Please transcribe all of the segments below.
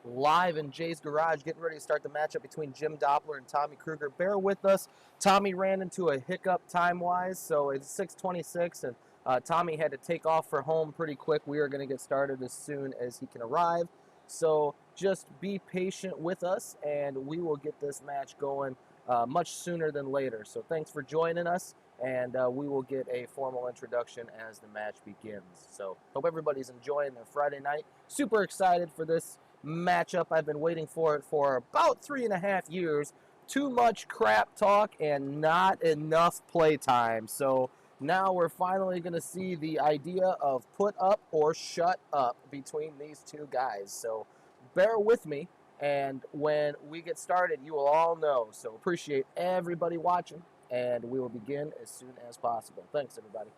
live in Jay's garage, getting ready to start the matchup between Jim Dopler and Tommy Kruger. Bear with us. Tommy ran into a hiccup time-wise, so it's 6:26, and Tommy had to take off for home pretty quick. We are going to get started as soon as he can arrive. So just be patient with us, and we will get this match going much sooner than later. So thanks for joining us, and we will get a formal introduction as the match begins. So hope everybody's enjoying their Friday night. Super excited for this matchup. I've been waiting for it for about 3.5 years. Too much crap talk and not enough play time. So now we're finally going to see the idea of put up or shut up between these two guys. So bear with me, and when we get started, you will all know. So appreciate everybody watching, and we will begin as soon as possible. Thanks, everybody.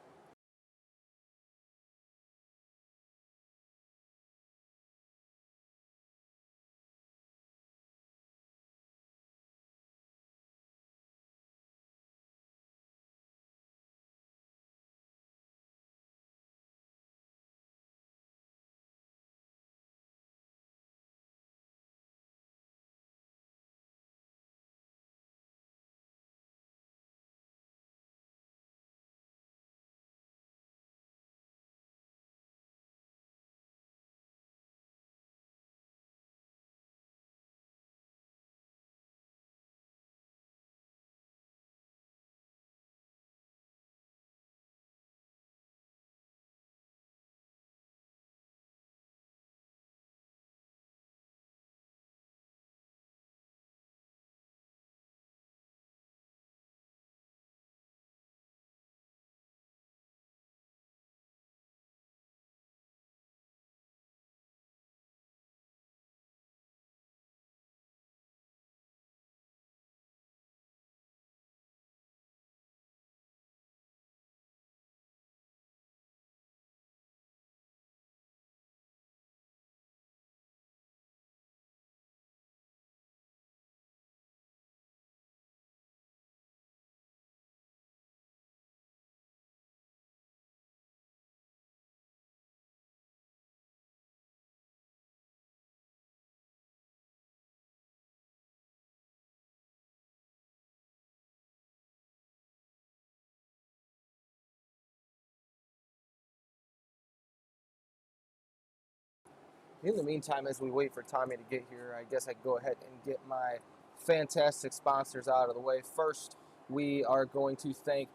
In the meantime, as we wait for Tommy to get here, I guess I can go ahead and get my fantastic sponsors out of the way. First, we are going to thank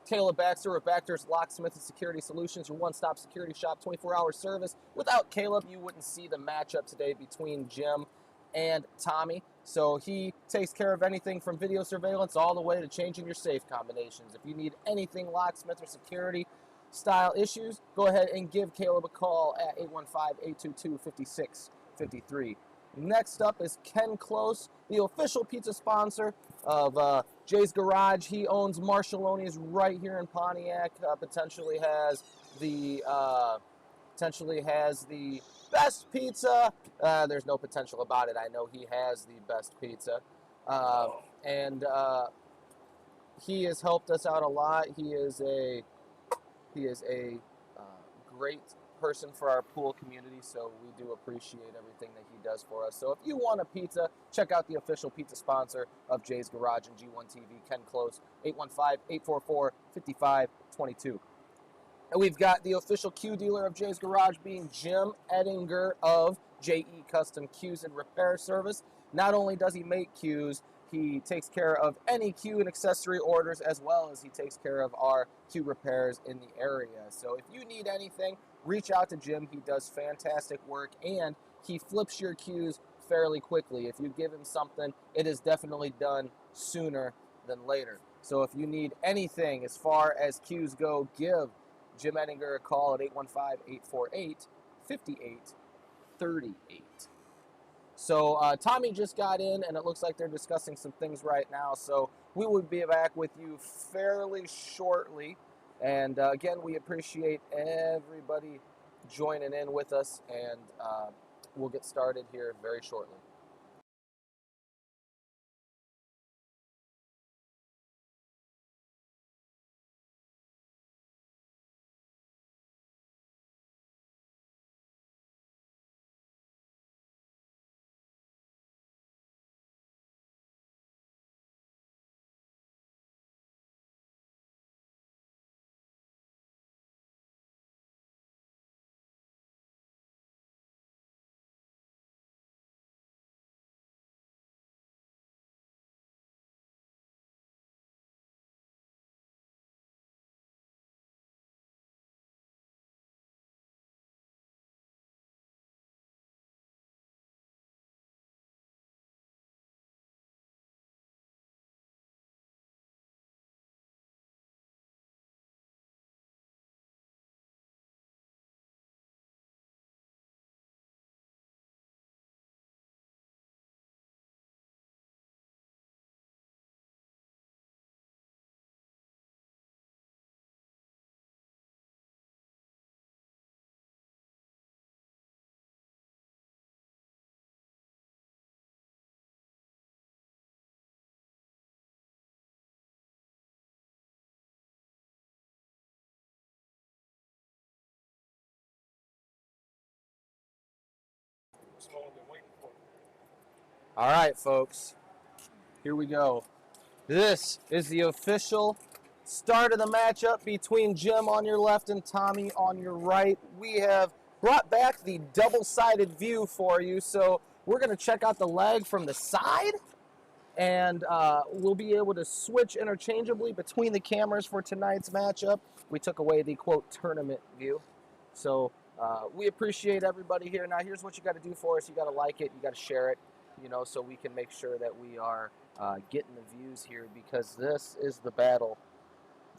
Caleb Baxter of Baxter's Locksmith and Security Solutions, your one-stop security shop, 24-hour service. Without Caleb, you wouldn't see the matchup today between Jim and Tommy. So he takes care of anything from video surveillance all the way to changing your safe combinations. If you need anything locksmith or security style issues, go ahead and give Caleb a call at 815-822-5653. Next up is Ken Close, the official pizza sponsor of Jay's Garage. He owns Marshaloni's right here in Pontiac. Potentially has the best pizza. There's no potential about it. I know he has the best pizza, and he has helped us out a lot. He is a great person for our pool community, so we do appreciate everything that he does for us. So if you want a pizza, check out the official pizza sponsor of Jay's Garage and G1 TV, Ken Close, 815-844-5522. And we've got the official Q dealer of Jay's Garage being Jim Ettinger of JE Custom Qs and Repair Service. Not only does he make Qs, he takes care of any Q and accessory orders, as well as he takes care of our Q repairs in the area. So if you need anything, reach out to Jim. He does fantastic work, and he flips your Qs fairly quickly. If you give him something, it is definitely done sooner than later. So if you need anything as far as Qs go, give Jim Ettinger a call at 815-848-5838. So Tommy just got in, and it looks like they're discussing some things right now. So we will be back with you fairly shortly. And again, we appreciate everybody joining in with us, and we'll get started here very shortly. All right, folks, here we go. This is the official start of the matchup between Jim on your left and Tommy on your right. We have brought back the double-sided view for you, so we're going to check out the leg from the side, and we'll be able to switch interchangeably between the cameras for tonight's matchup. We took away the, quote, tournament view. So we appreciate everybody here. Now, here's what you got to do for us. You got to like it. You got to share it, you know, so we can make sure that we are getting the views here, because this is the battle.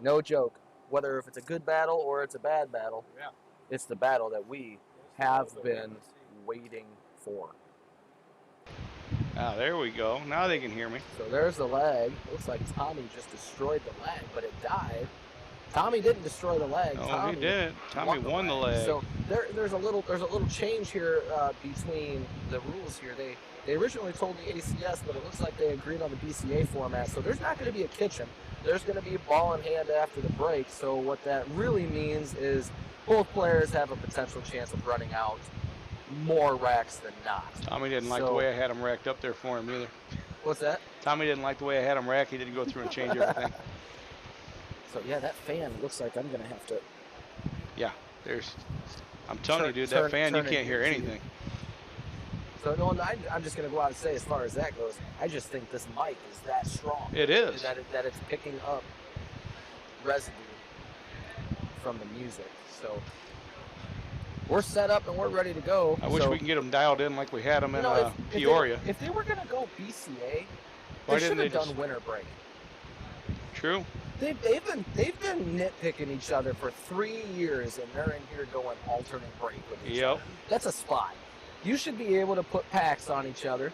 No joke. Whether if it's a good battle or it's a bad battle, yeah, it's the battle that we have been waiting for. Ah, there we go. Now they can hear me. So there's the leg. Looks like Tommy just destroyed the leg, but it died. Tommy didn't destroy the leg. Oh, Tommy he did. Tommy won the leg. So there's a little change here between the rules here. They originally told the ACS, but it looks like they agreed on the BCA format. So there's not going to be a kitchen. There's going to be a ball in hand after the break. So what that really means is both players have a potential chance of running out more racks than not. Tommy didn't like the way I had him racked up there for him either. What's that? Tommy didn't like the way I had him racked. He didn't go through and change everything. So yeah, that fan looks like I'm going to have to. Yeah, I'm telling you, dude, that fan, you can't hear anything. So no, I'm just going to go out and say, as far as that goes, I just think this mic is that strong. It is. That it's picking up residue from the music. So we're set up and we're ready to go. I wish we can get them dialed in like we had them in Peoria. If they were going to go BCA, they should have done winter break. True. They've been nitpicking each other for 3 years, and they're in here going alternate break with each other. That's a spot. You should be able to put packs on each other.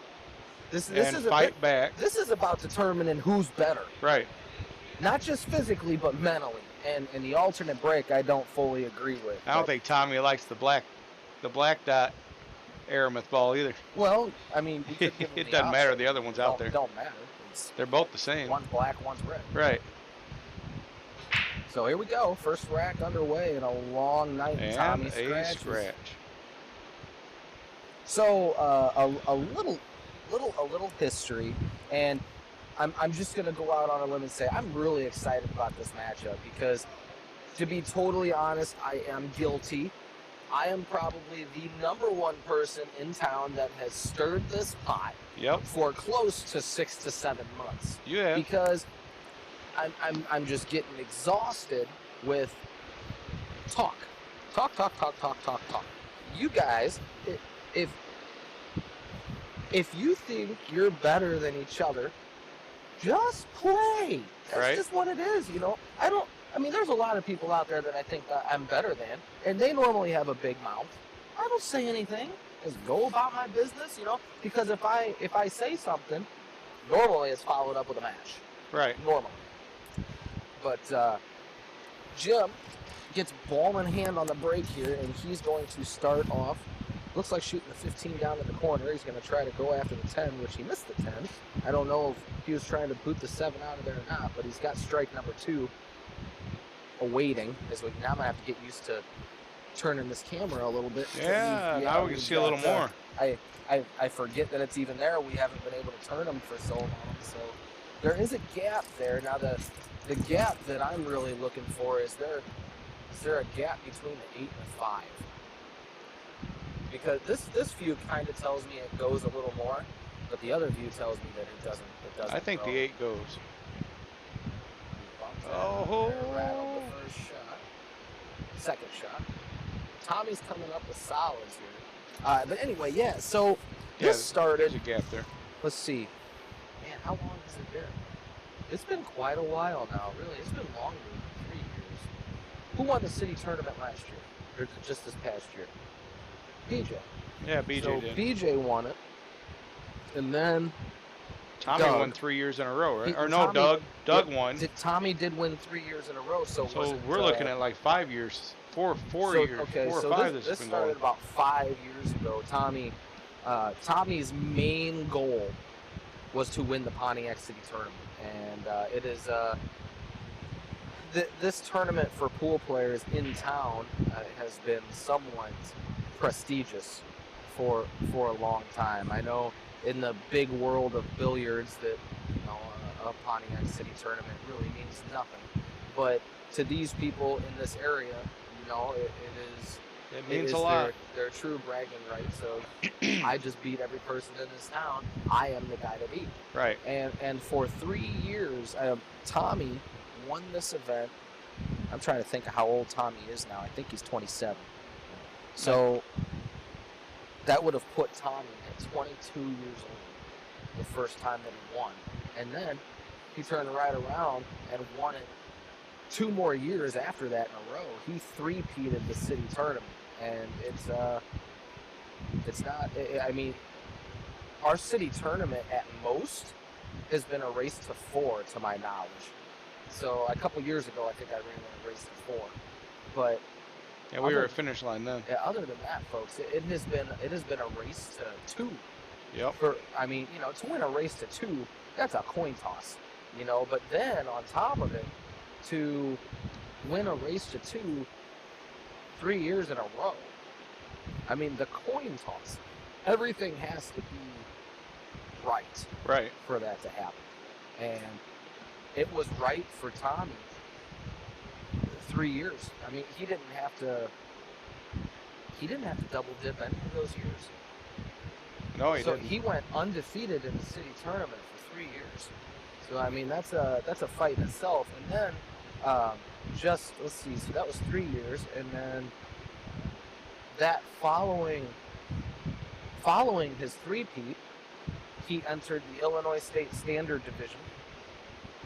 This is fight back. This is about determining who's better. Right. Not just physically, but mentally. And the alternate break, I don't fully agree with. I don't think Tommy likes the black dot aramith ball either. Well, I mean, we could give him it doesn't matter. The other one's out there. Don't matter. They're both the same. One's black, one's red. Right. So here we go. First rack underway in a long night. And Tommy a scratch. So a little history, and I'm just gonna go out on a limb and say I'm really excited about this matchup because, to be totally honest, I am guilty. I am probably the #1 person in town that has stirred this pot for close to 6 to 7 months. Yeah. Because I'm just getting exhausted with talk. You guys, if you think you're better than each other, just play. That's just what it is, you know. I mean, there's a lot of people out there that I think that I'm better than, and they normally have a big mouth. I don't say anything. Just go about my business, you know, because if I say something, normally it's followed up with a match. Right. Normally. But Jim gets ball in hand on the break here, and he's going to start off. Looks like shooting the 15 down in the corner. He's going to try to go after the 10, which he missed the 10. I don't know if he was trying to boot the 7 out of there or not, but he's got strike number 2 awaiting. Now I'm going to have to get used to turning this camera a little bit. Yeah, now we can see a little more. I forget that it's even there. We haven't been able to turn them for so long. So there is a gap there. Now the gap that I'm really looking for is there a gap between the 8 and the 5? Because this view kind of tells me it goes a little more, but the other view tells me that it doesn't. I think the 8 goes. Oh! Rattled the first shot. Second shot. Tommy's coming up with solids here. But anyway, yeah. So this started. There's a gap there. Let's see. Man, how long has it been? It's been quite a while now. Really, it's been longer than 3 years. Who won the city tournament last year, or just this past year? BJ. Yeah, BJ did. BJ won it, and then Tommy won 3 years in a row, right? Doug won. Tommy did win 3 years in a row. So we're looking at like 5 years, four years, okay, 4 or so 5. This started about 5 years ago. Tommy's main goal was to win the Pontiac City tournament, and it is this tournament for pool players in town has been somewhat prestigious for a long time. I know in the big world of billiards that a Pontiac City tournament really means nothing, but to these people in this area, It means a lot. Their true bragging rights. So I just beat every person in this town. I am the guy to beat. Right. And for 3 years, Tommy won this event. I'm trying to think of how old Tommy is now. I think he's 27. So that would have put Tommy at 22 years old the first time that he won. And then he turned right around and won it 2 more years after that in a row. He three-peated the city tournament. And it's not, I mean, our city tournament at most has been a race to 4 to my knowledge. So a couple years ago, I think I ran in a race to 4. But yeah, we were at finish line then. Yeah, other than that, folks, it has been a race to 2. Yep. To win a race to 2, that's a coin toss. But then on top of it, to win a race to 2 3 years in a row. I mean, the coin toss. Everything has to be right for that to happen. And it was right for Tommy 3 years. I mean, he didn't have to double dip any of those years. No, he didn't. So he went undefeated in the city tournament for 3 years. So I mean, that's a fight in itself. And then let's see. So that was 3 years, and then that following his three-peat, he entered the Illinois State Standard Division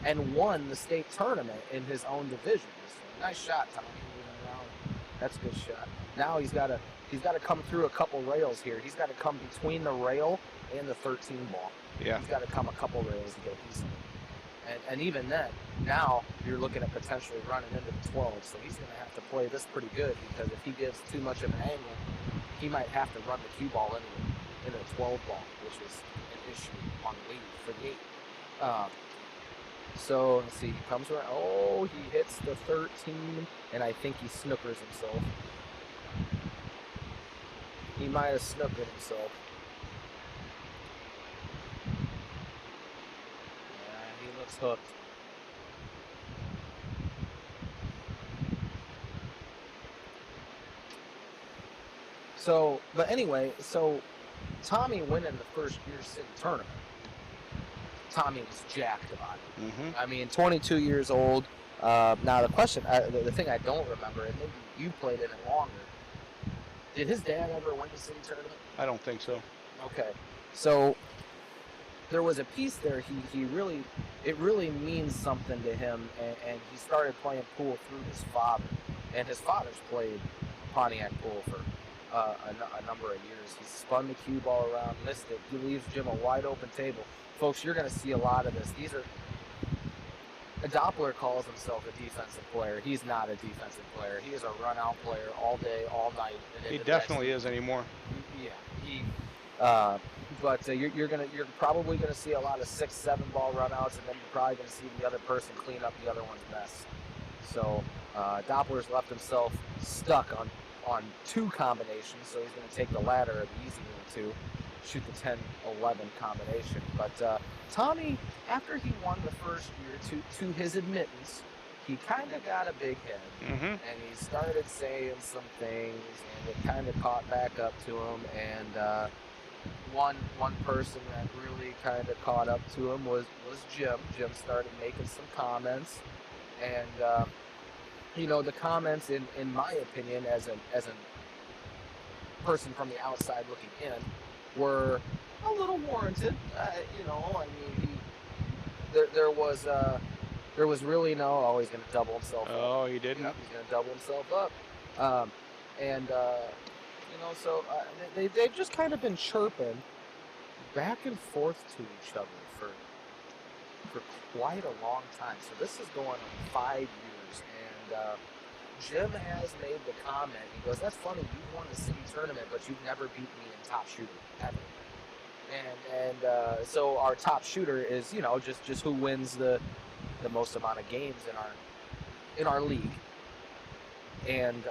and won the state tournament in his own division. So nice shot, Tommy. That's a good shot. Now he's got to come through a couple rails here. He's got to come between the rail and the 13 ball. Yeah. He's got to come a couple rails to get a piece of it. And even then, now you're looking at potentially running into the 12. So he's going to have to play this pretty good, because if he gives too much of an angle, he might have to run the cue ball into a 12 ball, which is an issue on the lead for the 8. So let's see, he comes around. Oh, he hits the 13, and I think he snookers himself. He might have snookered himself. Yeah, he looks hooked. So, but anyway, so Tommy winning the first year city tournament. Tommy was jacked about it. Mm-hmm. I mean, 22 years old. Now the question, the thing I don't remember, and maybe you played in it longer. Did his dad ever win the city tournament? I don't think so. Okay, so there was a piece there. It really means something to him, and he started playing pool through his father, and his father's played Pontiac pool for a number of years. He spun the cue ball around, missed it. He leaves Jim a wide open table. Folks, you're going to see a lot of this. Dopler calls himself a defensive player. He's not a defensive player. He is a run-out player all day, all night. He definitely is anymore. Yeah, but you're probably gonna see a lot of 6-7 ball runouts, and then you're probably gonna see the other person clean up the other one's mess. So Doppler's left himself stuck on 2 combinations, so he's gonna take the latter, or the easy one, to shoot the 10-11 combination. But Tommy, after he won the first year, to his admittance, he kind of got a big head, and he started saying some things, and it kind of caught back up to him. And one person that really kind of caught up to him was Jim. Jim started making some comments, and the comments, in my opinion, as a person from the outside looking in, were a little warranted. There was really no, he's going to double himself up. Oh, he didn't? Yep, he's going to double himself up. So they've just kind of been chirping back and forth to each other for quite a long time. So this is going on 5 years. And Jim has made the comment. He goes, "That's funny, you won the city tournament, but you've never beat me in top shooter ever." And so our top shooter is, just who wins the most amount of games in our league. And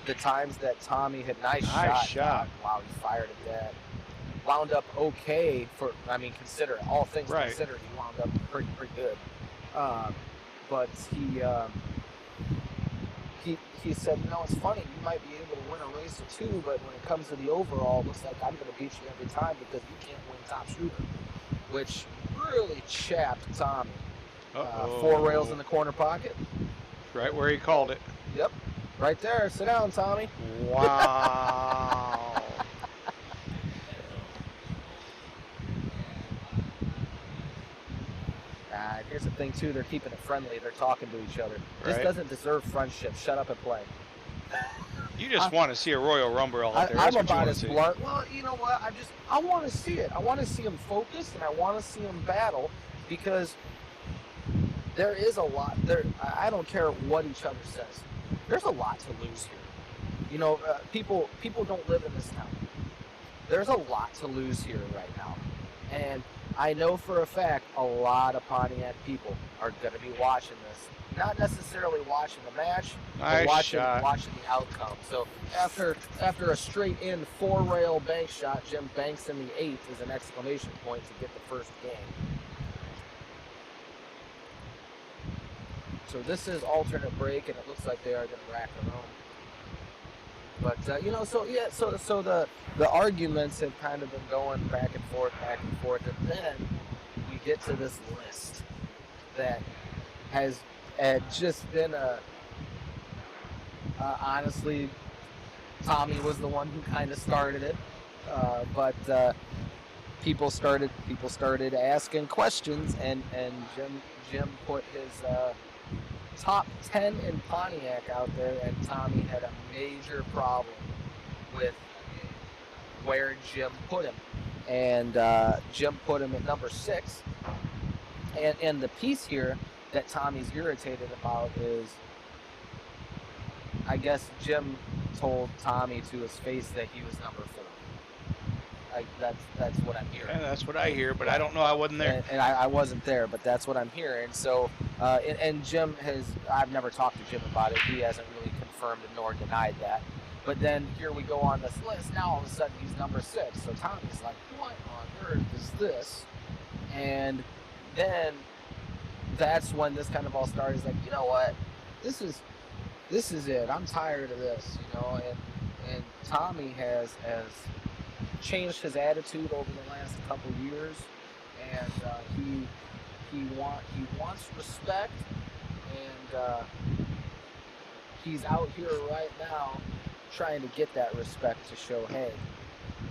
the times that Tommy had nice shot. Wow, he fired at that. Wound up okay for, I mean, consider all things considered, he wound up pretty good. But he said, you know, it's funny, you might be able to win a race or two, but when it comes to the overall, it looks like I'm going to beat you every time because you can't win top shooter, which really chapped Tommy. 4 rails in the corner pocket. Right where he called it. Yep. Right there. Sit down, Tommy. Wow. Here's the thing, too. They're keeping it friendly. They're talking to each other. This Right. doesn't deserve friendship. Shut up and play. You just want to see a Royal Rumble out there. I'm about as blunt. Well, you know what? I want to see it. I want to see them focus, and I want to see them battle, because there is a lot there. I don't care what each other says. There's a lot to lose here. You know, people don't live in this town. There's a lot to lose here right now, and I know for a fact a lot of Pontiac people are going to be watching this. Not necessarily watching the match, but watching the outcome. So after a straight in 4-rail bank shot, Jim banks in the 8th is an exclamation point to get the first game. So this is alternate break, and it looks like they are going to rack their own. But you know, so the arguments have kind of been going back and forth, and then we get to this list that had just been honestly, Tommy was the one who kind of started it, but people started asking questions, and Jim put his top 10 in Pontiac out there, and Tommy had a major problem with where Jim put him, and Jim put him at number 6, and the piece here that Tommy's irritated about is, I guess Jim told Tommy to his face that he was number 4. That's what I'm hearing. Yeah, that's what I hear, but I don't know. I wasn't there. And I wasn't there, but that's what I'm hearing. So, and Jim I've never talked to Jim about it. He hasn't really confirmed nor denied that. But then here we go on this list. Now all of a sudden he's number 6. So Tommy's like, what on earth is this? And then that's when this kind of all started. He's like, you know what? This is it. I'm tired of this, you know. And Tommy has changed his attitude over the last couple years, and he wants respect, and he's out here right now trying to get that respect to show, hey,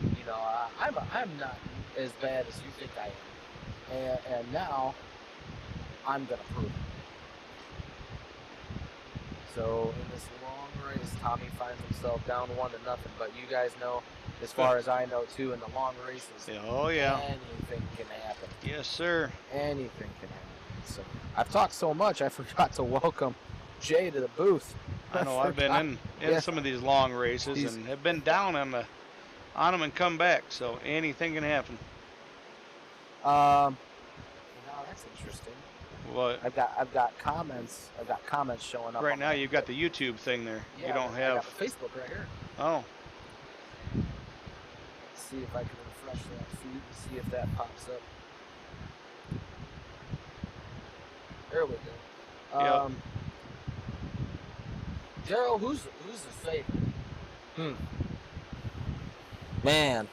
you know, I'm not as bad as you think I am, and now I'm gonna prove it. So in this long race, Tommy finds himself down 1-0, but you guys know, as far as I know too, in the long races, oh yeah, anything can happen. Yes, sir. Anything can happen. So I've talked so much, I forgot to welcome Jay to the booth. I know. I've been in some of these long races and have been down on them and come back. So anything can happen. Now that's interesting. What? I've got comments. I've got comments showing up. Right now, you've got the YouTube thing there. Yeah, you don't have. I got the Facebook right here. Oh. Let's see if I can refresh that feed and see if that pops up. There we go. Yep. Daryl, who's the favorite? Man.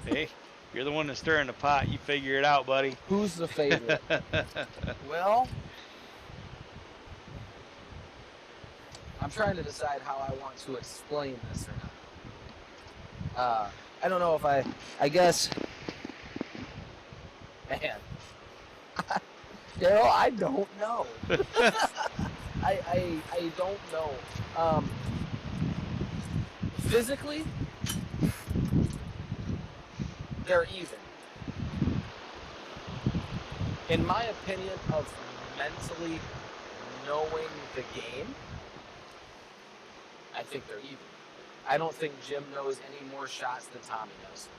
Hey, you're the one that's stirring the pot. You figure it out, buddy. Who's the favorite? Well, I'm trying to decide how I want to explain this or not. I don't know if I guess, man, Daryl, I don't know. I don't know. Physically, they're even. In my opinion of mentally knowing the game, I think they're even. I don't think Jim knows any more shots than Tommy knows.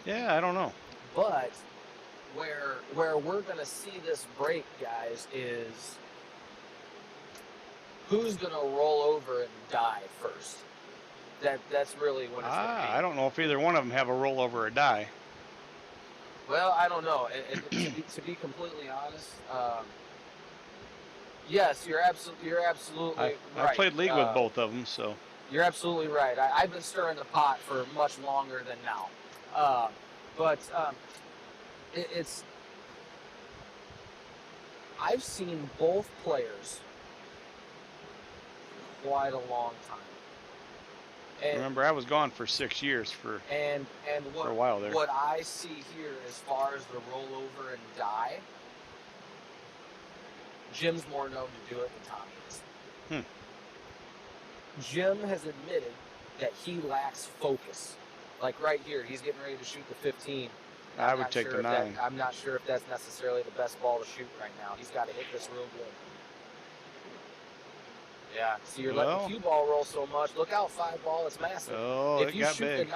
Yeah, I don't know. But where we're going to see this break, guys, is who's going to roll over and die first. That's really what it's going to be. I don't know if either one of them have a rollover or die. Well, I don't know. And to be completely honest, yes, you're absolutely right. I played league with both of them, so you're absolutely right. I've been stirring the pot for much longer than now, but it's I've seen both players for quite a long time. And, remember, I was gone for 6 years for a while there. What I see here as far as the rollover and die, Jim's more known to do it than Tommy is. Jim has admitted that he lacks focus. Like right here, he's getting ready to shoot the 15. I would take the 9. I'm not sure if that's necessarily the best ball to shoot right now. He's got to hit this real good. Yeah, so you're letting the cue ball roll so much. Look out, 5 ball, it's massive. Oh, if you shoot the 9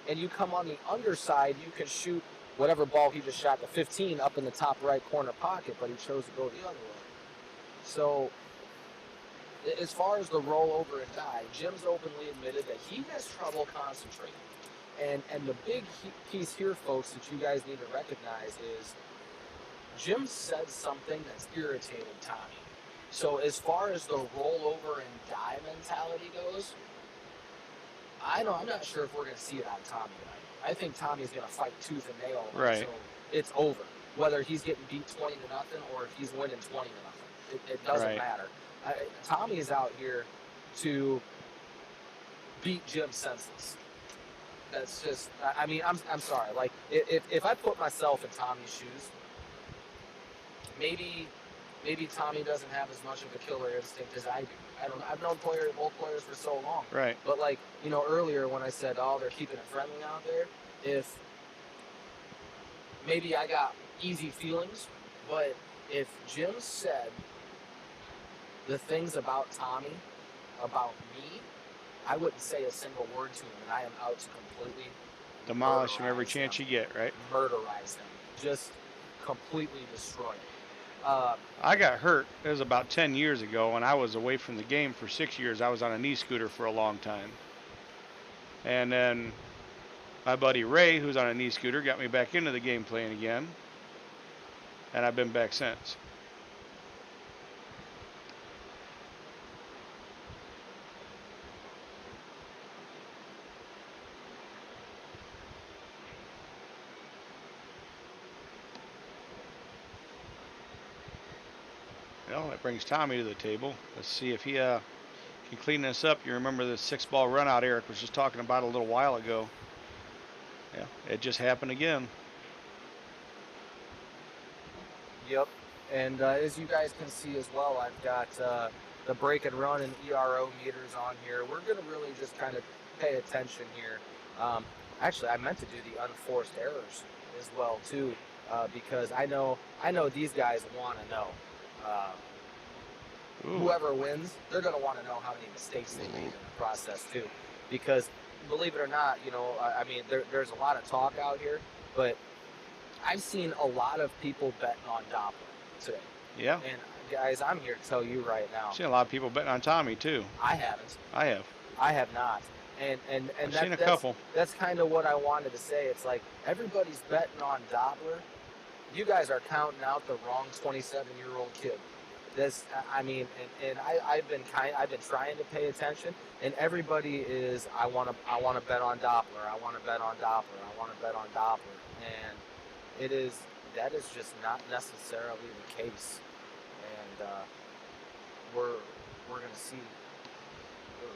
and you come on the underside, you can shoot whatever ball he just shot, the 15, up in the top right corner pocket, but he chose to go the other way. So, as far as the rollover and die, Jim's openly admitted that he has trouble concentrating. And the big piece here, folks, that you guys need to recognize is Jim said something that's irritated Tommy. So as far as the rollover and die mentality goes, I'm not sure if we're going to see it on Tommy tonight. I think Tommy's going to fight tooth and nail until it's over. Whether he's getting beat 20-0 or if he's winning 20-0, it doesn't matter. Tommy is out here to beat Jim senseless. That's just, I mean, I'm sorry. Like, if I put myself in Tommy's shoes, maybe Tommy doesn't have as much of a killer instinct as I do. I've known both players for so long. Right. But like, earlier when I said, they're keeping it friendly out there, if maybe I got easy feelings, but if Jim said the things about Tommy, about me, I wouldn't say a single word to him, and I am out to completely demolish him every chance you get, right? Murderize him. Just completely destroy him. I got hurt. It was about 10 years ago, and I was away from the game for 6 years. I was on a knee scooter for a long time. And then my buddy Ray, who's on a knee scooter, got me back into the game playing again. And I've been back since. Well, that brings Tommy to the table. Let's see if he can clean this up. You remember the 6-ball run out Eric was just talking about a little while ago. Yeah, it just happened again. Yep. And as you guys can see as well, I've got the break and run and ERO meters on here. We're going to really just kind of pay attention here. Actually, I meant to do the unforced errors as well, too, because I know these guys want to know. Whoever wins, they're going to want to know how many mistakes they made in the process too, because believe it or not, I mean, there's a lot of talk out here, but I've seen a lot of people betting on Dopler today. Yeah. And guys, I'm here to tell you right now. I've seen a lot of people betting on Tommy too. I haven't. I have. I have not. And I've seen a couple. That's kind of what I wanted to say. It's like everybody's betting on Dopler. You guys are counting out the wrong 27-year-old kid. I've been trying to pay attention, and everybody is, I want to bet on Dopler. I want to bet on Dopler. I want to bet on Dopler, and that is just not necessarily the case. And we're gonna see.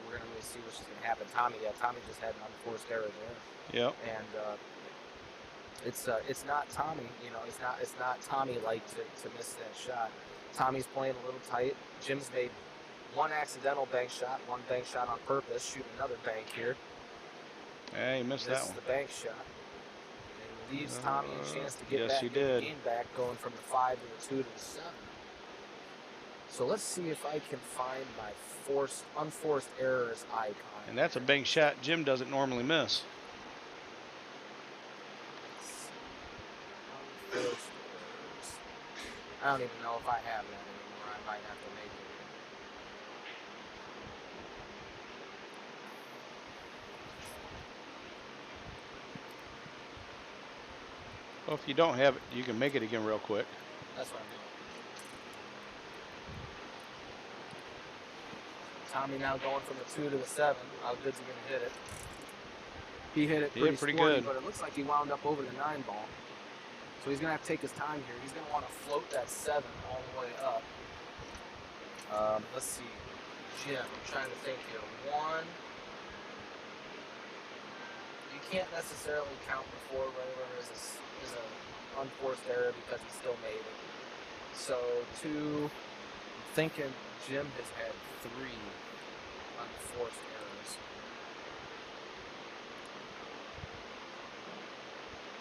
We're gonna really see what's going to happen. Tommy just had an unforced error there. Yep. And it's not Tommy, it's not Tommy like to miss that shot. Tommy's playing a little tight. Jim's made one accidental bank shot, one bank shot on purpose, shoot another bank here. Yeah, he missed that one. This is the bank shot. And leaves Tommy a chance to get the game back, going from the 5 to the 2 to the 7. So let's see if I can find my unforced errors icon. And that's a bank shot Jim doesn't normally miss. I don't even know if I have that anymore. I might have to make it. Well, if you don't have it, you can make it again real quick. That's what I'm doing. Tommy now going from the 2 to the 7. How good's he gonna hit it? He hit it pretty pretty sporty, good. but it looks like he wound up over the 9 ball. So he's gonna have to take his time here. He's gonna want to float that 7 all the way up. Let's see, Jim. I'm trying to think here. 1. You can't necessarily count the 4 roller as an unforced error because he still made it. So 2. I'm thinking Jim has had 3 unforced errors.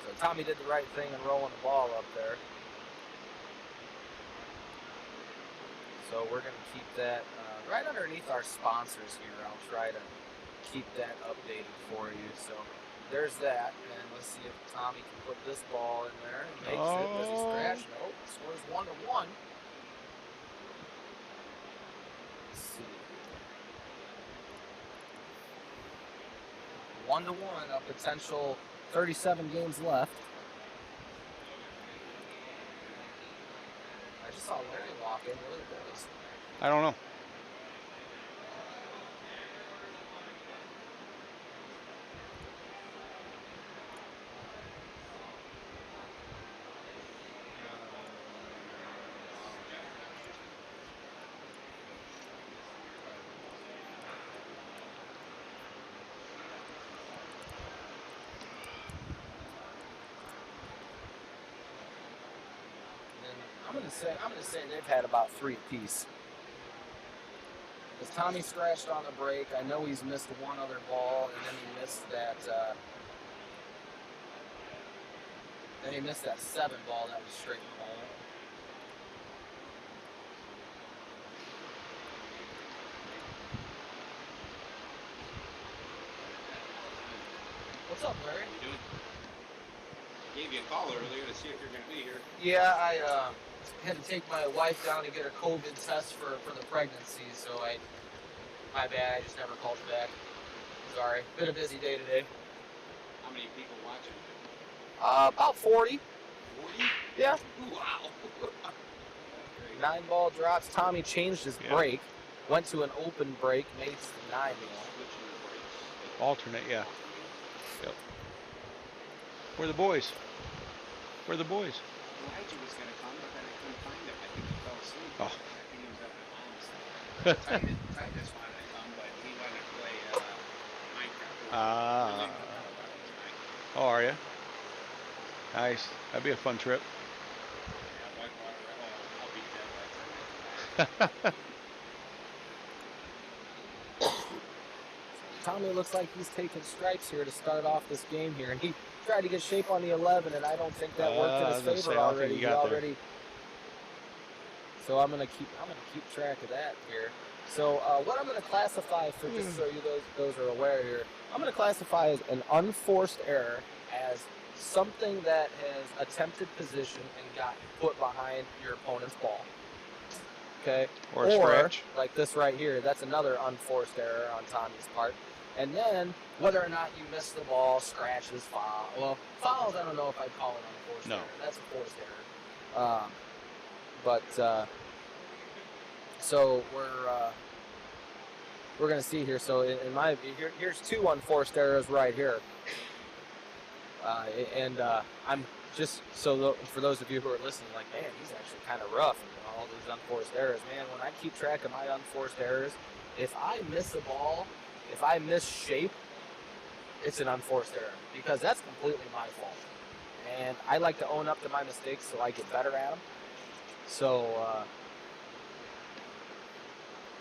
So Tommy did the right thing in rolling the ball up there. So we're going to keep that right underneath our sponsors here. I'll try to keep that updated for you. So there's that. And let's see if Tommy can put this ball in there. And makes it. Does he scratch? Nope. Scores 1-1. Let's see. 1-1. A potential 37 games left. I just saw Larry walk in. What are the boys? I don't know. I'm gonna say they've had about 3 apiece. Because Tommy scratched on the break. I know he's missed 1 other ball, and then he missed that. Then he missed that 7 ball that was straight home. What's up, Larry? How you doing? Gave you a call earlier to see if you're going to be here. Yeah, I had to take my wife down to get her COVID test for the pregnancy, so my bad, I just never called you back. Sorry. Been a busy day today. How many people watching? About 40. 40? Yeah. Ooh, wow. 9 ball drops. Tommy changed his break, went to an open break, made the 9 ball. Alternate, yeah. Yep. Where are the boys? Where are the boys? Elijah was going to come, but then I couldn't find him. I think he fell asleep. Oh. I think he was up at mom's. Titus wanted to come, but he wanted to play Minecraft. Oh, are you? Nice. That'd be a fun trip. Yeah, I'll be dead by the time. Tommy looks like he's taking strikes here to start off this game here, and he tried to get shape on the 11, and I don't think that worked in his favor already. He already. So I'm gonna keep track of that here. So what I'm gonna classify for, just so you those are aware here, I'm gonna classify as an unforced error as something that has attempted position and got put behind your opponent's ball. Okay. Or a scratch. Like this right here, that's another unforced error on Tommy's part. And then whether or not you miss the ball, scratches, foul. Well, fouls, I don't know if I'd call it unforced error. That's a forced error. So we're gonna see here. So in my view, here's 2 unforced errors right here. I'm just for those of you who are listening, like, man, he's actually kind of rough. All these unforced errors, man. When I keep track of my unforced errors, if I miss a ball, if I miss shape, it's an unforced error because that's completely my fault. And I like to own up to my mistakes so I get better at them. So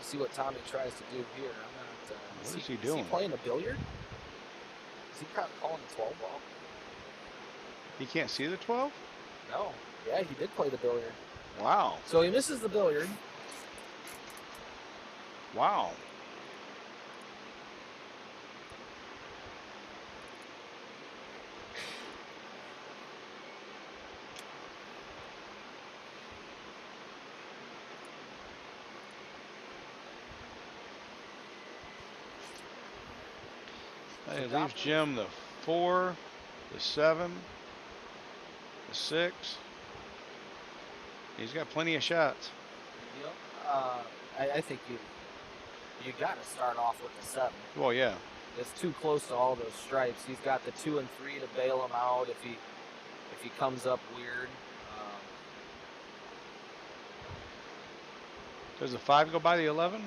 see what Tommy tries to do here. What is he doing? Is he playing a billiard? Is he probably calling the 12 ball? He can't see the 12? No. Yeah, he did play the billiard. Wow. So he misses the billiard. Wow. It leaves Jim the 4, the 7. The 6. He's got plenty of shots. Yep. I think you got to start off with the 7. Well, yeah. It's too close to all those stripes. He's got the 2 and 3 to bail him out if he comes up weird. Does the 5 go by the 11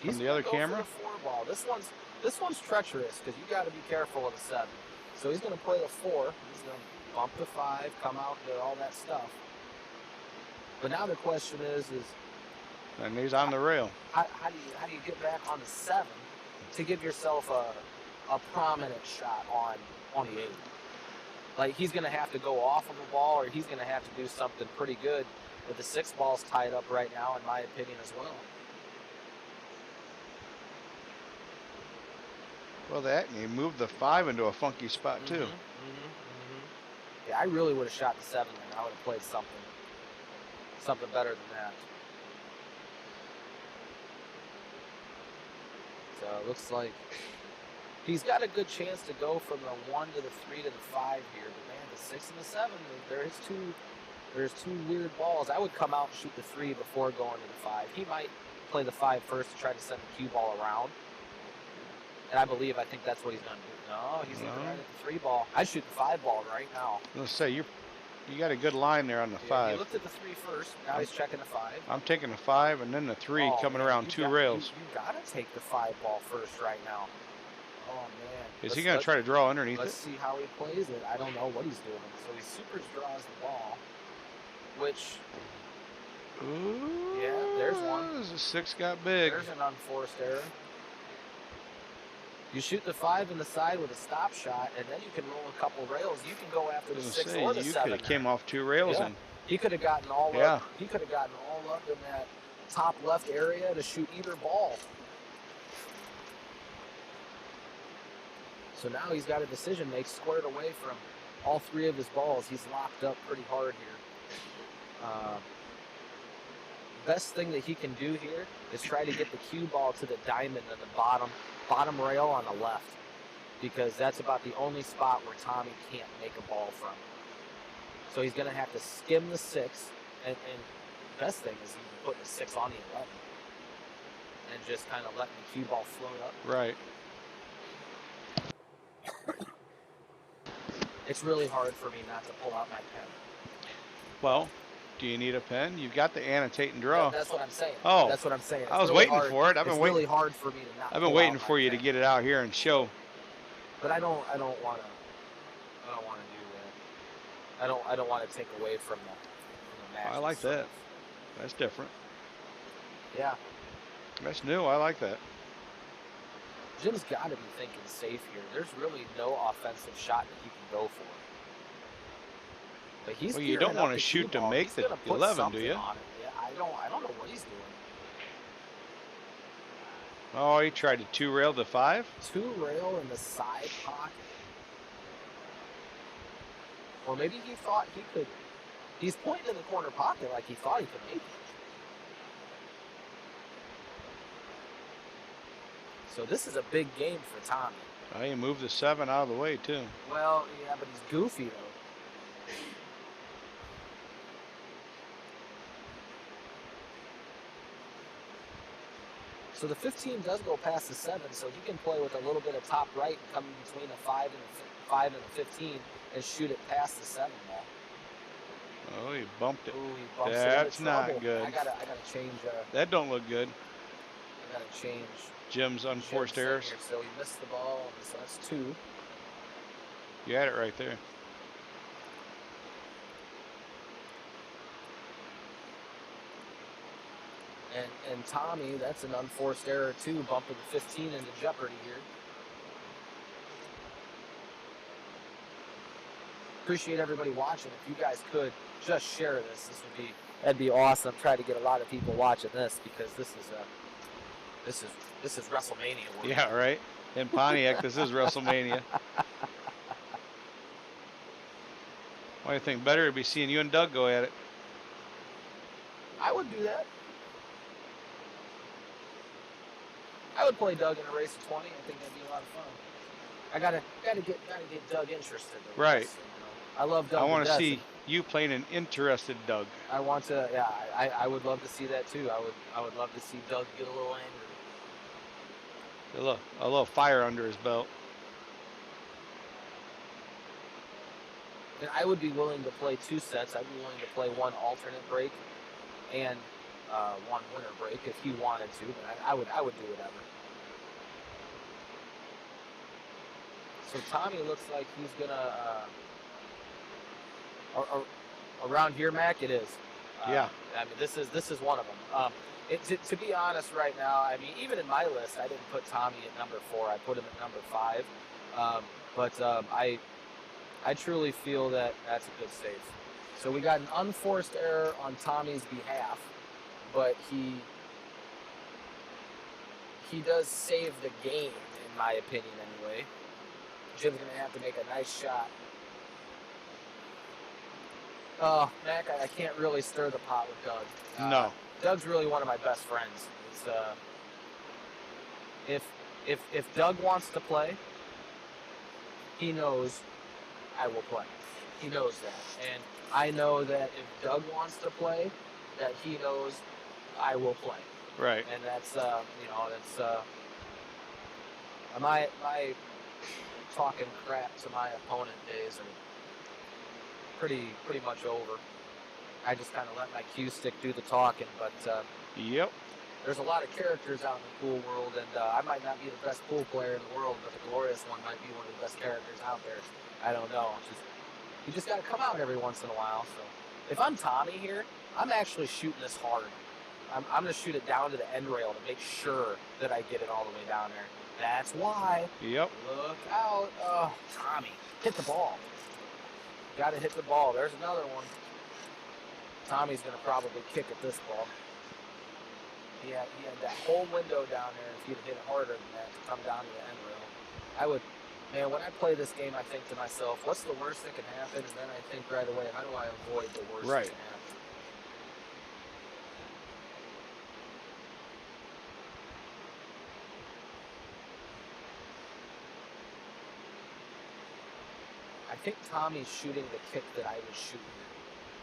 from the other camera? He's going to go for the 4 ball. This one's treacherous because you got to be careful of the 7. So he's going to play the 4. He's going to bump the 5, come out, do all that stuff. But now the question is and he's on the rail. How do you get back on the 7 to give yourself a prominent shot on the 8? Like, he's going to have to go off of the ball, or he's going to have to do something pretty good. But the 6 ball's tied up right now, in my opinion, as well. Well, that and he moved the 5 into a funky spot too. Yeah, I really would have shot the 7 there. I would have played something better than that. So it looks like he's got a good chance to go from the 1 to the 3 to the 5 here. But man, the 6 and the 7, there's two weird balls. I would come out and shoot the 3 before going to the 5. He might play the 5 first to try to send the cue ball around. And I think that's what he's going to do. No, he's looking right at the 3 ball. I'd shoot the 5 ball right now. Let's say you got a good line there on the 5. He looked at the 3 first. Now he's checking the 5. I'm taking the 5 and then the 3 coming around 2 rails. You got to take the 5 ball first right now. Oh, man. Is he going to try to draw underneath Let's it? see how he plays it. I don't know what he's doing. So he super draws the ball, which, Ooh, yeah, there's one. The 6 got big. There's an unforced error. You shoot the 5 in the side with a stop shot, and then you can roll a couple rails. You can go after the 6 or the 7. You could have came off 2 rails and he could have gotten all up. He could have gotten all up in that top left area to shoot either ball. So now he's got a decision make, squared away from all 3 of his balls. He's locked up pretty hard here. Best thing that he can do here is try to get the cue ball to the diamond in the bottom rail on the left, because that's about the only spot where Tommy can't make a ball from. So he's going to have to skim the 6, and best thing is even putting the 6 on the 11 and just kind of letting the cue ball float up. Right. It's really hard for me not to pull out my pen. Well, do you need a pen? You've got to annotate and draw. That's what I'm saying. Oh, that's what I'm saying. It's I was really waiting hard. for it. It's really hard for me to not. I've been waiting for you to get it out here and show. But I don't want to. I don't want to do that. I don't want to take away from the match. I like that. That's different. Yeah. That's new. I like that. Jim's got to be thinking safe here. There's really no offensive shot that he can go for. But he's you don't want to shoot to make the 11, do you? Yeah, I don't know what he's doing. Oh, he tried to 2 rail the 5? 2 rail in the side pocket. Or maybe he thought he could. He's pointing in the corner pocket like he thought he could make it. So this is a big game for Tommy. Oh, he moved the 7 out of the way, too. Well, yeah, but he's goofy, though. So the 15 does go past the 7, so he can play with a little bit of top right and come in between a 5 and a 15 and shoot it past the 7 ball. Oh, he bumped it. Ooh, he bumps That's it into trouble. not good. I gotta change. That don't look good. I gotta change. Jim's unforced errors. Here. So he missed the ball, so that's 2. You had it right there. And Tommy, that's an unforced error too, bumping the 15 into jeopardy here. Appreciate everybody watching. If you guys could just share this, that'd be awesome. Try to get a lot of people watching this, because this is WrestleMania work. Yeah, right. In Pontiac, this is WrestleMania. What do you think? Better would be seeing you and Doug go at it. I would do that. I would play Doug in a race of 20. I think that'd be a lot of fun. I gotta get Doug interested. Right. This, you know? I love Doug. you playing an interested Doug. I want to. Yeah, I would love to see that too. I would love to see Doug get a little angry. A little fire under his belt. And I would be willing to play 2 sets. I'd be willing to play 1 alternate break and 1 winter break if he wanted to. But I would do whatever. So Tommy looks like he's gonna. Around here, Mac, it is. Yeah. I mean, this is one of them. To be honest, right now, I mean, even in my list, I didn't put Tommy at number 4. I put him at number 5. I truly feel that that's a good save. So we got an unforced error on Tommy's behalf, but he does save the game, in my opinion, anyway. Jim's gonna have to make a nice shot. Oh, Mac, I can't really stir the pot with Doug. No. Doug's really one of my best friends. It's if Doug wants to play, he knows I will play. He knows that, and I know that if Doug wants to play, that he knows I will play. Right. And that's my talking crap to my opponent days are pretty much over. I just kind of let my cue stick do the talking, but Yep. there's a lot of characters out in the pool world, and I might not be the best pool player in the world, but the Glorious one might be one of the best characters out there. I don't know. You just got to come out every once in a while. So if I'm Tommy here, I'm actually shooting this hard. I'm going to shoot it down to the end rail to make sure that I get it all the way down there. That's why. Yep. Look out. Oh, Tommy, hit the ball. Got to hit the ball. There's another one. Tommy's going to probably kick at this ball. He had that whole window down there. If he'd hit it harder than that to come down to the end rail, man, when I play this game, I think to myself, what's the worst that can happen? And then I think right away, how do I avoid the worst that can happen? I think Tommy's shooting the kick that I was shooting.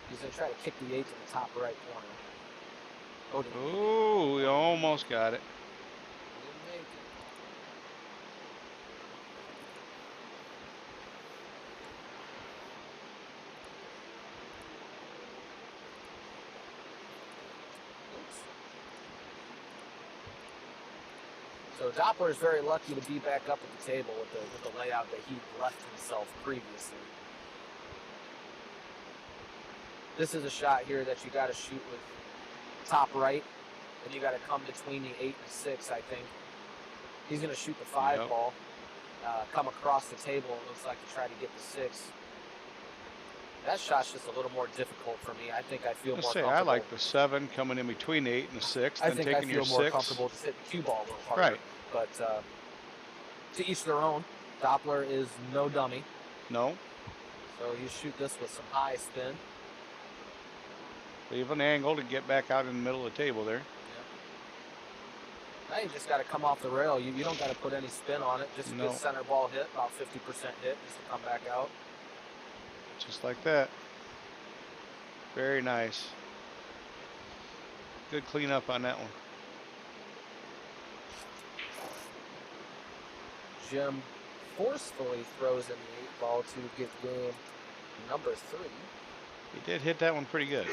He's going to try to kick the 8 to the top right corner. Oh, we almost got it. Didn't make it. So Dopler is very lucky to be back up at the table with the layout that he left himself previously. This is a shot here that you got to shoot with top right, and you got to come between the 8 and the 6. I think he's going to shoot the 5 ball, come across the table. It looks like to try to get the 6. That shot's just a little more difficult for me. I think I feel more comfortable. I like the 7 coming in between the 8 and the 6. I then think taking I your feel more 6. comfortable just hitting the cue ball a little harder. Right. But to each their own. Dopler is no dummy. No. So you shoot this with some high spin. Leave an angle to get back out in the middle of the table there. Now you just got to come off the rail. You don't got to put any spin on it. Just a good center ball hit, about 50% hit, just to come back out. Just like that. Very nice. Good cleanup on that one. Jim forcefully throws in the 8 ball to get game number 3. He did hit that one pretty good.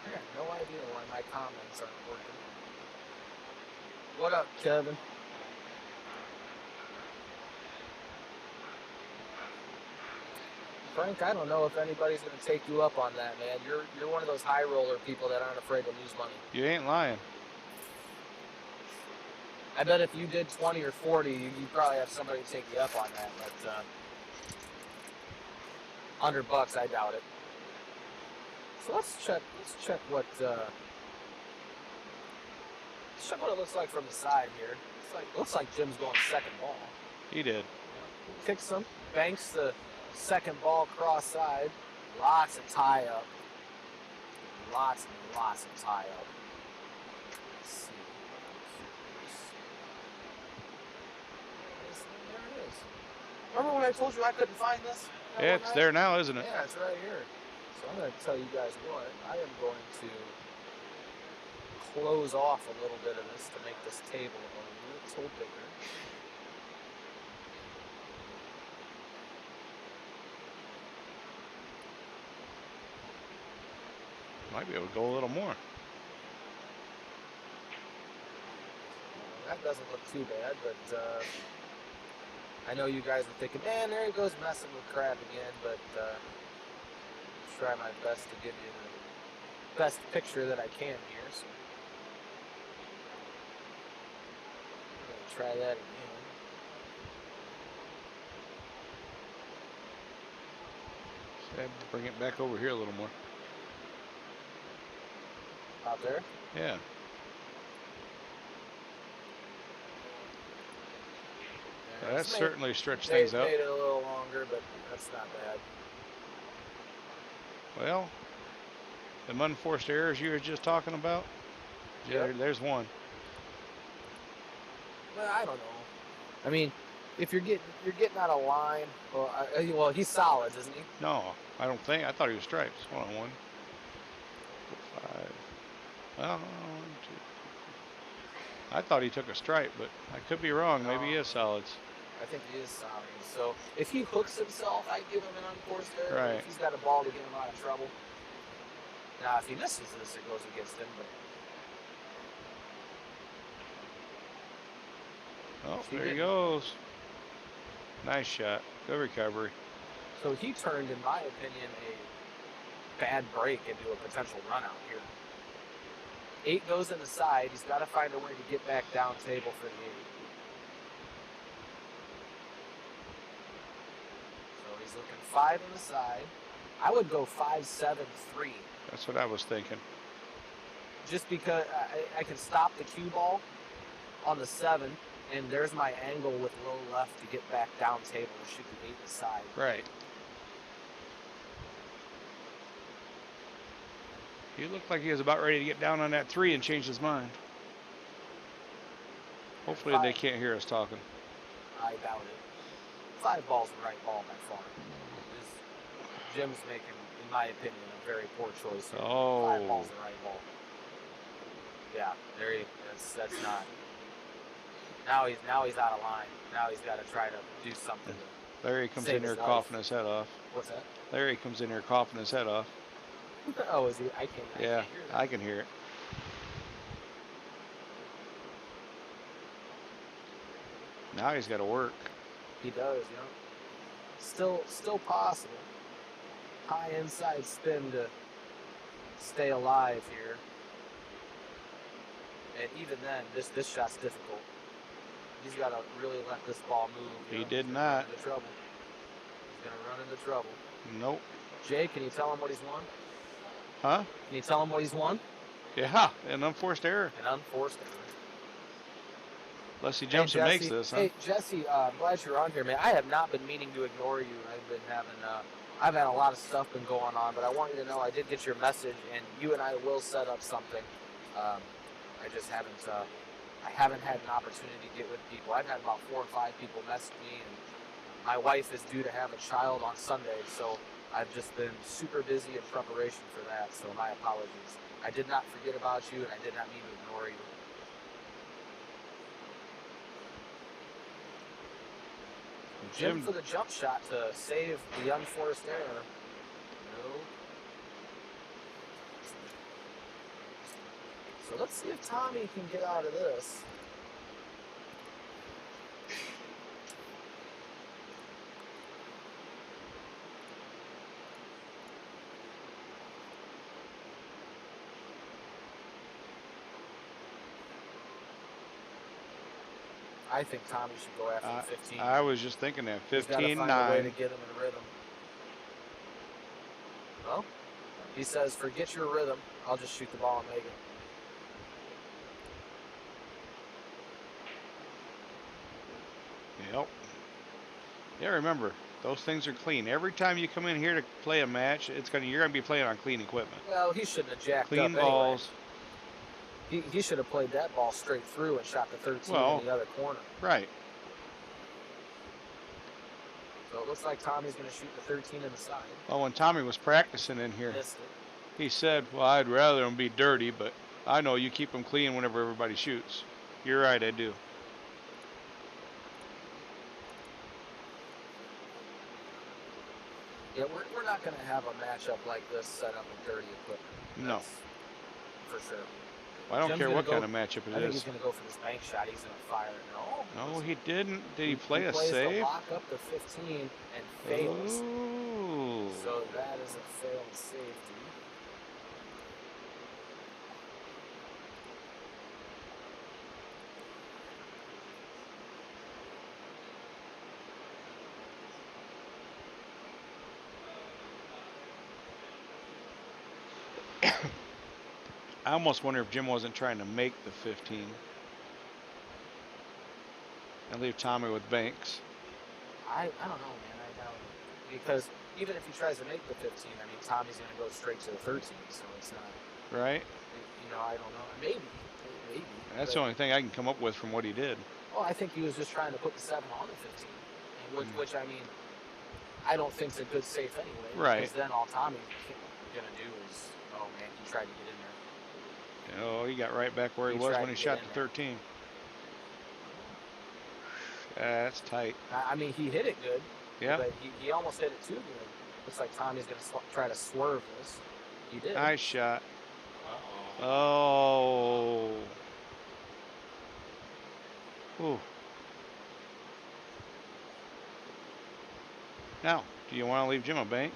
I got no idea why my comments aren't working. What up, Kevin? Frank, I don't know if anybody's going to take you up on that, man. You're one of those high roller people that aren't afraid to lose money. You ain't lying. I bet if you did 20 or 40, you probably have somebody take you up on that. But $100, I doubt it. So let's check what it looks like from the side here. Looks like Jim's going second ball. He did. Kicks him, banks the second ball cross side. Lots of tie up. lots and lots of tie up. Let's see. There it is. Remember when I told you I couldn't find this? Yeah, it's there now, isn't it? Yeah, it's right here. So I'm going to tell you guys what. I am going to close off a little bit of this to make this table a little bigger. Might be able to go a little more. That doesn't look too bad, but I know you guys are thinking, man, there he goes messing with crab again, but try my best to give you the best picture that I can here. So I'm going to try that again. So I have to bring it back over here a little more. Out there? Yeah. Yeah, That's it's certainly stretched things out. Made it a little longer, but that's not bad. Well, the unforced errors you were just talking about, Yep. there's one. Well, I don't know. I mean, if you're getting out of line, well, he's solids, isn't he? No, I don't think. I thought he was stripes. Hold on, 1, 4, 5. Well, 1, 2. I thought he took a stripe, but I could be wrong. Maybe he is solids. I think he is solids. So if he hooks himself, I give him an unforced error. Right. If he's got a ball to get him out of trouble. Now, if he misses this, it goes against him. But Oh, there he goes. Nice shot. Good recovery. so he turned, in my opinion, a bad break into a potential run out here. 8 goes in the side. He's got to find a way to get back down table for the 8. So he's looking 5 in the side. I would go 5, 7, 3. That's what I was thinking. Just because I can stop the cue ball on the 7, and there's my angle with low left to get back down table and shoot the 8 in the side. Right. He looked like he was about ready to get down on that 3 and change his mind. Hopefully they can't hear us talking. I doubt it. 5 ball's the right ball by far. Jim's making, in my opinion, a very poor choice here. Oh. 5 ball's the right ball. Yeah, there he. That's not. Now he's out of line. Now he's got to try to do something. Larry comes Save in here his life. coughing his head off. What's that? Larry comes in here coughing his head off. Oh, is he? I can't. Yeah, can't hear that. I can hear it. Now he's got to work. He does, you know. Still possible. High inside spin to stay alive here. And even then, this shot's difficult. He's got to really let this ball move. He did not. He's going to run into trouble. Nope. Jay, can you tell him what he's won? Huh? Can you tell him what he's won? Yeah, an unforced error. An unforced error. Unless he jumps and makes this, huh? Hey, Jesse, I'm glad you're on here, man. I have not been meaning to ignore you. I've had a lot of stuff been going on, but I want you to know I did get your message, and you and I will set up something. I just haven't had an opportunity to get with people. I've had about 4 or 5 people message me, and my wife is due to have a child on Sunday, so I've just been super busy in preparation for that, so my apologies. I did not forget about you, and I did not mean to ignore you. Jim for the jump shot to save the unforced error. No. So let's see if Tommy can get out of this. I think Tommy should go after 15. I was just thinking that. 15-9. He's gotta find a way to get him in rhythm. Well, he says, forget your rhythm. I'll just shoot the ball and make it. Yep. Yeah, remember, Those things are clean. Every time you come in here to play a match, you're gonna be playing on clean equipment. Well, he shouldn't have jacked Clean up balls. anyway. He should have played that ball straight through and shot the 13 Well, in the other corner. right. So it looks like Tommy's going to shoot the 13 in the side. Well, when Tommy was practicing in here, Missed it. he said, well, I'd rather them be dirty, but I know you keep them clean whenever everybody shoots. You're right, I do. Yeah, we're not going to have a matchup like this set up with dirty equipment. No. For sure. Well, I don't Jim's care what gonna kind of matchup it I think is. he's going to go for this bank shot. He's going to fire it. No, he didn't. Did he play a plays save? The lock up to 15 and fails. Ooh. So that is a failed safety. I almost wonder if Jim wasn't trying to make the 15 and leave Tommy with Banks. I don't know, man. I doubt it. Because even if he tries to make the 15, I mean, Tommy's going to go straight to the 13, so it's not. Right? You know, I don't know. Maybe. That's the only thing I can come up with from what he did. Well, I think he was just trying to put the 7 on the 15, which I mean, I don't think is a good safe anyway. Right. Because then all Tommy's going to do is, oh man, he tried to get in there. Oh, he got right back where he was when he shot the 13. That's tight. I mean, he hit it good. Yeah. But he almost hit it too good. Looks like Tommy's going to try to swerve this. He did. Nice shot. Uh-oh. Oh. Ooh. Now, do you want to leave Jim a bank?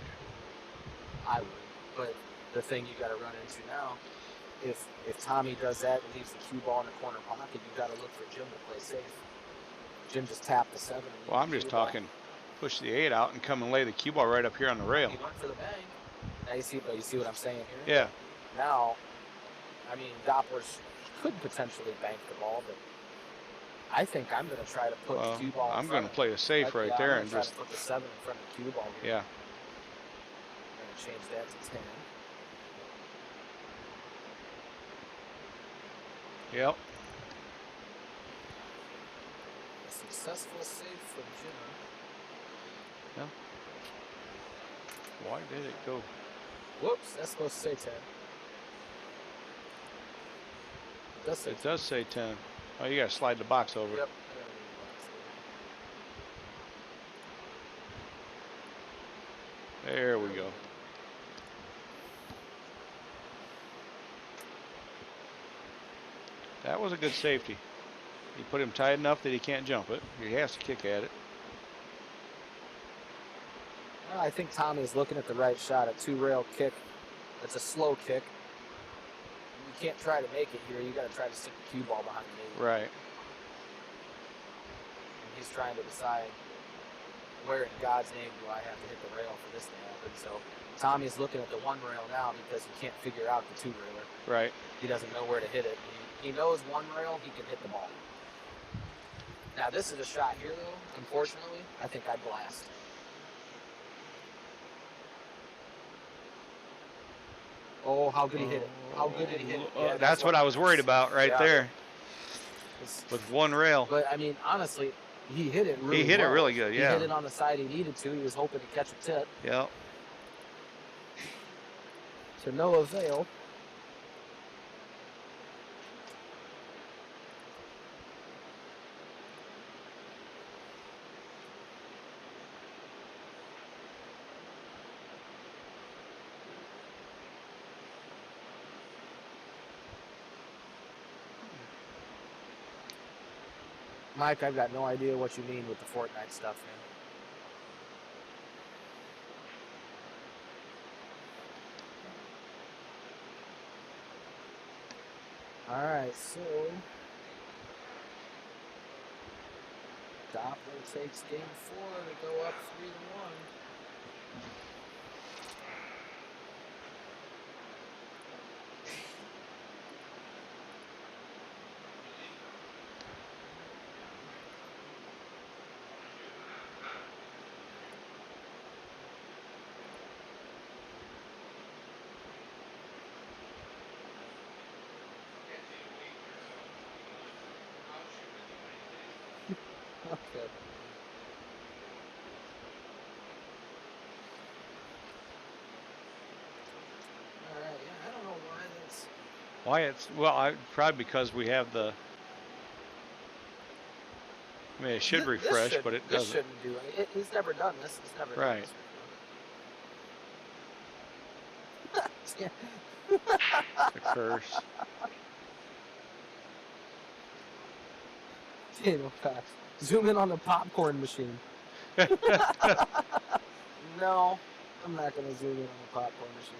I would. But the thing you got to run into now, if Tommy does that and leaves the cue ball in the corner pocket, you got to look for Jim to play safe. Jim just tapped the 7. Well, I'm just talking. Push the 8 out and come and lay the cue ball right up here on the rail. He went for the bang. Now you see what I'm saying here? Yeah. Now, I mean, Dopler could potentially bank the ball, but I think I'm going to try to put the cue ball in I'm front going to play a safe right there and try just to put the 7 in front of the cue ball here. Yeah. I'm going to change that to 10. Yep. A successful save from Jim. Yeah. Why did it go? Whoops, that's supposed to say 10. It does say 10. Oh, you got to slide the box over. Yep. There we go. That was a good safety. You put him tight enough that he can't jump it. He has to kick at it. Well, I think Tommy's looking at the right shot, a 2-rail kick. It's a slow kick. You can't try to make it here. You got to try to stick the cue ball behind the 8. Right. And he's trying to decide where in God's name do I have to hit the rail for this to happen. So Tommy's looking at the 1 rail now because he can't figure out the 2-railer. Right. He doesn't know where to hit it. He knows 1 rail, he can hit the ball. Now this is a shot here though, unfortunately, I think I'd blast. Oh, how good he hit it. How good did he hit it? Yeah, that's what I was worried about right there. With 1 rail. But I mean, honestly, he hit it really He hit well. it really good, yeah. He hit it on the side he needed to. He was hoping to catch a tip. Yep. To no avail. Mike, I've got no idea what you mean with the Fortnite stuff, man. All right, so Dopler takes game 4 to go up 3-1. Why it's well, probably because we have the. I mean, it should refresh, but it This doesn't. shouldn't do it. He's never done this. He's never done Right. this before. The curse. Daniel Cox. Zoom in on the popcorn machine. No, I'm not going to zoom in on the popcorn machine.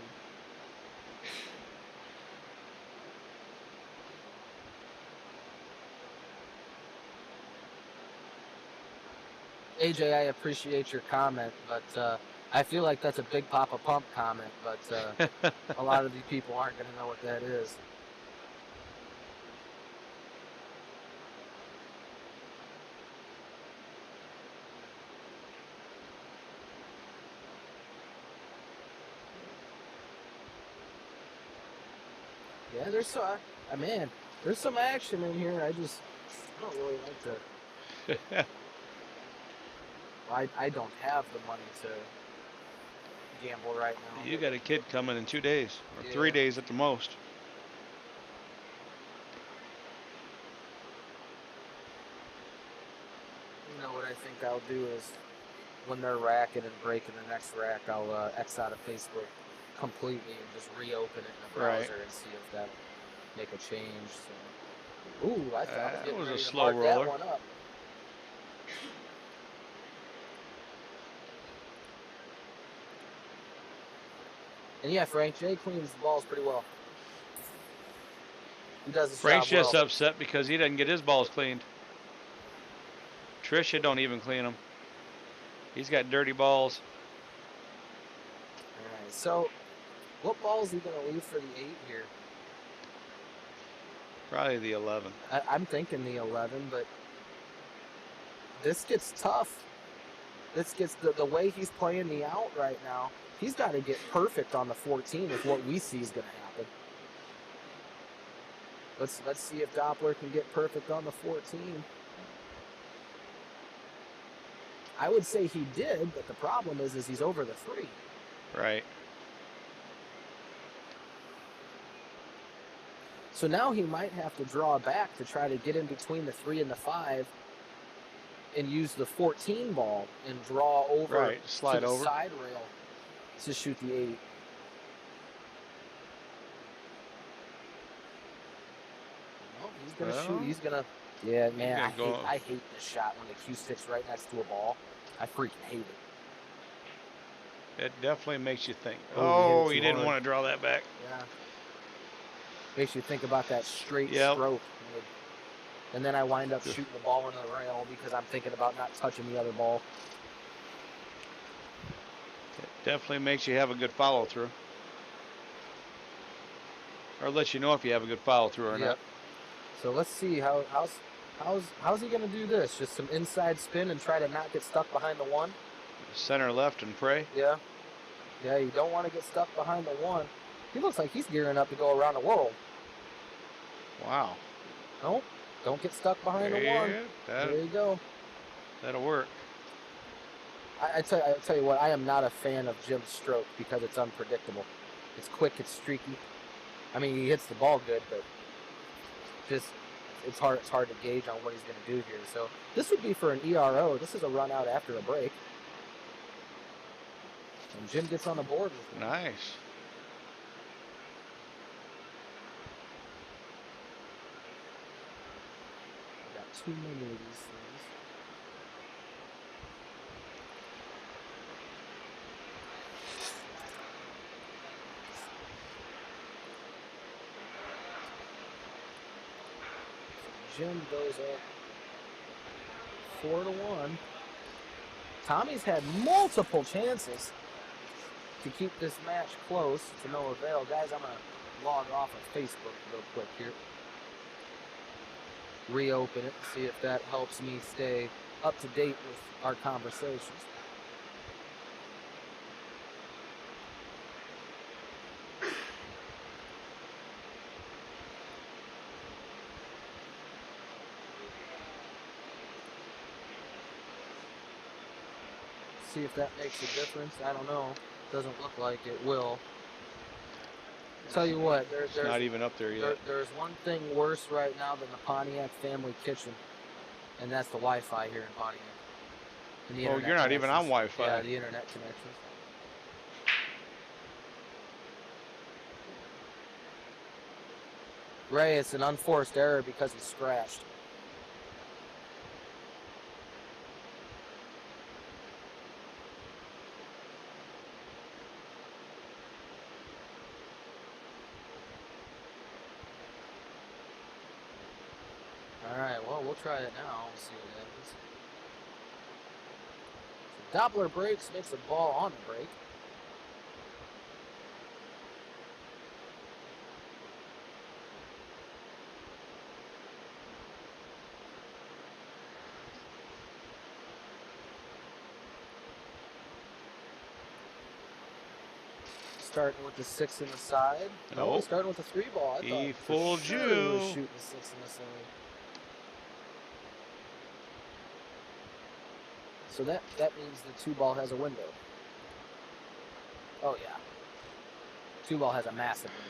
AJ, I appreciate your comment, but I feel like that's a Big Papa Pump comment, but a lot of these people aren't going to know what that is. Yeah, there's some, man, there's some action in here. I don't really like to. I don't have the money to gamble right now. You got a kid coming in 2 days or Yeah. 3 days at the most. You know what I think I'll do is when they're racking and breaking the next rack, I'll X out of Facebook completely and just reopen it in the browser Right. and see if that'll make a change. So, ooh, I thought I was That getting was a ready to slow mark roller. that one up. And yeah, Frank J cleans the balls pretty well. He does his Frank's job just well. upset because he doesn't get his balls cleaned. Trisha don't even clean them. He's got dirty balls. All right, so what ball is he going to leave for the 8 here? Probably the 11. I'm thinking the 11, but this gets tough. This gets the way he's playing the out right now. He's got to get perfect on the 14 if what we see is going to happen. Let's see if Dopler can get perfect on the 14. I would say he did, but the problem is he's over the 3. Right. So now he might have to draw back to try to get in between the 3 and the 5 and use the 14 ball and draw over Right. Slide to the over. side rail to shoot the 8. Well, he's going to Well, shoot. He's going to... Yeah, man, gonna I hate this shot when the cue stick's right next to a ball. I freaking hate it. It definitely makes you think. Oh, Oh, he hit it you too didn't hard. want to draw that back. Yeah. Makes you think about that straight Yep. stroke. And then I wind up shooting the ball into the rail because I'm thinking about not touching the other ball. It definitely makes you have a good follow through. Or lets you know if you have a good follow through or not. So let's see how's he gonna do this? Just some inside spin and try to not get stuck behind the 1? Center left and pray. Yeah. Yeah, you don't want to get stuck behind the 1. He looks like he's gearing up to go around the world. Wow. Nope. Don't get stuck behind the 1. There you go. That'll work. I tell you what, I am not a fan of Jim's stroke because it's unpredictable. It's quick, it's streaky. I mean, he hits the ball good, but just it's hard to gauge on what he's going to do here. So this would be for an ERO. This is a run out after a break. And Jim gets on the board with it. Nice. Got too many of these things. Jim goes up 4-1. Tommy's had multiple chances to keep this match close to no avail. Guys, I'm going to log off of Facebook real quick here. Reopen it, see if that helps me stay up to date with our conversations. See if that makes a difference. I don't know. Doesn't look like it will. Tell you what, It's not even up there yet. there's one thing worse right now than the Pontiac family kitchen, and that's the Wi-Fi here in Pontiac. And the Oh, internet you're not even on connections. Wi-Fi. Yeah, the internet connections. Ray, it's an unforced error because he's scratched. Alright, well, we'll try it now. We'll see what happens. So Dopler breaks, makes a ball on the break. Starting with the 6 in the side. No, Nope. starting with the 3 ball. I He thought fooled for sure he was you. shooting the 6 in the side. So that means the 2 ball has a window. Oh yeah. 2 ball has a massive window.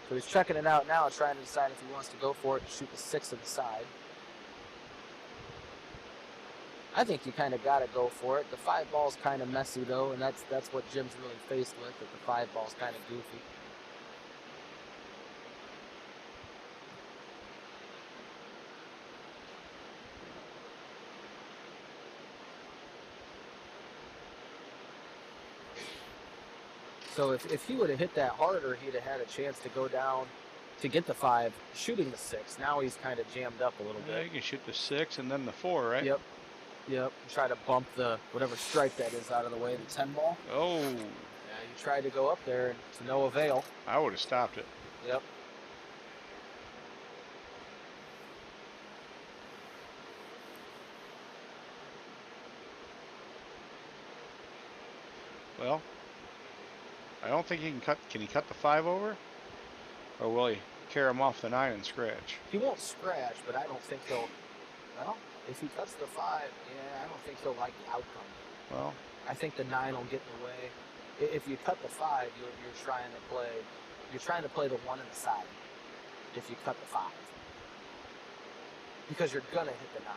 So he's checking it out now, trying to decide if he wants to go for it and shoot the 6 in the side. I think you kind of got to go for it. The 5 ball's kind of messy though, and that's what Jim's really faced with. That the 5 ball's kind of goofy. So if he would have hit that harder, he'd have had a chance to go down to get the 5, shooting the 6. Now he's kind of jammed up a little Yeah, bit. you can shoot the 6 and then the 4, right? Yep. Yep. Try to bump the whatever strike that is out of the way, the 10 ball. Oh, Yeah, you tried to go up there and to no avail. I would have stopped it. Yep. Well, I don't think he can cut. Can he cut the 5 over? Or will he carry him off the 9 and scratch? He won't scratch, but I don't think he'll. Well, if he cuts the 5, yeah, I don't think he'll like the outcome. Well, I think the 9 will get in the way. If you cut the 5, you're trying to play. You're trying to play the 1 in the side. If you cut the 5, because you're gonna hit the 9.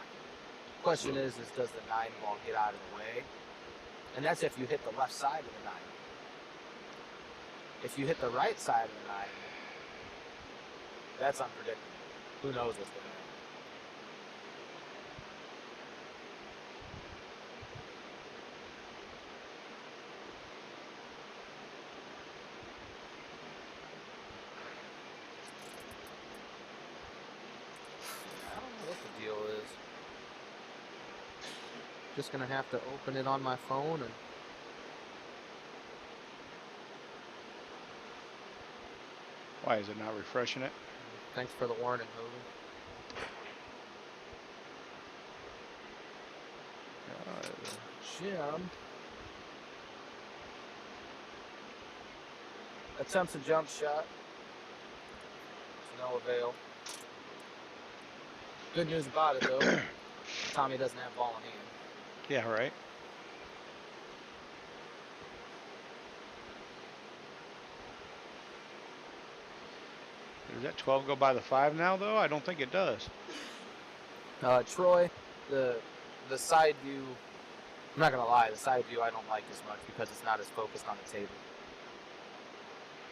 Question is does the 9 ball get out of the way? And that's if you hit the left side of the 9. If you hit the right side of the 9, that's unpredictable. Who knows what's going to happen? I don't know what the deal is. Just going to have to open it on my phone and why is it not refreshing it? thanks for the warning, Hogan. Jim attempts a jump shot. To no avail. Good news about it, though. Tommy doesn't have ball in hand. Yeah, right. Does that 12 go by the 5 now, though? I don't think it does. Troy, the side view, I'm not going to lie, the side view I don't like as much because it's not as focused on the table.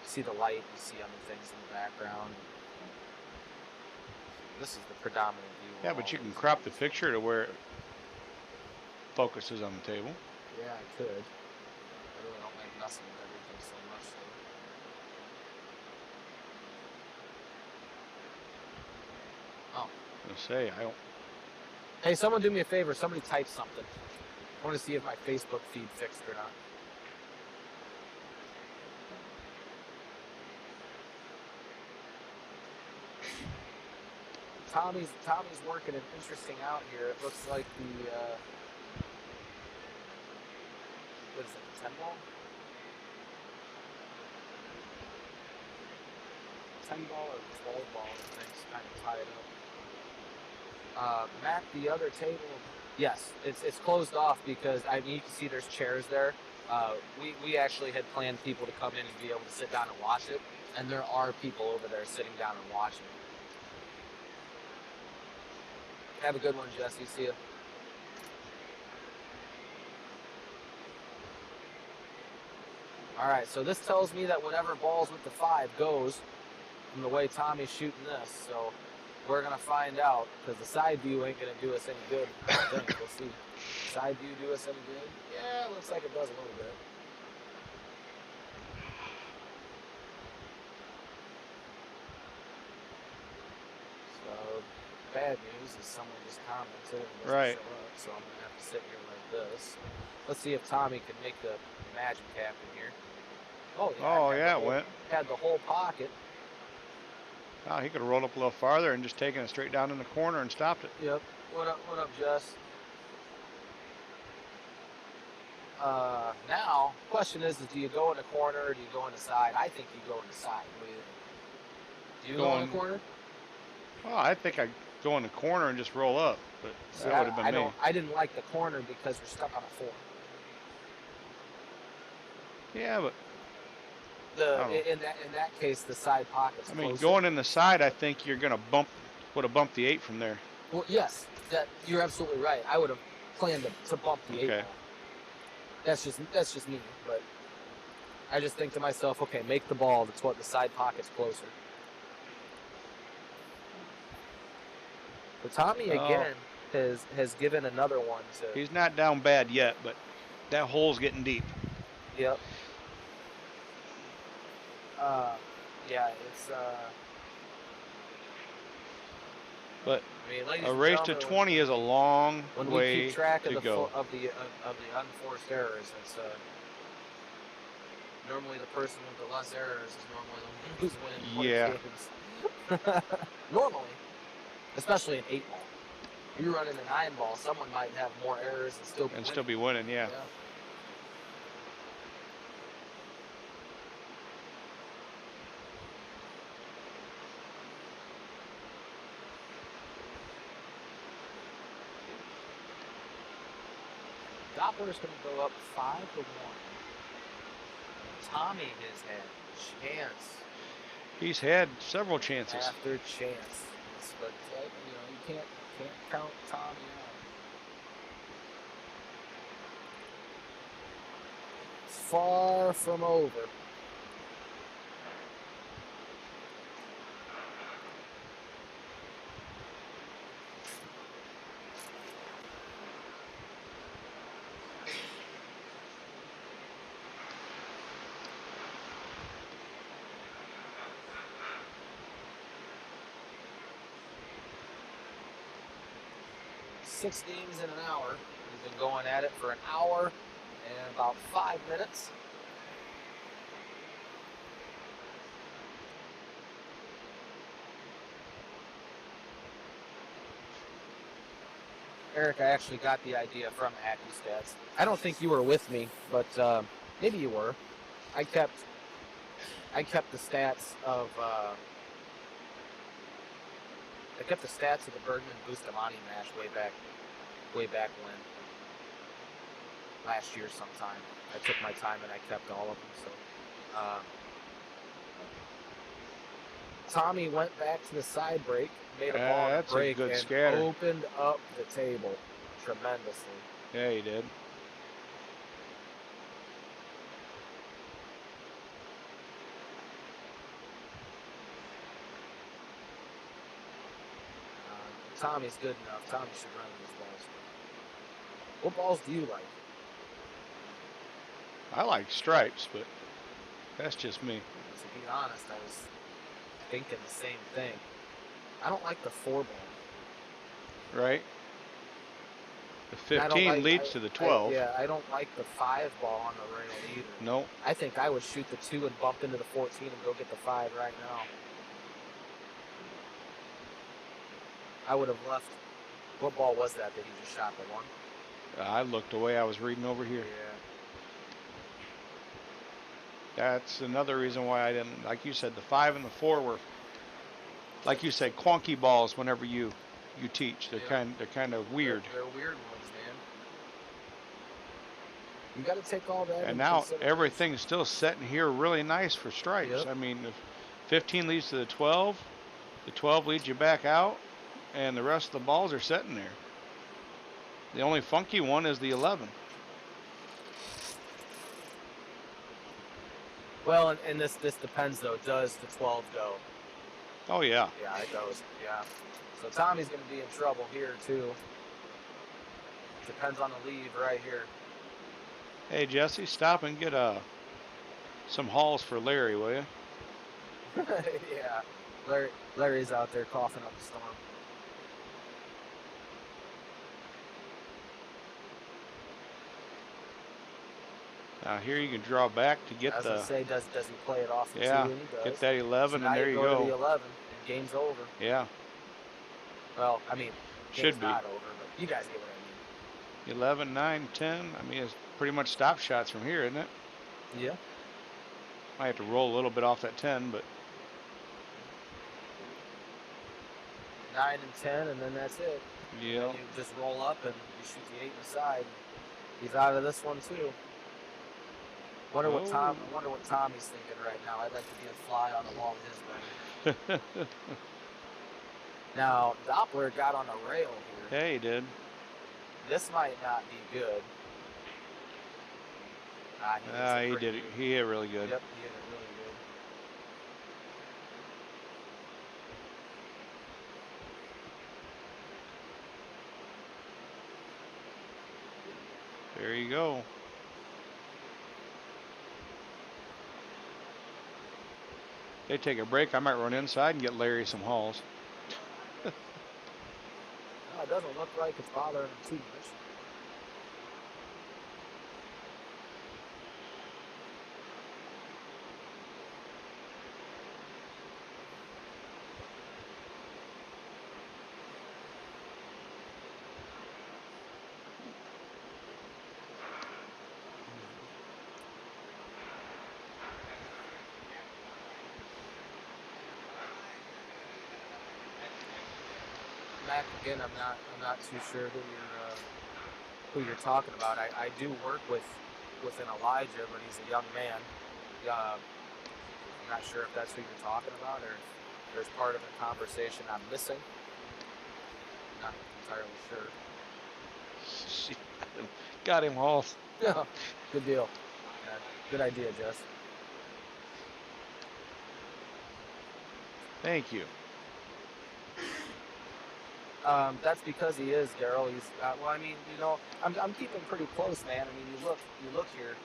You see the light, you see other things in the background. This is the predominant view. Yeah, but you can crop the picture to where it focuses on the table. Yeah, I could. I really don't like messing with everything so much, though. Oh. I'll say, I don't. Hey, someone do me a favor. Somebody type something. I want to see if my Facebook feed fixed or not. Tommy's working an interesting out here. It looks like the what is it, the 10 ball? 10 ball or 12 ball, I think, kind of tied up. Matt, the other table Yes, it's closed off because I mean you can see there's chairs there. We actually had planned people to come in and be able to sit down and watch it, and there are people over there sitting down and watching it. Have a good one, Jesse. See you. All right, so this tells me that whatever balls with the 5 goes from the way Tommy's shooting this. So we're gonna find out because the side view ain't gonna do us any good. I don't think. We'll see. Side view do us any good? Yeah, it looks like it does a little bit. So bad news is someone just commented and doesn't Right. show up. So I'm gonna have to sit here like this. Let's see if Tommy can make the magic happen here. Oh yeah. Oh, yeah, it went. Had the whole pocket. Oh, he could have rolled up a little farther and just taken it straight down in the corner and stopped it. Yep. What up, Jess? Now, question is do you go in the corner or do you go in the side? I think you go in the side. What do you think? Do you go in the corner? Oh, I think I'd go in the corner and just roll up, but See, that would have been me. I didn't like the corner because we're stuck on a 4. Yeah, but In that case, the side pocket's I mean, closer. going in the side, I think you're gonna would have bumped the 8 from there. Well, yes, you're absolutely right. I would have planned to bump the 8 Okay. ball. That's just me, but I just think to myself, okay, make the ball. That's what the side pocket's closer. But Tommy again has given another one to. He's not down bad yet, but that hole's getting deep. Yep. Yeah, it's. But I mean, ladies a and race to gentlemen, 20 is a long when we way keep track to of go. of the unforced errors, it's normally the person with the less errors is normally the one who's winning points games. Normally, especially an 8 ball. If you're running a 9 ball, someone might have more errors and still be winning. Yeah. Dopler's going to go up 5-1. Tommy has had chance He's had several chances. after chance, but you can't count Tommy out. It's far from over. Six games in an hour. We've been going at it for an hour and about 5 minutes. Eric, I actually got the idea from AccuStats. I don't think you were with me, but maybe you were. I kept the stats of the Bergman Bustamante match way back when. Last year sometime. I took my time and I kept all of them. So Tommy went back to the side break, made a ball on That's a break, good and scatter. opened up the table tremendously. Yeah, he did. Tommy's good enough. Tommy should run these balls. What balls do you like? I like stripes, but that's just me. To be honest, I was thinking the same thing. I don't like the 4 ball. Right? The 15 leads to the 12. I don't like the 5 ball on the rail either. No. I think I would shoot the 2 and bump into the 14 and go get the 5 right now. I would have left. What ball was that he just shot? The 1? I looked away. I was reading over here. Yeah. That's another reason why I didn't, like you said, the 5 and the 4 were, like you said, clunky balls whenever you you teach. They're Yeah. kind of weird. They're weird ones, man. You got to take all that And into now consideration. everything's still setting here really nice for stripes. Yep. I mean, if 15 leads to the 12 leads you back out, and the rest of the balls are setting there. The only funky one is the 11. Well, and this depends though. Does the 12 go? Oh yeah. Yeah, it goes. Yeah. So Tommy's going to be in trouble here too. Depends on the lead right here. Hey Jesse, stop and get some hauls for Larry, will you? Yeah. Larry's out there coughing up a storm. Now here you can draw back to get As the. I say, does he play it off the Yeah, tee? And he does. get that 11, so and now there you go. go. To the 11, and game's over. Yeah. Well, I mean, Should game's be. not over, but you guys get what I mean. 11, 9, 10. I mean, it's pretty much stop shots from here, isn't it? Yeah. Might have to roll a little bit off that 10, but 9 and 10, and then that's it. yeah. And you just roll up and you shoot the 8 in the side. He's out of this one too. Wonder what Tommy's thinking right now. I'd like to be a fly on the wall in his brain. Now Dopler got on a rail here. Yeah, he did. This might not be good. He did it. He hit really good. Yep, he hit it really good. There you go. They take a break. I might run inside and get Larry some hauls. No, it doesn't look like it's bothering him too much. Mac, again, I'm not too sure who you're talking about. I do work with an Elijah, but he's a young man. I'm not sure if that's who you're talking about, or if there's part of the conversation I'm missing. Not entirely sure. Got him hauls. Yeah, good deal. Good idea, Jess. Thank you. That's because he is, Daryl. He's well. I mean, you know, I'm keeping pretty close, man. I mean, you look here,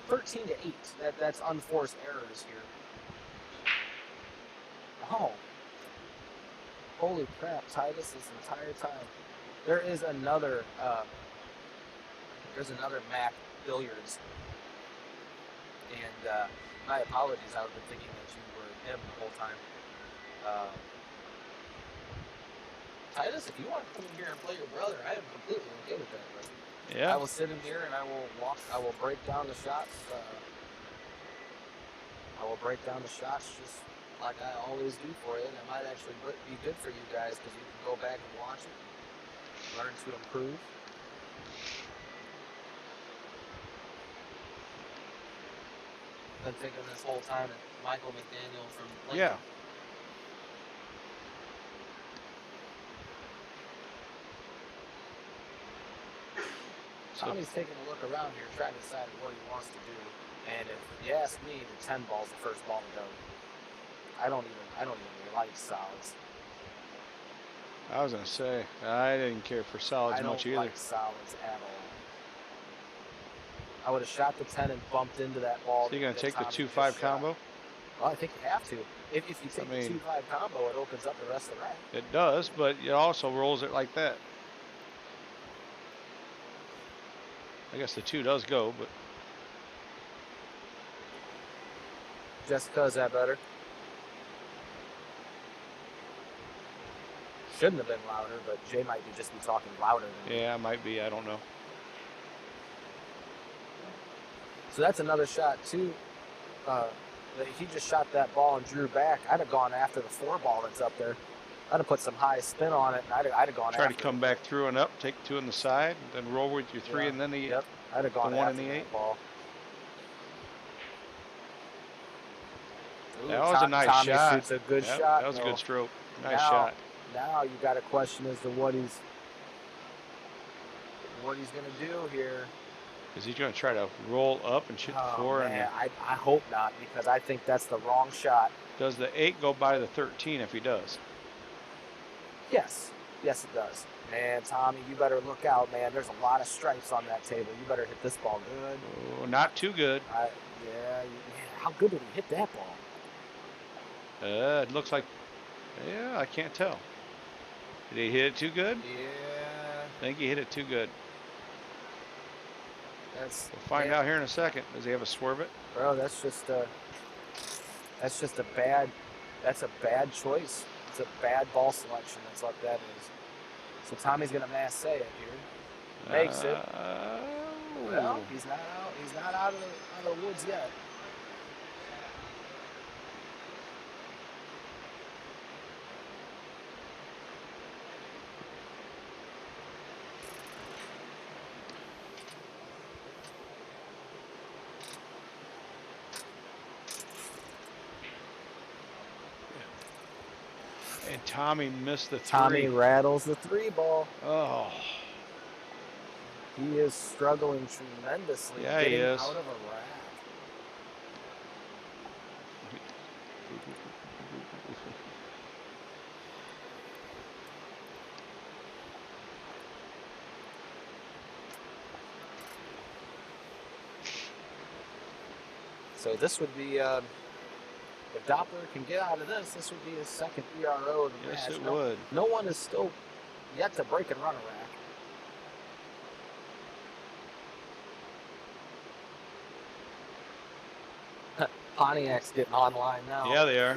13 to 8. That's unforced errors here. Oh, holy crap! Titus this entire time. There is another. There's another Mac Billiards. And my apologies. I was thinking that you were him the whole time. Titus, if you want to come in here and play your brother, I am completely okay with that. But Yeah. I will sit in here and I will break down the shots. I will break down the shots just like I always do for you. And it might actually be good for you guys because you can go back and watch it, learn to improve. Been thinking this whole time that Michael McDaniel from Lincoln. Yeah. Tommy's taking a look around here, trying to decide what he wants to do. And if you ask me, the 10 ball's the first ball to go. I don't even like solids. I was gonna say I didn't care for solids much either. I don't like solids at all. I would have shot the 10 and bumped into that ball. So you're gonna take the Tommy 2-5 just combo? shot. Well, I think you have to. If you take the 2-5 combo, it opens up the rest of the rack. It does, but it also rolls it like that. I guess the 2 does go, but Jessica, is that better? Shouldn't have been louder, but Jay might just be talking louder than me. yeah, it might be. I don't know. So that's another shot too. He just shot that ball and drew back. I'd have gone after the 4 ball that's up there. I'd have put some high spin on it, and I'd have gone Try after to come it. back through and up, take 2 on the side, then roll with your 3, Yeah. and then the Yep, I'd have gone 1 after and the 8. that ball. Ooh, That was a nice Tommy shot. shoots a good Yep, shot. that was a though. good stroke. Nice now, shot. Now you got a question as to what he's gonna do here. Is he going to try to roll up and shoot the 4? Man, I hope not, because I think that's the wrong shot. Does the 8 go by the 13 if he does? Yes, yes it does. Man, Tommy, you better look out, man. There's a lot of stripes on that table. You better hit this ball good. Oh, not too good. Yeah, how good did he hit that ball? It looks like, yeah, I can't tell. Did he hit it too good? Yeah. I think he hit it too good. We'll find man, out here in a second. Does he have a swerve it? Bro, that's just a bad choice. It's a bad ball selection. That's what that is. So Tommy's gonna mass say it here. Makes it. Well, he's not out. He's not out of the woods yet. And Tommy missed the 3. Tommy rattles the 3 ball. Oh. He is struggling tremendously Yeah, he getting is. out of a rack. So this would be, if Dopler can get out of this would be his second ERO of the match. Yes, it would. No one is still yet to break and run a rack. Pontiac's getting online now. Yeah, they are.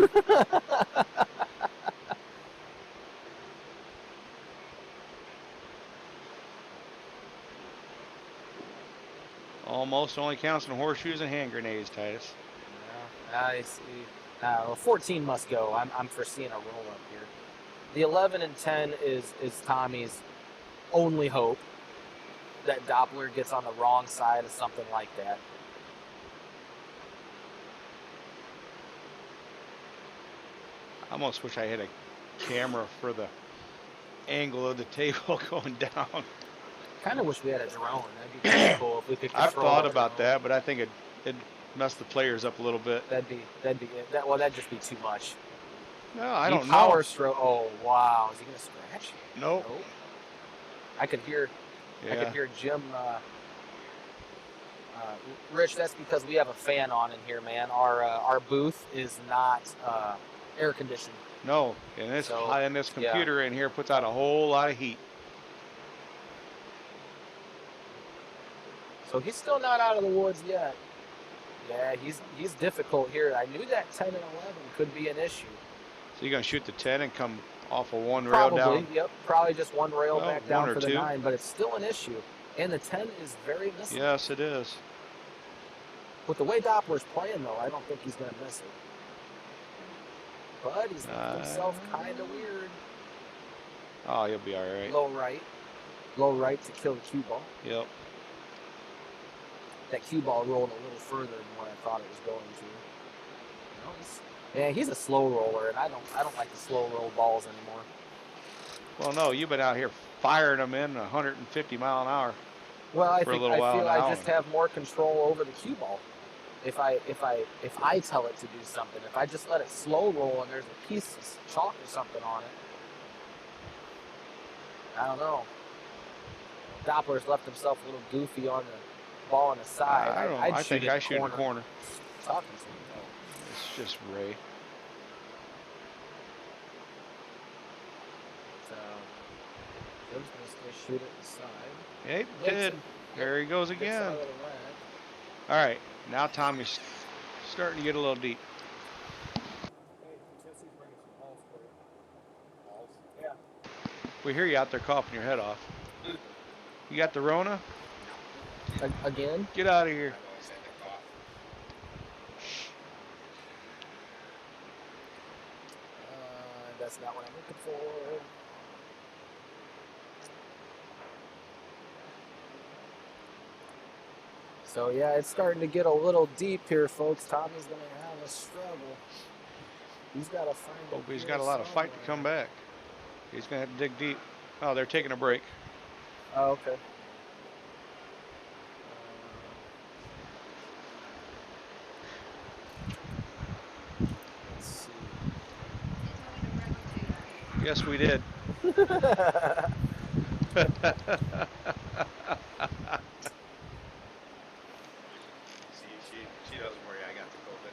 Almost only counts in horseshoes and hand grenades, Titus. Yeah, I see. Well, 14 must go. I'm foreseeing a roll up here. The 11 and 10 is Tommy's only hope that Doppler gets on the wrong side of something like that. I almost wish I had a camera for the angle of the table going down. Kind of wish we had a drone. That'd be pretty cool if we could control I've thought the about drone. that, but I think it'd mess the players up a little bit. That'd just be too much. No, I don't know. Power stroke. Oh wow, is he gonna scratch? Nope. I could hear. Yeah. I could hear Jim. Rich, that's because we have a fan on in here, man. Our booth is not air conditioned. No, and this computer in here puts out a whole lot of heat. So he's still not out of the woods yet. Yeah, he's difficult here. I knew that 10 and 11 could be an issue. So you're gonna shoot the 10 and come off of one rail Probably, down? yep. Probably just one rail Well, back down one or for the two. 9, but it's still an issue. And the 10 is very missable. Yes, it is. With the way Doppler's playing, though, I don't think he's going to miss it. But he's left himself kind of weird. Oh, you'll be all right. Low right to kill the cue ball. Yep. That cue ball rolled a little further than what I thought it was going to. He's a slow roller, and I don't like the slow roll balls anymore. Well, no, you've been out here firing them in 150 mile an hour. Well, I for a feel little while I now. just have more control over the cue ball. If I tell it to do something, if I just let it slow roll and there's a piece of chalk or something on it, I don't know. Doppler's left himself a little goofy on the ball on the side. I think I shoot in the corner. Talking to him, though. It's just Ray. So, Jim's going to shoot it inside. Hey, did. There he goes again. All right, now Tommy's starting to get a little deep. Yeah. We hear you out there coughing your head off. You got the Rona? Again? Get out of here. That's not what I'm looking for. So yeah, it's starting to get a little deep here, folks. Tommy's gonna have a struggle. He's got to find Hope it. he's Here got a lot of fight to come somewhere. back. He's going to have to dig deep. Oh, they're taking a break. Oh, okay. Let's see. Yes, we did. She doesn't worry. I got the COVID.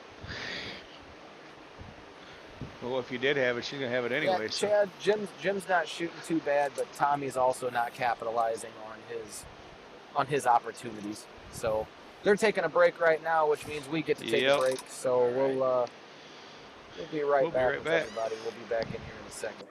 Well, if you did have it, she's going to have it Yeah, anyway. So. Chad, Jim's not shooting too bad, but Tommy's also not capitalizing on his opportunities. So they're taking a break right now, which means we get to take a break. So we'll be right back with everybody. We'll be back in here in a second.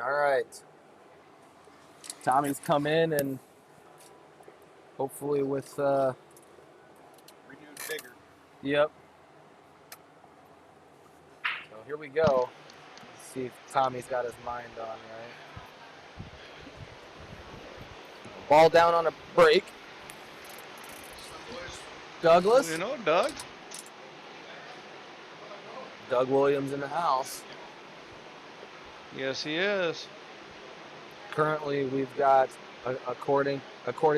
All right. Tommy's come in and hopefully with Renewed vigor. yep. So here we go. See if Tommy's got his mind on, right? Ball down on a break. Douglas. You know, Doug. Doug Williams in the house. Yes, he is. Currently, we've got, according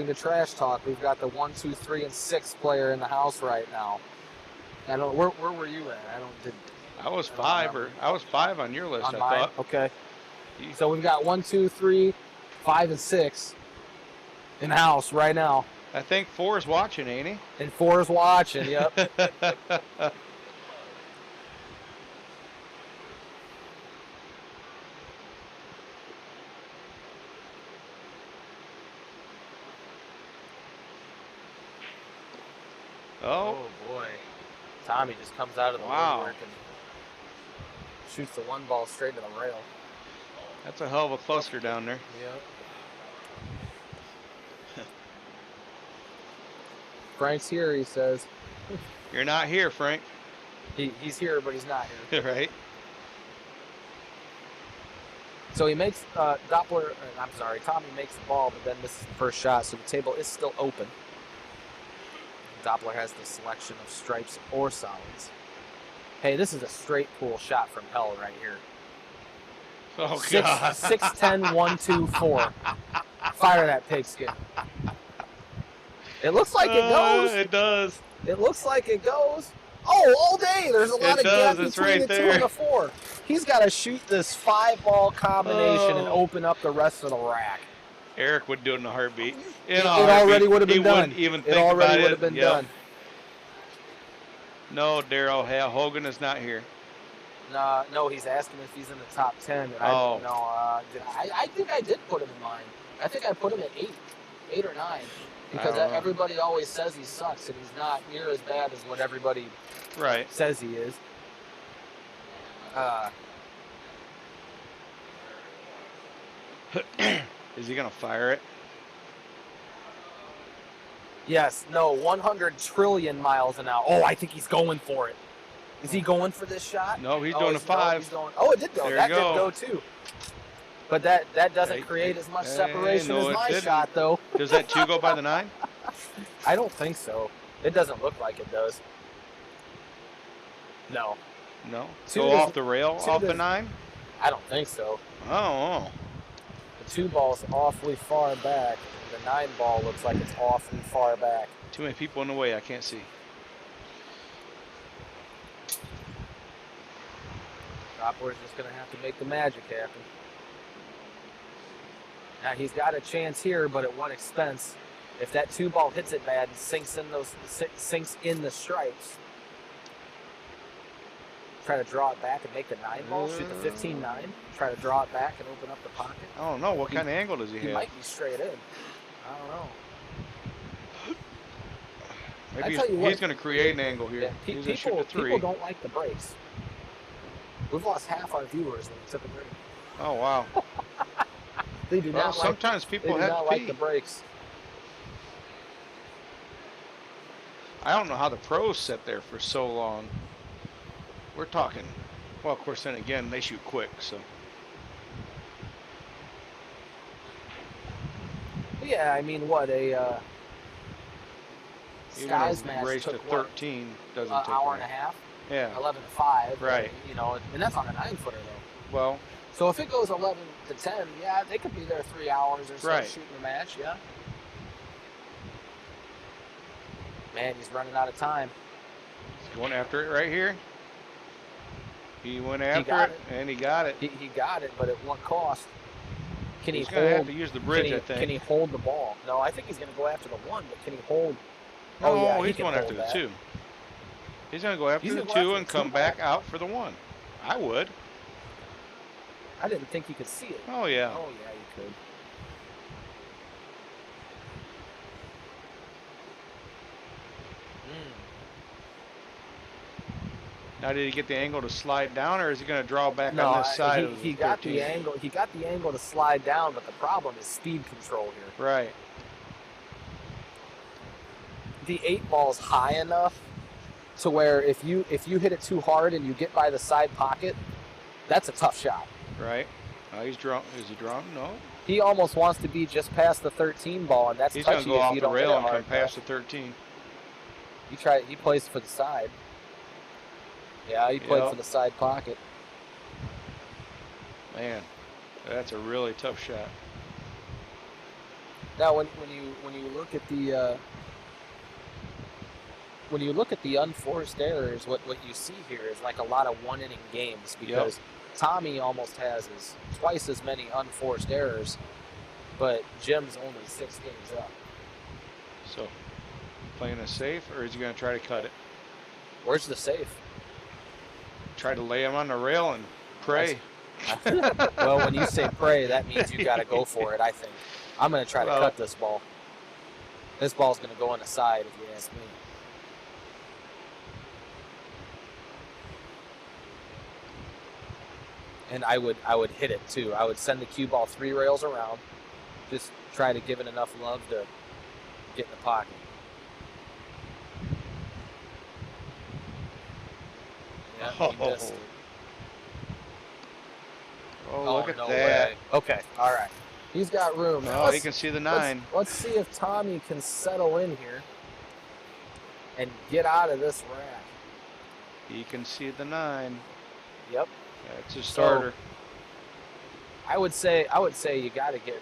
to Trash Talk, we've got the 1, 2, 3, and 6 player in the house right now. I don't. Where were you at? I was 5 on your list. On I mine? thought. Okay. So we've got 1, 2, 3, 5, and 6 in the house right now. I think 4 is watching, ain't he? And 4 is watching. Yep. Oh boy. Tommy just comes out of the Wow. woodwork and shoots the one ball straight to the rail. That's a hell of a cluster down there. Yep. Frank's here, he says. You're not here, Frank. He's here, but he's not here. Right? So he makes Tommy makes the ball, but then misses the first shot, so the table is still open. Dopler has the selection of stripes or solids. Hey, this is a straight pool shot from hell right here. Oh, God. 6-10, 1, 2, 4. Fire that pigskin. It looks like it goes. It does. It looks like it goes. Oh, all day. There's a lot of gap It's between right the 2 there. and the 4. He's got to shoot this 5-ball combination and open up the rest of the rack. Eric would do it in a heartbeat. It already would have been done. He wouldn't even It think already about would have been Yep. done. No, Daryl Hogan is not here. No, he's asking if he's in the top 10. And Oh. I think I did put him in mine. I think I put him at 8 or 9. Because don't know. everybody always says he sucks, and he's not near as bad as what everybody Right. says he is. Is he going to fire it? Yes, no, 100 trillion miles an hour. Oh, I think he's going for it. Is he going for this shot? No, he's doing a 5. It did go. There That you did go. go too. But that doesn't Hey, create as much hey, separation no, as it my didn't. shot, though. Does that 2 go by the 9? I don't think so. It doesn't look like it does. No, No. Two Go does- off the rail, two off the does- 9? I don't think so. Oh. The 2 ball's awfully far back. The 9 ball looks like it's awfully far back. Too many people in the way. I can't see. Dopler's just going to have to make the magic happen. Now he's got a chance here, but at what expense? If that 2 ball hits it bad and sinks in the stripes, try to draw it back and make the 9 ball, shoot the 15-9, try to draw it back and open up the pocket. I don't know. What kind of angle does he He have? might be straight in. I don't know. Maybe I tell you what, he's going to create an angle here. Yeah, He's going to shoot the 3. people don't like the breaks. We've lost half our viewers when we took a break. Oh, wow. They do Well, not sometimes like, people they do have not to like pee. the breaks. I don't know how the pros sit there for so long. We're talking. Well, of course, then again, they shoot quick, so. Yeah, I mean, what a Even Skies a match race to took what, 13 doesn't an take hour long. and a half, Yeah. 11 to 5. Right. You know, and that's on a 9-footer though. Well, So if it goes 11 to 10, yeah, they could be there 3 hours or so Right. shooting the match. Yeah. Man, he's running out of time. he's going after it right here. He went after got it, and he got it. He got it, but at what cost? Can he He's going to have hold? to use the bridge, I think. Can he hold the ball? No, I think he's going to go after the 1, but can he hold? No, Oh yeah, he he's can going hold after that. the 2. He's going to go after He's the gonna 2 go after and the come 2 back back. out for the 1. I would. I didn't think you could see it. Oh, yeah. Oh yeah, you could. Now, did he get the angle to slide down, or is he going to draw back No, on this side of he the got 13? the angle. He got the angle to slide down, but the problem is speed control here. Right. The 8 ball's high enough to where if you hit it too hard and you get by the side pocket, That's a tough shot. Right. He's drunk. Is he drunk? No. He almost wants to be just past the 13 ball, and that's He's gonna touchy go if off you the don't hit rail it and come hard past enough. the 13. He plays for the side. Yeah, he played Yep. for the side pocket. Man, that's a really tough shot. Now, when you look at the unforced errors, what you see here is like a lot of one-inning games because Tommy almost has twice as many unforced errors, but Jim's only 6 games up. So, playing it safe, or is he going to try to cut it? Where's the safe? Try to lay him on the rail and pray. Well, when you say pray, that means you got to go for it, I think. I'm going to try to cut this ball. This ball's going to go on the side, if you ask me. And I would hit it too. I would send the cue ball 3 rails around. Just try to give it enough love to get in the pocket. Yeah, he missed it. Oh, look at no that. way. Okay, all right. He's got room. Oh, he can see the 9. Let's see if Tommy can settle in here and get out of this rack. He can see the 9. Yep. That's his starter. So, I would say you got to get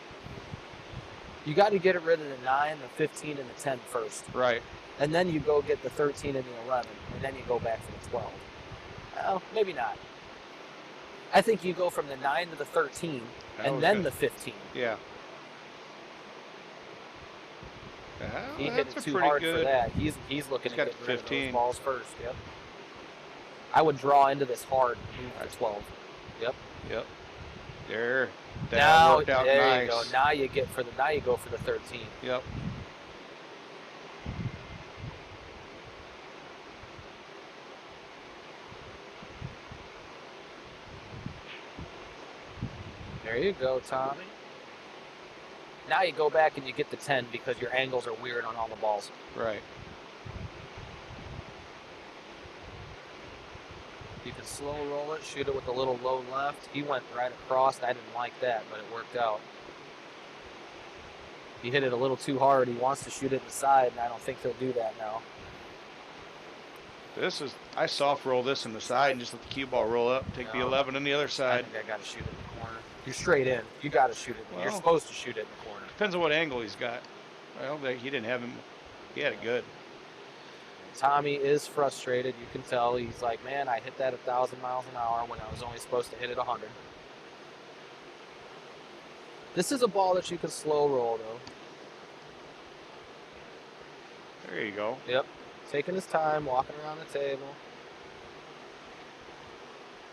rid of the 9, the 15, and the 10 first. Right. And then you go get the 13 and the 11, and then you go back for the 12. Well, maybe not. I think you go from the 9 to the 13, and then the 15. Yeah. He hit it too hard for that. He's looking to get rid of 15 those balls first. Yep. I would draw into this hard, move to 12. Yep. Yep. There. That Now worked out there nice. you go. Now you go for the 13. Yep. There you go, Tommy. Now you go back and you get the 10 because your angles are weird on all the balls. Right. You can slow roll it, shoot it with a little low left. He went right across. I didn't like that, but it worked out. He hit it a little too hard. He wants to shoot it in the side, and I don't think he'll do that now. I soft roll this in the side and just let the cue ball roll up. Take the 11 on the other I side. think I got to shoot it in the corner. You're straight in. You got to shoot it. You're supposed to shoot it in the corner. Depends on what angle he's got. Well, he didn't have him. He had it good. Tommy is frustrated. You can tell. He's like, man, I hit that 1,000 miles an hour when I was only supposed to hit it 100. This is a ball that you can slow roll, though. There you go. Yep. Taking his time, walking around the table.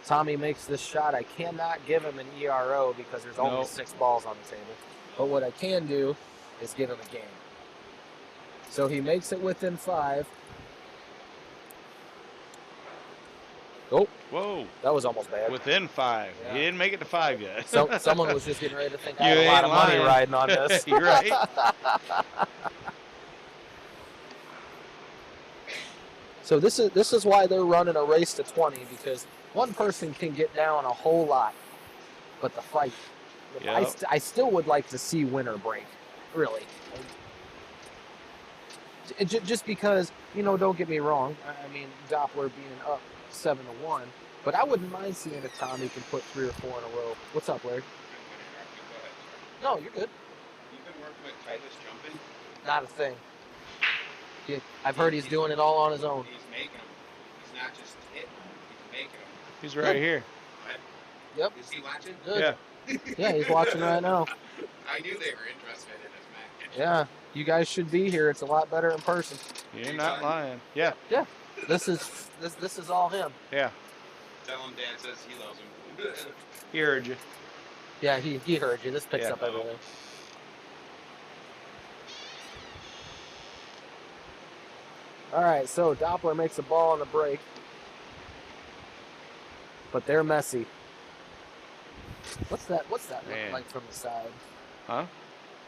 Tommy makes this shot. I cannot give him an ERO because there's only 6 balls on the table. But what I can do is give him a game. So he makes it within 5. Oh. Whoa. That was almost bad. Within 5. Yeah. He didn't make it to 5 yet. So, someone was just getting ready to think I had a lot of money riding on this. You're right. So this is why they're running a race to 20, because one person can get down a whole lot, but the fight. Yep. I still would like to see winner break, really. Just because, don't get me wrong. I mean, Dopler being up 7-1, but I wouldn't mind seeing if Tommy can put 3 or 4 in a row. What's up, Larry? No, you're good. You've been working with Titus jumping? Not a thing. I've heard he's doing it all on his own. He's making them. He's not just hitting them. He's making them. He's right here. Yep. Is he watching? Good. Yeah. Yeah, he's watching right now. I knew they were interested in his match. Yeah, you guys should be here. It's a lot better in person. You're not lying. Yeah. Yeah. This is all him. Yeah. Tell him Dad says he loves him. He heard you. Yeah, he heard you. This picks Yeah. up everything. All right, so Dopler makes a ball on the break, but they're messy. What's that look like from the side? Huh?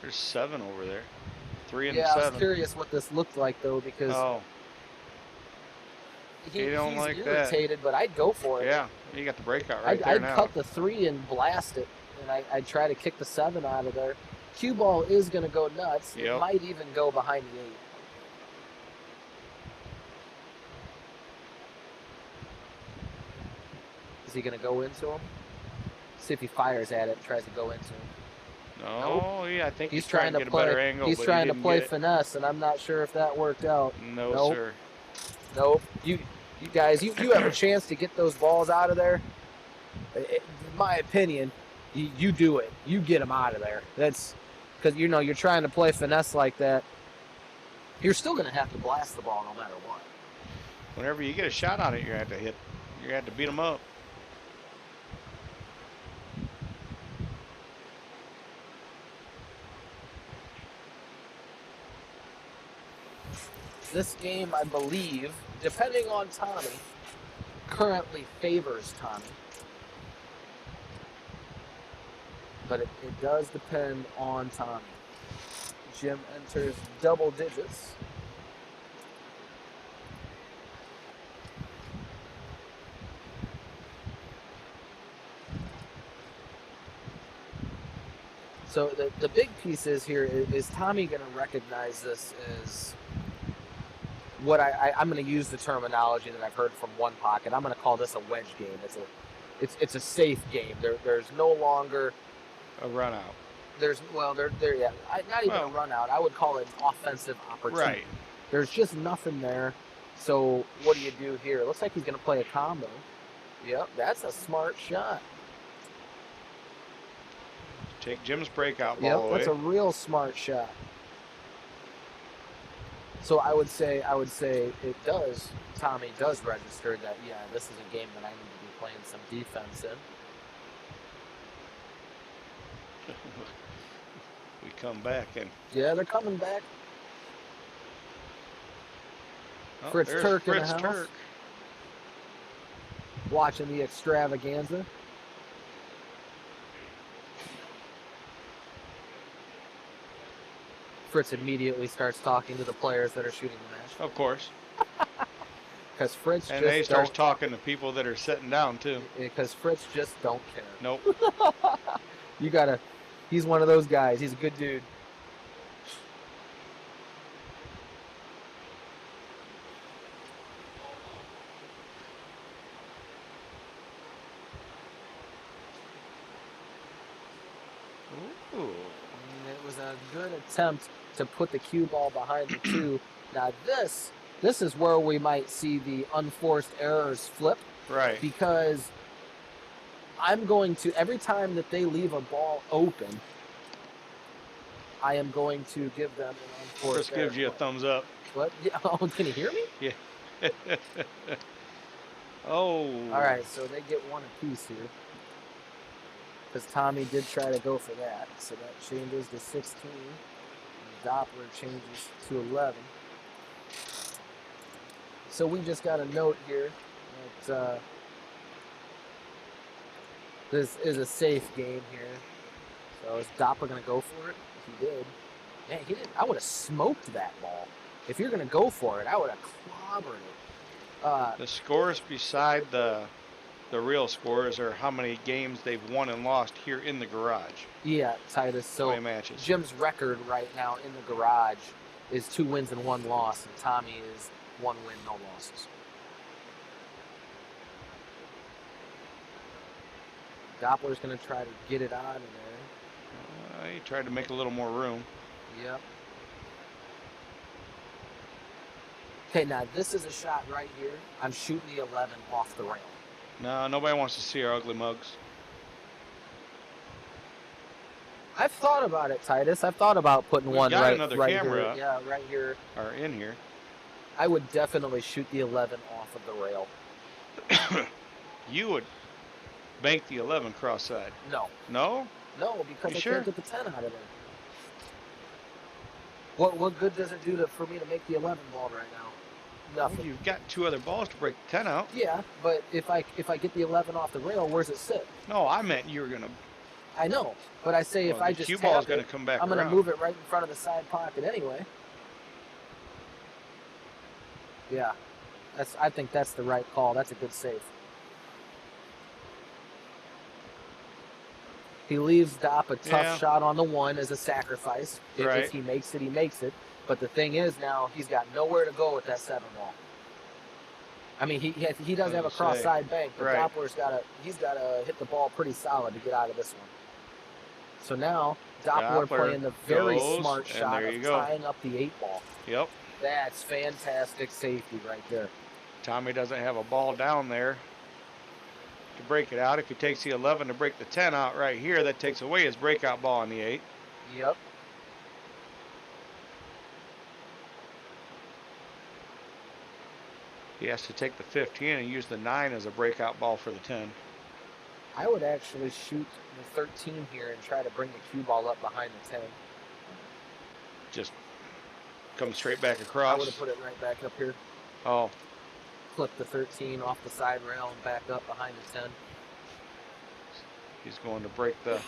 There's 7 over there. 3 and Yeah, 7. I was curious what this looked like though, because Oh, he's don't like that. irritated, but I'd go for it. yeah. You got the breakout right there I'd now. cut the 3 and blast it, and I'd try to kick the 7 out of there. Cue ball is going to go nuts. It Yep. might even go behind the 8. Is he going to go into him? See if he fires at it and tries to go into him. No, yeah, I think He's he's trying to get a better angle, He's but trying he to didn't play get it. finesse, and I'm not sure if that worked out. No, Nope. sir. Nope. You guys, you have a chance to get those balls out of there. In my opinion, you do it. You get them out of there. That's because you're trying to play finesse like that. You're still going to have to blast the ball no matter what. Whenever you get a shot on it, you're going to have to hit. You're going to have to beat them up. This game, I believe, depending on Tommy, currently favors Tommy. But it does depend on Tommy. Jim enters double digits. So the big piece is here, is Tommy going to recognize this as what I'm going to use the terminology that I've heard from One Pocket. I'm going to call this a wedge game. It's a safe game. There's no longer A run out. Not even a run out. I would call it an offensive opportunity. Right. There's just nothing there. So what do you do here? It looks like he's going to play a combo. Yep, that's a smart shot. Take Jim's breakout ball Yep, away. that's a real smart shot. So I would say Tommy does register that, yeah, this is a game that I need to be playing some defense in. We come back and Yeah, they're coming back. oh, Fritz there's Turk in the Fritz house. Turk. Watching the extravaganza. Fritz immediately starts talking to the players that are shooting the match. Of course. Because Fritz And just they starts don't, talking to people that are sitting down too. because Fritz just don't care. Nope. He's one of those guys. He's a good dude. Ooh. And it was a good attempt to put the cue ball behind the 2. Now this is where we might see the unforced errors flip, Right. because I'm going to, every time that they leave a ball open, I am going to give them an unforced Chris gives you a error. thumbs up. What? Yeah. Oh, can you hear me? Yeah. Oh. All right, so they get one apiece here. Because Tommy did try to go for that. So that changes to 16. And Dopler changes to 11. So we just got a note here that this is a safe game here. So is Dopler going to go for it? He did. Man, he didn't. I would have smoked that ball. If you're going to go for it, I would have clobbered it. The scores beside the real scores are how many games they've won and lost here in the garage. Yeah, Titus. So Play matches. Jim's record right now in the garage is 2 wins and 1 loss, and Tommy is 1 win, no losses. Doppler's going to try to get it out of there. He tried to make a little more room. Yep. Okay, now this is a shot right here. I'm shooting the 11 off the rail. No, nobody wants to see our ugly mugs. I've thought about it, Titus. I've thought about putting We've one got right, another right camera. here. Yeah, right here. Or in here. I would definitely shoot the 11 off of the rail. You would bank the 11 cross-side. No. No? No, because You I sure? can't get the 10 out of there. What good does it do for me to make the 11 ball right now? Nothing. Well, you've got 2 other balls to break the 10 out. Yeah, but if I get the 11 off the rail, where's it sit? No, I meant you were going to. I know, but I say if I just cue ball is tap going it, to come back I'm going to around. move it right in front of the side pocket anyway. Yeah, I think that's the right call. That's a good save. He leaves Dop a tough Yeah. shot on the 1 as a sacrifice. Right. If he makes it, he makes it. But the thing is now he's got nowhere to go with that 7 ball. I mean, he does have a cross side bank, but Right. he's gotta hit the ball pretty solid to get out of this one. So now Dopler playing the very smart shot of tying up the 8 ball. Yep. That's fantastic safety right there. Tommy doesn't have a ball down there to break it out. If he takes the 11 to break the 10 out right here, that takes away his breakout ball on the 8. Yep. He has to take the 15 and use the 9 as a breakout ball for the 10. I would actually shoot the 13 here and try to bring the cue ball up behind the 10. Just come straight back across. I would have put it right back up here. Oh. Flip the 13 off the side rail and back up behind the 10. He's going to break the...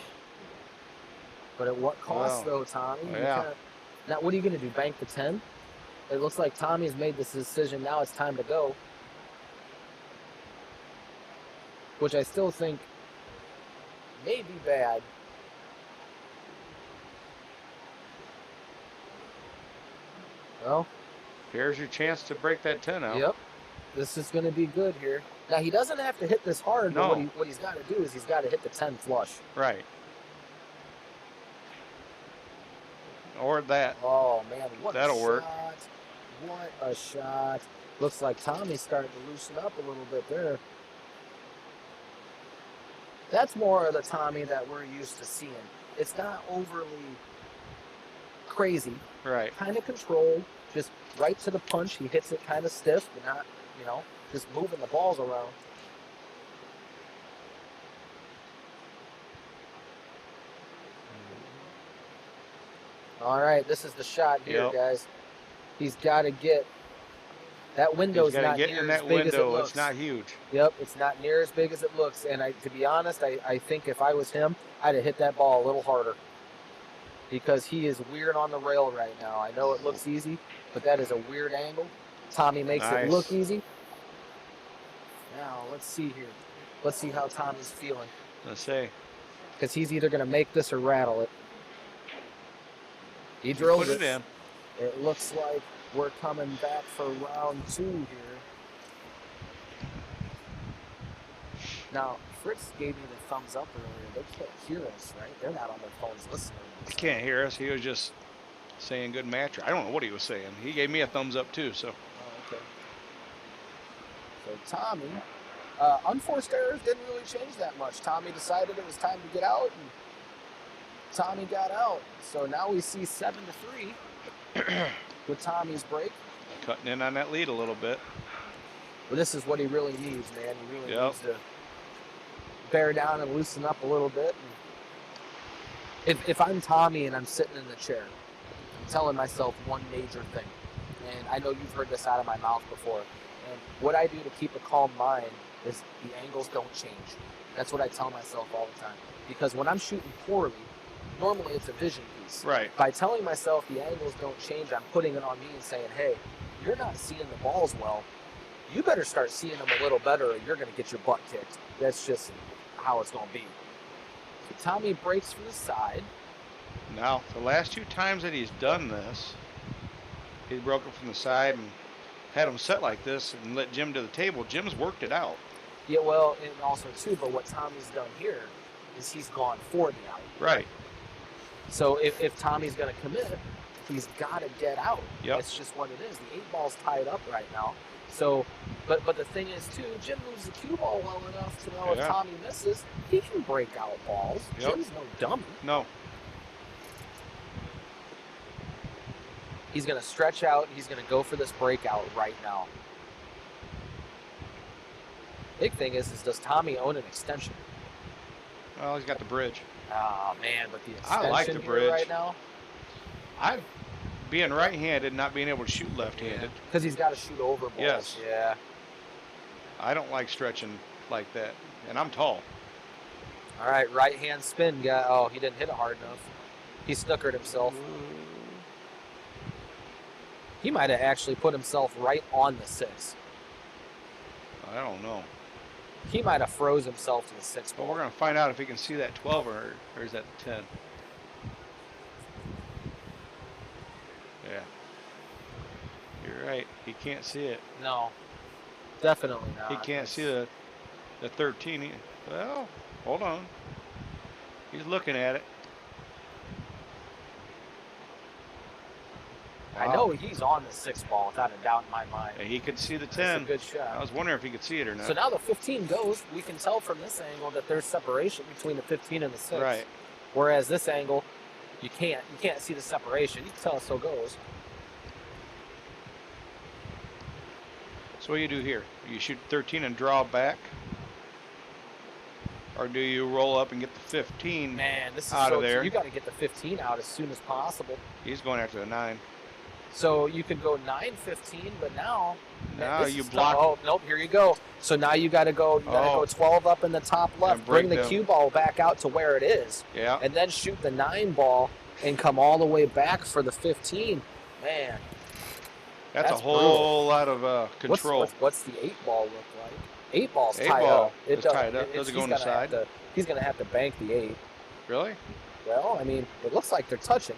But at what cost, though, Tommy? Yeah. Now, what are you going to do, bank the 10? It looks like Tommy's made this decision. Now it's time to go. Which I still think may be bad. Well, here's your chance to break that 10 out. Yep. This is going to be good here. Now, he doesn't have to hit this hard, No. but what he's got to do is he's got to hit the 10 flush. Right. Or that. Oh, man. That'll work. What a shot. Looks like Tommy's starting to loosen up a little bit there. That's more of the Tommy that we're used to seeing. It's not overly crazy. Right. Kind of controlled. Just right to the punch. He hits it kind of stiff, but not, just moving the balls around. All right, this is the shot here, guys. He's got to get that window's not near as big as it looks. It's not huge. Yep, it's not near as big as it looks. And to be honest, I think if I was him, I'd have hit that ball a little harder because he is weird on the rail right now. I know it looks easy, but that is a weird angle. Tommy makes it look easy. Now, let's see here. Let's see how Tommy's feeling. Let's see. Because he's either going to make this or rattle it. He drilled it in. It looks like we're coming back for round 2 here. Now, Fritz gave me the thumbs up earlier. They can't hear us, right? They're not on their phones listening. He can't hear us. He was just saying good match. I don't know what he was saying. He gave me a thumbs up too, so. Oh, okay. So Tommy, unforced errors didn't really change that much. Tommy decided it was time to get out, and Tommy got out. So now we see 7-3 with Tommy's break. Cutting in on that lead a little bit. Well, this is what he really needs, man. He really needs to bear down and loosen up a little bit. And if I'm Tommy and I'm sitting in the chair, I'm telling myself one major thing. And I know you've heard this out of my mouth before. And what I do to keep a calm mind is the angles don't change. That's what I tell myself all the time. Because when I'm shooting poorly, normally it's a vision piece. Right. By telling myself the angles don't change, I'm putting it on me and saying, hey, you're not seeing the balls well. You better start seeing them a little better or you're going to get your butt kicked. That's just how it's going to be. So Tommy breaks from the side. Now, the last 2 times that he's done this, he's broken from the side and had him set like this and let Jim to the table. Jim's worked it out. Yeah, well, and also too, but what Tommy's done here is he's gone for the out. Right. So if Tommy's going to commit, he's got to get out. Yep. That's just what it is. The 8 ball's tied up right now. So, but the thing is too, Jim moves the cue ball well enough to know if Tommy misses, he can break out balls. Yep. Jim's no dummy. No. He's going to stretch out. He's going to go for this breakout right now. Big thing is does Tommy own an extension? Well, he's got the bridge. Oh, man, but the extension I like the bridge right now. Being right-handed, not being able to shoot left-handed. Because he's got to shoot over balls. Yes. Yeah. I don't like stretching like that, and I'm tall. All right, right-hand spin guy. Oh, he didn't hit it hard enough. He snookered himself. He might have actually put himself right on the 6. I don't know. He might have froze himself to the 6 Well, ball. we're going to find out if he can see that 12 or is that 10. Yeah. You're right. He can't see it. No, definitely not. He can't see the 13. Well, hold on. He's looking at it. I know he's on the 6 ball without a doubt in my mind. Yeah, he could see the 10. That's a good shot. I was wondering if he could see it or not. So now the 15 goes. We can tell from this angle that there's separation between the 15 and the 6. Right. Whereas this angle, you can't see the separation. You can tell it still goes. So what do you do here? You shoot 13 and draw back? Or do you roll up and get the 15 Man, this is out so of there? You got to get the 15 out as soon as possible. He's going after the 9. So you could go 9-15, but now you block. Oh nope, here you go. So now you got to go. You got to go 12 up in the top left. Bring the cue ball back out to where it is. Yeah. And then shoot the 9 ball and come all the way back for the 15. Man, that's a whole brutal. lot of control. What's the 8 ball look like? 8 ball's Eight tied ball up. is tied up. Does it go on the side? He's gonna have to bank the 8. Really? Well, I mean, it looks like they're touching.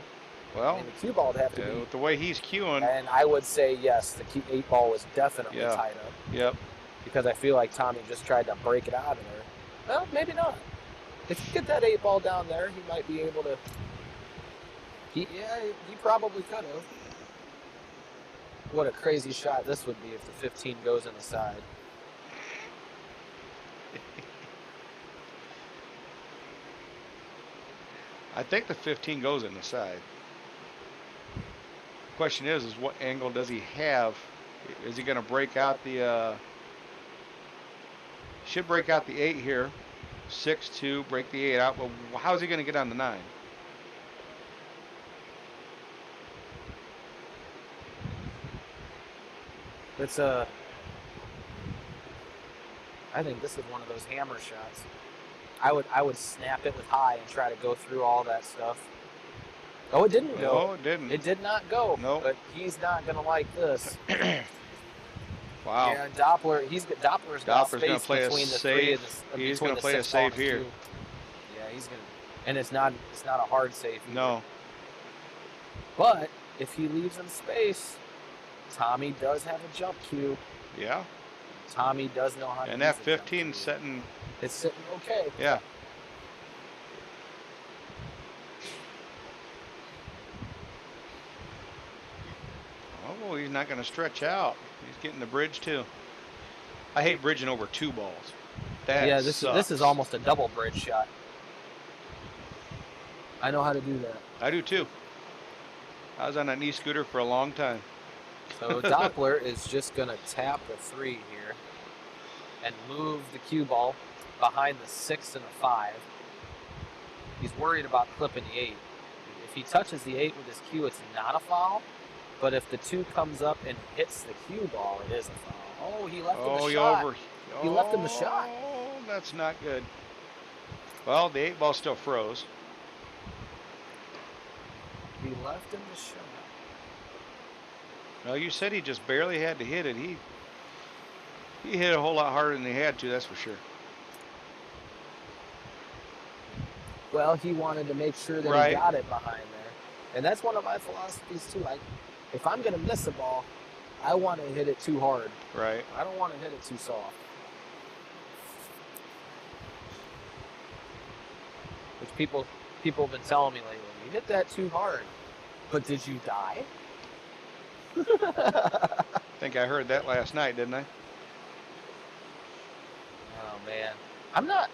Well, I mean, the cue ball would have to be. with the way he's cueing. And I would say yes, the 8 ball was definitely tied up. Yep. Because I feel like Tommy just tried to break it out of there. Well, maybe not. If you get that 8 ball down there, he might be able to. He probably could have. What a crazy shot this would be if the 15 goes in the side. I think the 15 goes in the side. Question is what angle does he have? Is he going to break out the? Should break out the 8 here. 6-2, break the 8 out. Well, how's he going to get on the 9? It's I think this is one of those hammer shots. I would snap it with high and try to go through all that stuff. Oh, it didn't go. No, it didn't. It did not go. No. But he's not gonna like this. Wow. Yeah, Doppler's got space play between the safe. 3 and the He's between gonna the play 6 a ball save and the here. 2. Yeah, he's gonna, and it's not a hard save either. No. But if he leaves him space, Tommy does have a jump cue. Yeah. Tommy does know how to. And use that a jump 15 cue. setting. It's sitting okay. Yeah. Oh, he's not going to stretch out. He's getting the bridge too. I hate bridging over 2 balls. That this is almost a double bridge shot. I know how to do that. I do too. I was on an e-scooter for a long time. So Dopler is just going to tap the 3 here and move the cue ball behind the 6 and the 5. He's worried about clipping the 8. If he touches the 8 with his cue, it's not a foul. But if the 2 comes up and hits the cue ball, it is a foul. Oh, he left him the shot. He left him the shot. Oh, that's not good. Well, the 8 ball still froze. He left him the shot. Well, you said he just barely had to hit it. He hit a whole lot harder than he had to, that's for sure. Well, he wanted to make sure that he got it behind there. And that's one of my philosophies, too. If I'm going to miss a ball, I want to hit it too hard. Right. I don't want to hit it too soft. Which people have been telling me lately, you hit that too hard. But did you die? I think I heard that last night, didn't I? Oh, man. I'm not...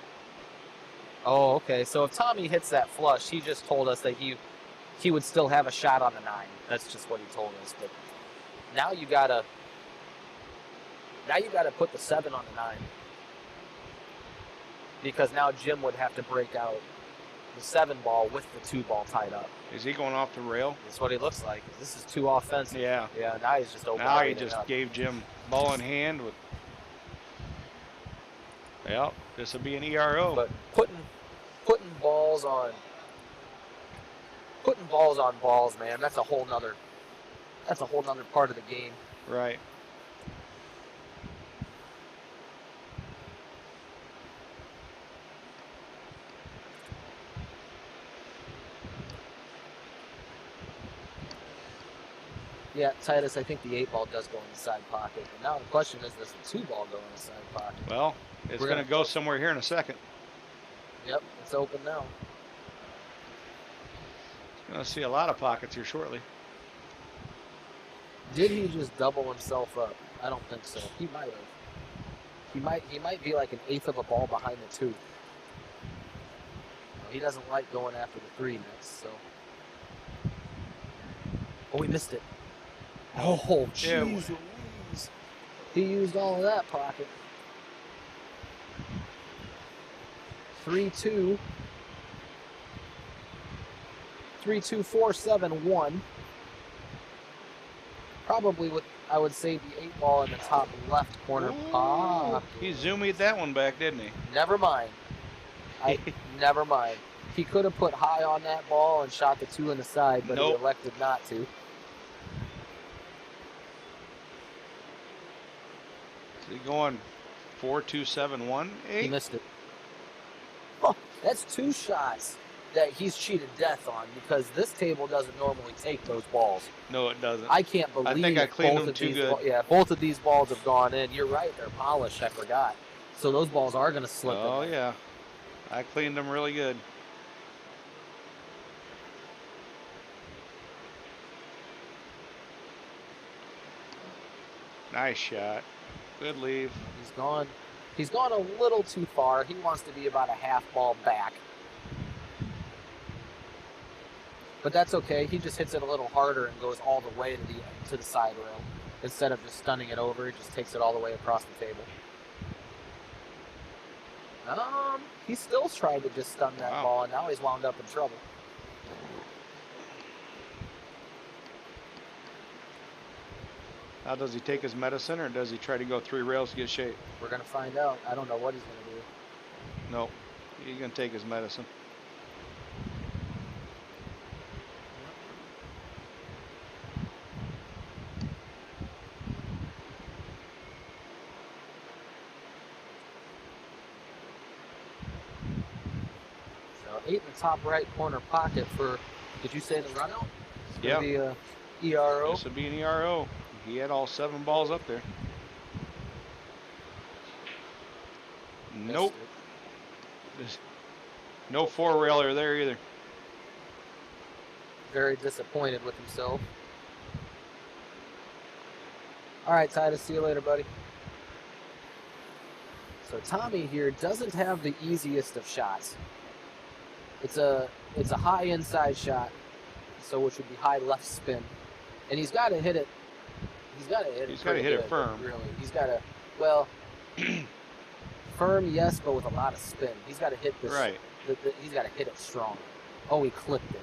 Oh, okay. So if Tommy hits that flush, he just told us that he would still have a shot on the 9. That's just what he told us. But now you gotta put the 7 on the 9. Because now Jim would have to break out the 7 ball with the 2 ball tied up. Is he going off the rail? That's what he looks like. This is too offensive. Yeah. Yeah, now he's just open. Now he just gave Jim ball in hand with. Well, this will be an ERO. But putting balls on balls, man, that's a whole nother part of the game. Right. Yeah, Titus, I think the 8-ball does go in the side pocket. But now the question is, does the 2-ball go in the side pocket? Well, it's We're going gonna to go somewhere here in a second. Yep, it's open now. Going to see a lot of pockets here shortly. Did he just double himself up? I don't think so. He might have. He might be like an eighth of a ball behind the 2. He doesn't like going after the 3 next, so. Oh, he missed it. Oh, jeez Louise. He used all of that pocket. 3-2. 3-2-4-7-1. Probably with, I would say, the 8-ball in the top left corner. Ooh, he zoomed that one back, didn't he? Never mind. Never mind. He could have put high on that ball and shot the 2 in the side, but Nope. he elected not to. Is he going 4-2-7-1? He missed it. Oh, that's 2 shots that he's cheated death on, because this table doesn't normally take those balls. No, it doesn't. I can't believe I think I cleaned both them of too these good. yeah, both of these balls have gone in. You're right, they're polished, I forgot. So those balls are going to slip in. Oh, yeah. I cleaned them really good. Nice shot. Good leave. He's gone a little too far. He wants to be about a half ball back. But that's okay. He just hits it a little harder and goes all the way to the side rail. Instead of just stunning it over, he just takes it all the way across the table. He still tried to just stun that ball, and now he's wound up in trouble. Now, does he take his medicine, or does he try to go 3 rails to get shape? We're going to find out. I don't know what he's going to do. Nope. He's going to take his medicine. So 8 in the top right corner pocket for, did you say the run out? Yeah. The ERO? This would be an ERO. He had all 7 balls up there. Nope. There's no 4-railer there either. Very disappointed with himself. All right, Titus, see you later, buddy. So Tommy here doesn't have the easiest of shots. It's a high inside shot, so which would be high left spin, and he's got to hit it. He's got to hit it. He's got to hit it firm. Really, he's got to. Well, firm, yes, but with a lot of spin. He's got to hit this. Right. He's got to hit it strong. Oh, he clipped it.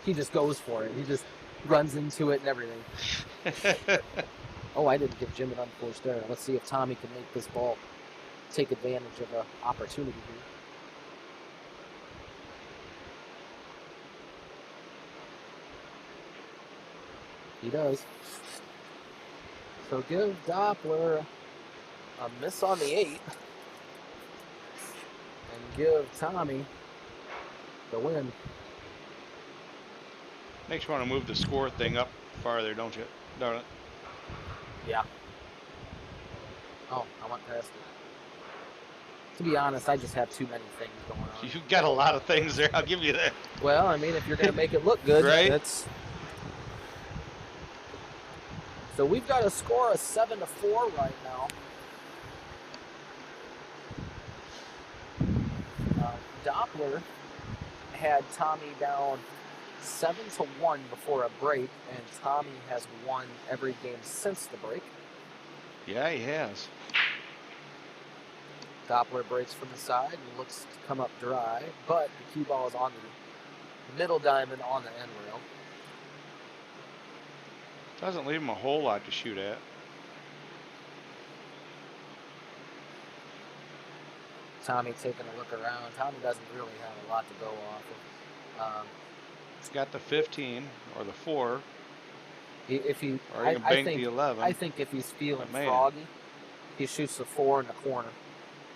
He just goes for it. He just runs into it and everything. Oh, I didn't give Jim an unforced error. Let's see if Tommy can make this ball take advantage of an opportunity here. He does. So give Dopler a miss on the 8 and give Tommy the win. Makes you want to move the score thing up farther, don't you? Darn it. Yeah. Oh, I went past it. To be honest, I just have too many things going on. You've got a lot of things there, I'll give you that. Well, I mean, if you're going to make it look good, right? That's... So we've got a score of 7-4 right now. Dopler had Tommy down 7-1 before a break, and Tommy has won every game since the break. Yeah, he has. Dopler breaks from the side and looks to come up dry, but the cue ball is on the middle diamond on the end rail. Doesn't leave him a whole lot to shoot at. Tommy taking a look around. Tommy doesn't really have a lot to go off of. He's got the 15 or the 4. If he, or he can bank the 11. I think if he's feeling froggy, he shoots the 4 in the corner.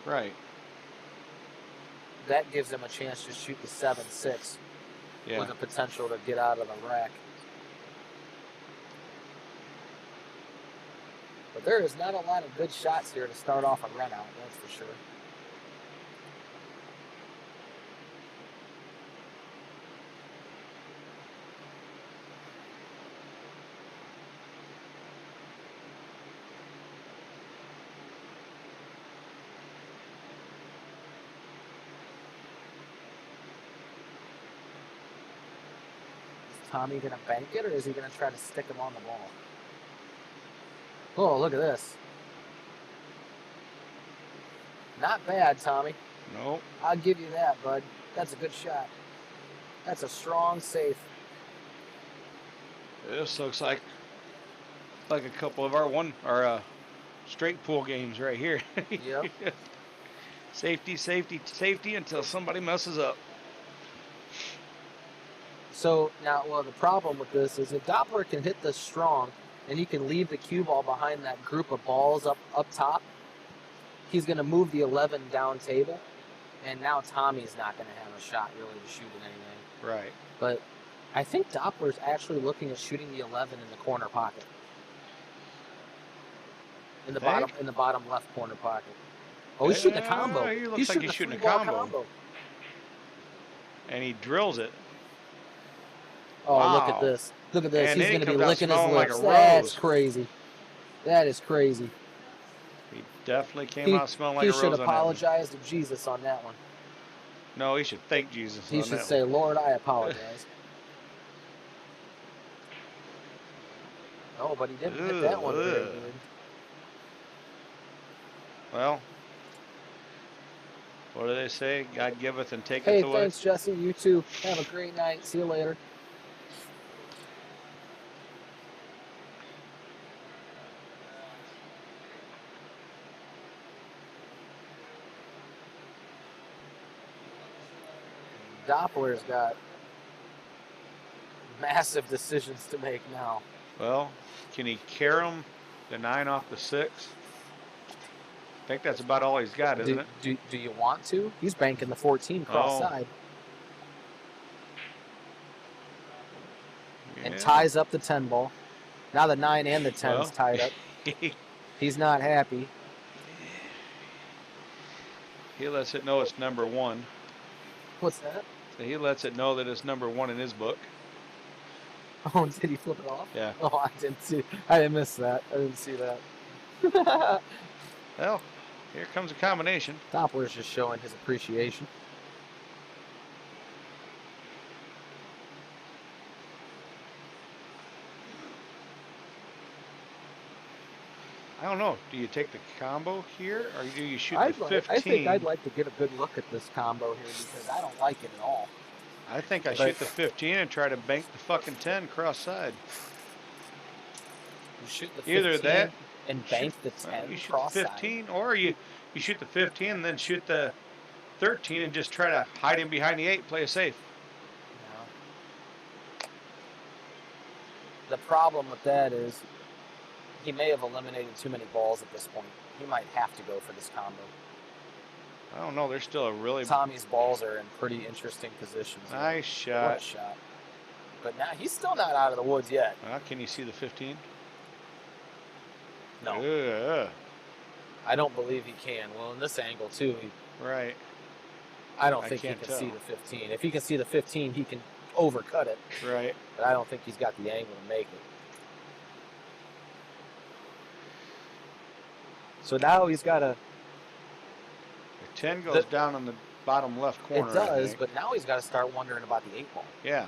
Right. That gives him a chance to shoot the 7-6 Yeah. with the potential to get out of the rack. But there is not a lot of good shots here to start off a run out, that's for sure. Is Tommy going to bank it, or is he going to try to stick him on the ball? Oh, look at this. Not bad, Tommy. Nope. I'll give you that, bud. That's a good shot. That's a strong safe. This looks like a couple of our straight pool games right here. Yep. Safety, safety, safety until somebody messes up. So now, well, the problem with this is if Dopler can hit this strong and he can leave the cue ball behind that group of balls up top, he's going to move the 11 down table, and now Tommy's not going to have a shot really to shoot at anything. Right. But I think Doppler's actually looking at shooting the 11 in the corner pocket. In the bottom left corner pocket. Oh, he's shooting a combo. He looks like he's shooting a combo. And he drills it. Oh, wow. Look at this. Look at this. And he's going to be comes out licking his smelling like lips. a That's rose. crazy. That is crazy. He definitely came out smelling like a rose. He should apologize to Jesus on that one. No, he should thank Jesus on that one. He should say, Lord, I apologize. Oh, but he didn't hit that one very good. Well, what do they say? God giveth and taketh away. Hey, thanks, Jesse. You too. Have a great night. See you later. Doppler's got massive decisions to make now. Well, can he carry him the 9 off the 6? I think that's about all he's got, isn't it? Do you want to? He's banking the 14 cross side. Yeah. And ties up the 10 ball. Now the 9 and the 10's tied up. He's not happy. He lets it know it's number 1. What's that? So he lets it know that it's number 1 in his book. Oh, did he flip it off? Yeah. Oh, I didn't miss that. I didn't see that. Well, here comes a combination. Doppler's just showing his appreciation. I don't know. Do you take the combo here, or do you shoot the 15? I think I'd like to get a good look at this combo here because I don't like it at all. I think I shoot the 15 and try to bank the fucking 10 cross side. You shoot the 15 Either that and bank the 10 you shoot cross the 15, or you shoot the 15 and then shoot the 13 and just try to hide him behind the 8, play it safe. No. The problem with that is he may have eliminated too many balls at this point. He might have to go for this combo. I don't know. There's still a really... Tommy's balls are in pretty interesting positions. Nice shot. What a shot. But now he's still not out of the woods yet. Can you see the 15? No. I don't believe he can. Well, in this angle, too. Right. I don't think he can see the 15. If he can see the 15, he can overcut it. Right. But I don't think he's got the angle to make it. So now he's got a... The 10 goes down in the bottom left corner. It does, but now he's got to start wondering about the 8 ball. Yeah.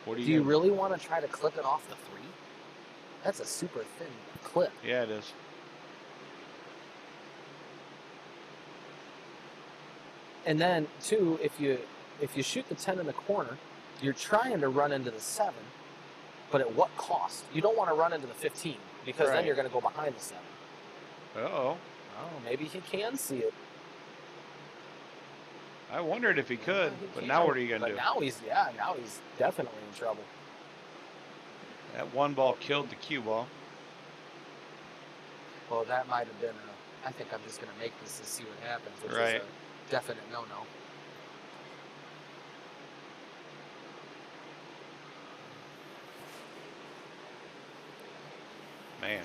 What do you really want to try to clip it off the 3? That's a super thin clip. Yeah, it is. And then, too, if you shoot the 10 in the corner, you're trying to run into the 7, but at what cost? You don't want to run into the 15 because then you're going to go behind the 7. Uh-oh. Oh, maybe he can see it. I wondered if he could, but now what are you going to do? Now he's definitely in trouble. That 1 ball killed the cue ball. Well, that might have been I think I'm just going to make this and see what happens, which is a definite no-no. Man.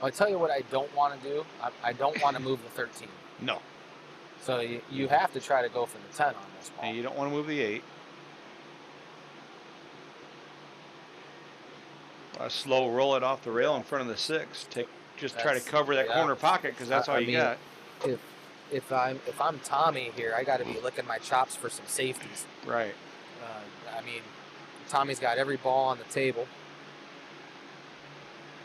I'll tell you what I don't want to do. I don't want to move the 13. No. So you have to try to go for the 10 on this ball. And you don't want to move the 8. Slow roll it off the rail in front of the 6. Try to cover that corner pocket because that's all you got. If I'm Tommy here, I got to be licking my chops for some safeties. Right. I mean, Tommy's got every ball on the table.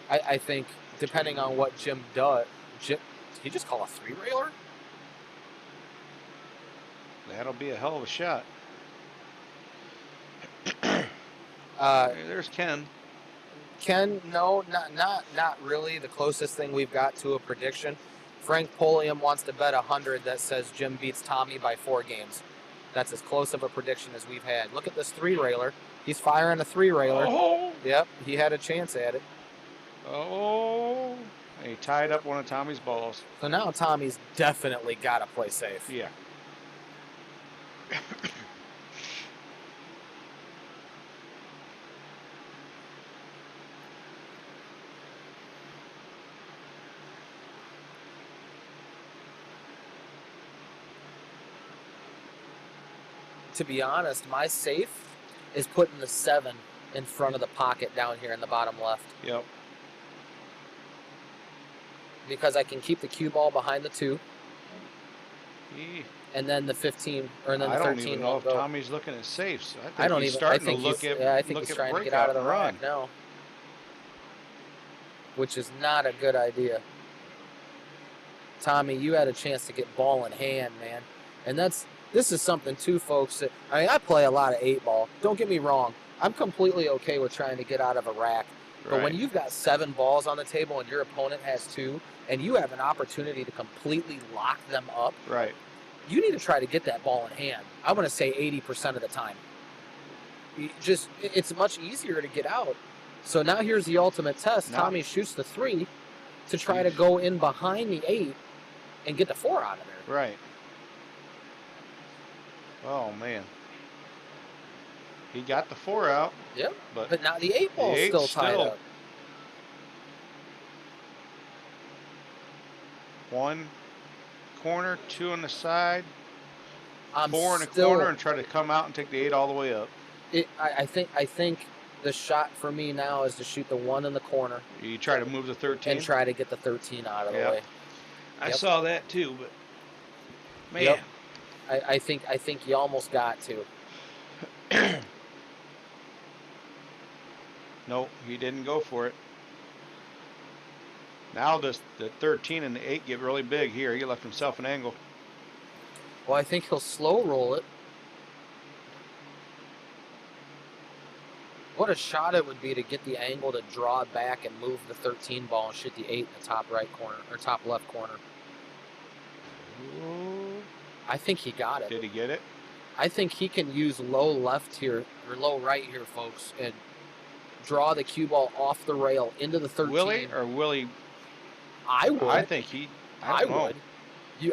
I think depending on what Jim does, did he just call a 3-railer? That'll be a hell of a shot. There's Ken. Ken, no, not really. The closest thing we've got to a prediction. Frank Polium wants to bet 100 that says Jim beats Tommy by 4 games. That's as close of a prediction as we've had. Look at this 3-railer. He's firing a 3-railer. Oh! Yep, he had a chance at it. Oh! And he tied up one of Tommy's balls. So now Tommy's definitely got to play safe. Yeah. To be honest, my safe is putting the 7 in front of the pocket down here in the bottom left. Yep. Because I can keep the cue ball behind the 2. And then the 15, or then the 13. I don't even know if Tommy's looking at safes. I think he's trying to get out of the rack now. Which is not a good idea. Tommy, you had a chance to get ball in hand, man. And this is something too, folks. I play a lot of 8-ball. Don't get me wrong. I'm completely okay with trying to get out of a rack. But when you've got 7 balls on the table and your opponent has 2, and you have an opportunity to completely lock them up, you need to try to get that ball in hand. I want to say 80% of the time. It's much easier to get out. So now here's the ultimate test. Tommy shoots the 3 to try to go in behind the 8 and get the 4 out of there. Right. Oh, man. He got the 4 out. Yep. But now the 8 ball's still tied up. 1 corner, 2 on the side, 4 in the corner, and try to come out and take the 8 all the way up. I think the shot for me now is to shoot the 1 in the corner. You try to move the 13? And try to get the 13 out of the way. I saw that too, but man. I think you almost got to. No, he didn't go for it. Now the 13 and the 8 get really big here. He left himself an angle. Well, I think he'll slow roll it. What a shot it would be to get the angle to draw it back and move the 13 ball and shoot the 8 in the top right corner or top left corner. Ooh. I think he got it. Did he get it? I think he can use low left here or low right here, folks, and draw the cue ball off the rail into the 13. Will he? I would. I think he. I would.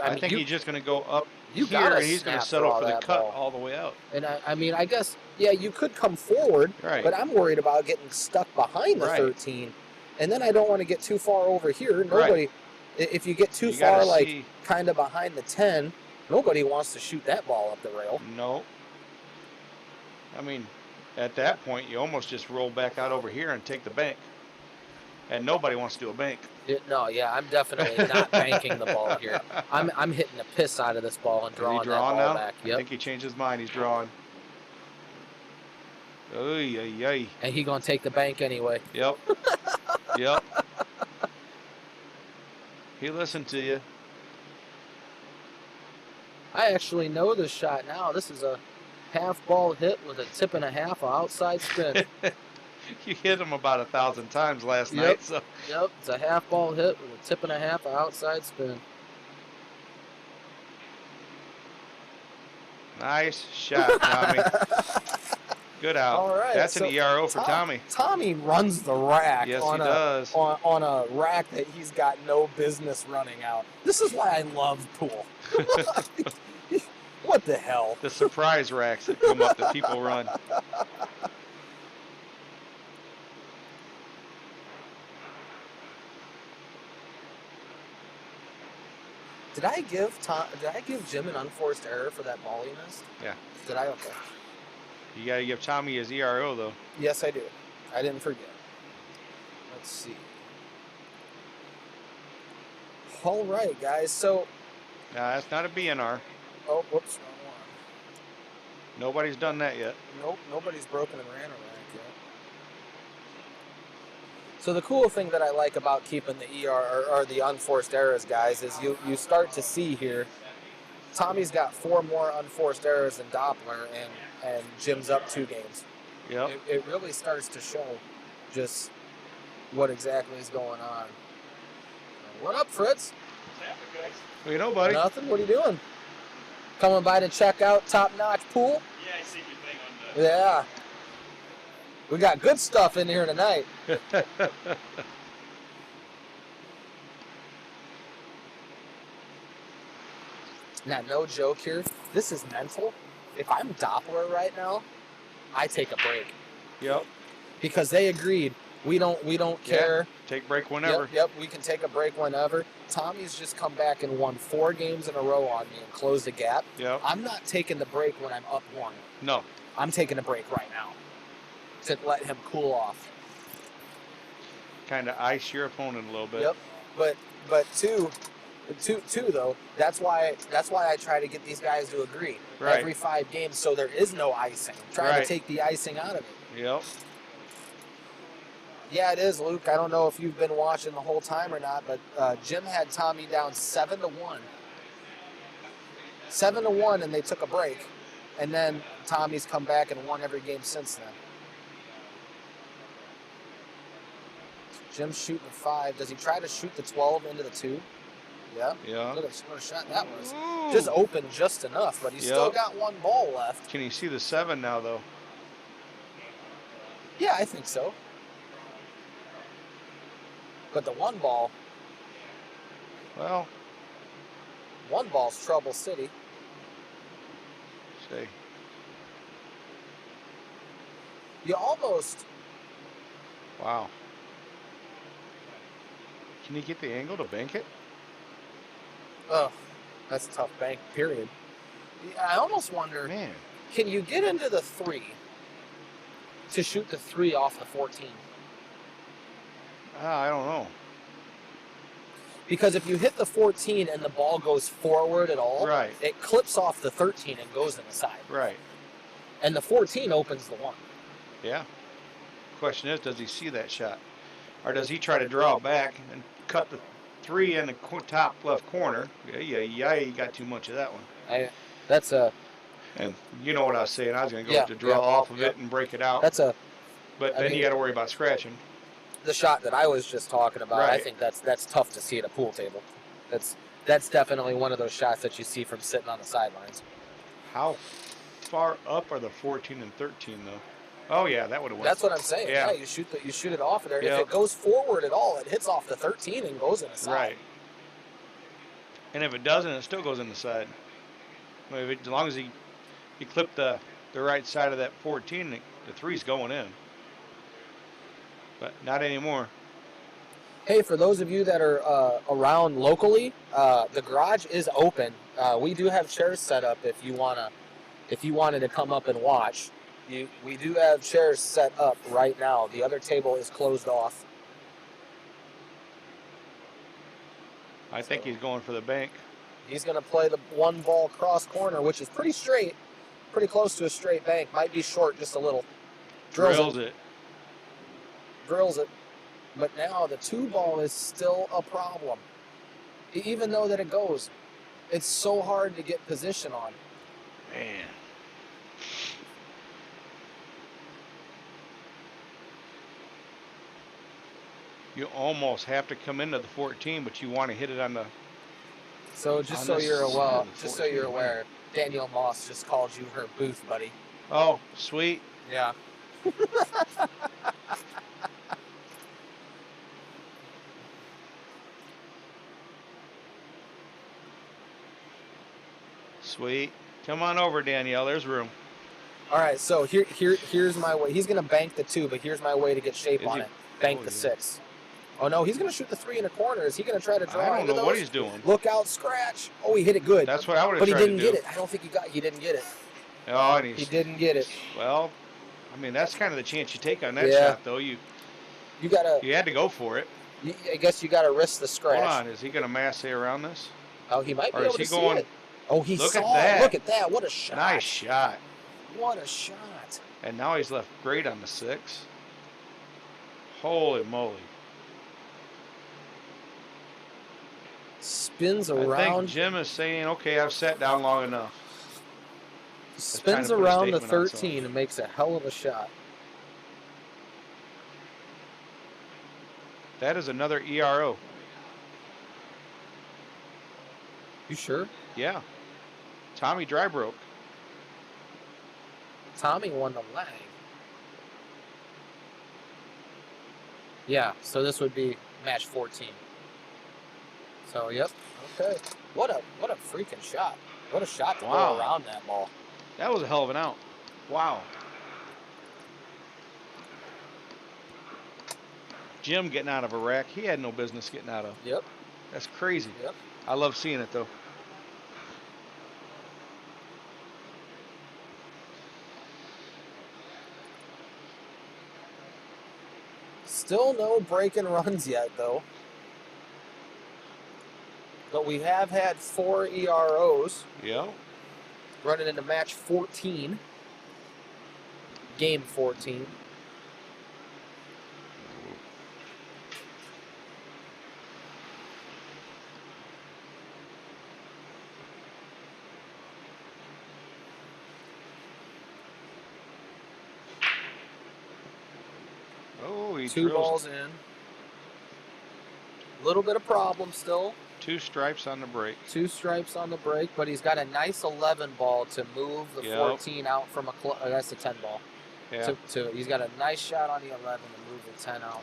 I think he's just going to go up here, and he's going to settle for the cut all the way out. And I guess, yeah, you could come forward, but I'm worried about getting stuck behind the 13. And then I don't want to get too far over here. Nobody, if you get too far, like kind of behind the 10, nobody wants to shoot that ball up the rail. No. I mean, at that point, you almost just roll back out over here and take the bank. And nobody wants to do a bank. I'm definitely not banking the ball here. I'm hitting the piss out of this ball and drawing that ball back. Yep. I think he changed his mind. He's drawing. Oy, oy, oy. And he gonna take the bank anyway. Yep. Yep. He listened to you. I actually know this shot now. This is a half ball hit with a tip and a half of outside spin. You hit him about 1,000 times last night. So. Yep, it's a half ball hit with a tip and a half of outside spin. Nice shot, Tommy. Good out. All right, that's an ERO for Tommy. Tommy runs the rack. Yes, he does. On a rack that he's got no business running out. This is why I love pool. What the hell? The surprise racks that come up that people run. Did I give Jim an unforced error for that ball he missed? Yeah. Did I? Okay. You got to give Tommy his ERO, though. Yes, I do. I didn't forget. Let's see. All right, guys. So, That's not a BNR. oh, whoops, wrong one. Nobody's done that yet. Nope, nobody's broken and ran a rack yet. So the cool thing that I like about keeping the ER or the unforced errors, guys, is you start to see here. Tommy's got 4 more unforced errors than Dopler, and Jim's up 2 games. Yep. It really starts to show just what exactly is going on. What up, Fritz? Well, you know, buddy. Nothing. What are you doing? Coming by to check out Top Notch Pool? Yeah, I see your thing on the... Yeah. We got good stuff in here tonight. Now, no joke here. This is mental. If I'm Doppler right now, I take a break Yep. because they agreed. We don't care. Take break whenever. Yep, we can take a break whenever. Tommy's just come back and won 4 games in a row on me and closed the gap. Yep. I'm not taking the break when I'm up 1. No. I'm taking a break right now to let him cool off. Kind of ice your opponent a little bit. Yep. But two though. That's why I try to get these guys to agree Right. every 5 games, so there is no icing. Trying Right. to take the icing out of it. Yep. Yeah, it is, Luke. I don't know if you've been watching the whole time or not, but Jim had Tommy down 7-1. 7-1, and they took a break, and then Tommy's come back and won every game since then. Jim's shooting the 5. Does he try to shoot the 12 into the 2? Yeah. Yeah. Look at what a shot that was. Ooh. Just open just enough, but he's still Yep. got 1 ball left. Can you see the 7 now, though? Yeah, I think so. But the 1 ball, Well, 1 ball's trouble city. see. You almost, Wow. Can you get the angle to bank it? oh, that's a tough bank, period. I almost wonder, Man. can you get into the 3 to shoot the 3 off the 14? I don't know. Because if you hit the 14 and the ball goes forward at all, Right. it clips off the 13 and goes in the side. Right. And the 14 opens the 1. Yeah. Question is, does he see that shot? Or does he try to draw back and cut the 3 in the top left corner? Yeah, you got too much of that one. That's a And you know what I was saying. I was going to go Yeah, up to draw yeah, off of yeah. it and break it out. that's a But I then mean- you got to worry about scratching. the shot that I was just talking about. I Right. think that's tough to see at a pool table. That's definitely one of those shots that you see from sitting on the sidelines. How far up are the 14 and 13, though? Oh, yeah, that would have went. That's what I'm saying. Yeah. Yeah, you shoot it off of there. Yep. If it goes forward at all, it hits off the 13 and goes in the side. Right. And if it doesn't, it still goes in the side. Well, as long as you clip the right side of that 14, the 3's going in. But not anymore. Hey, for those of you that are around locally, the garage is open. We do have chairs set up if you wanted to come up and watch. We do have chairs set up right now. The other table is closed off. I think he's going for the bank. He's going to play the 1 ball cross corner, which is pretty straight, pretty close to a straight bank. Might be short just a little. Drills it. Drills it. But now the 2 ball is still a problem. Even though that it goes, it's so hard to get position on. Man. You almost have to come into the 14, but you want to hit it on the... So just On so this you're side aware, of the just so you're 14. aware, Danielle Moss just called you her booth buddy. Oh, sweet. Yeah. Sweet. Come on over, Danielle. There's room. All right. So here's my way. He's gonna bank the 2, but here's my way to get shape Is on he- it. Bank oh, the yeah. 6. Oh, no, he's going to shoot the 3 in the corner. Is he going to try to draw I don't into know what those? he's doing. Look out, scratch. Oh, he hit it good. That's what I would have But he tried to didn't do. get it. I don't think he didn't get it. Oh, and He didn't get it. Well, I mean, that's kind of the chance you take on that Yeah. shot, though. You gotta. had to go for it. I guess you gotta risk the scratch. Hold on, is he going to masse around this? Oh, he might be Or able is he to see going? it. Oh, he Look saw at that. it. Look at that. What a shot. Nice shot. What a shot. And now he's left great on the 6. Holy moly! Spins I think around. Jim is saying, "Okay, I've sat down long enough." Spins to put a around the statement on 13 and makes a hell of a shot. That is another ERO. You sure? Yeah. Tommy dry broke. Tommy won the leg. Yeah, so this would be match 14. So, yep. Okay. What a freaking shot. What a shot to Wow. go around that ball. That was a hell of an out. Wow. Jim getting out of a rack he had no business getting out of. Yep. That's crazy. Yep. I love seeing it, though. Still no break-and runs yet, though. But we have had 4 EROs Yeah. running into match 14. Game 14. Oh, he 2 drills balls in. A little bit of problem still. 2 stripes on the break. 2 stripes on the break, but he's got a nice 11 ball to move the Yep. 14 out from a that's a 10 ball. Yeah. He's got a nice shot on the 11 to move the 10 out.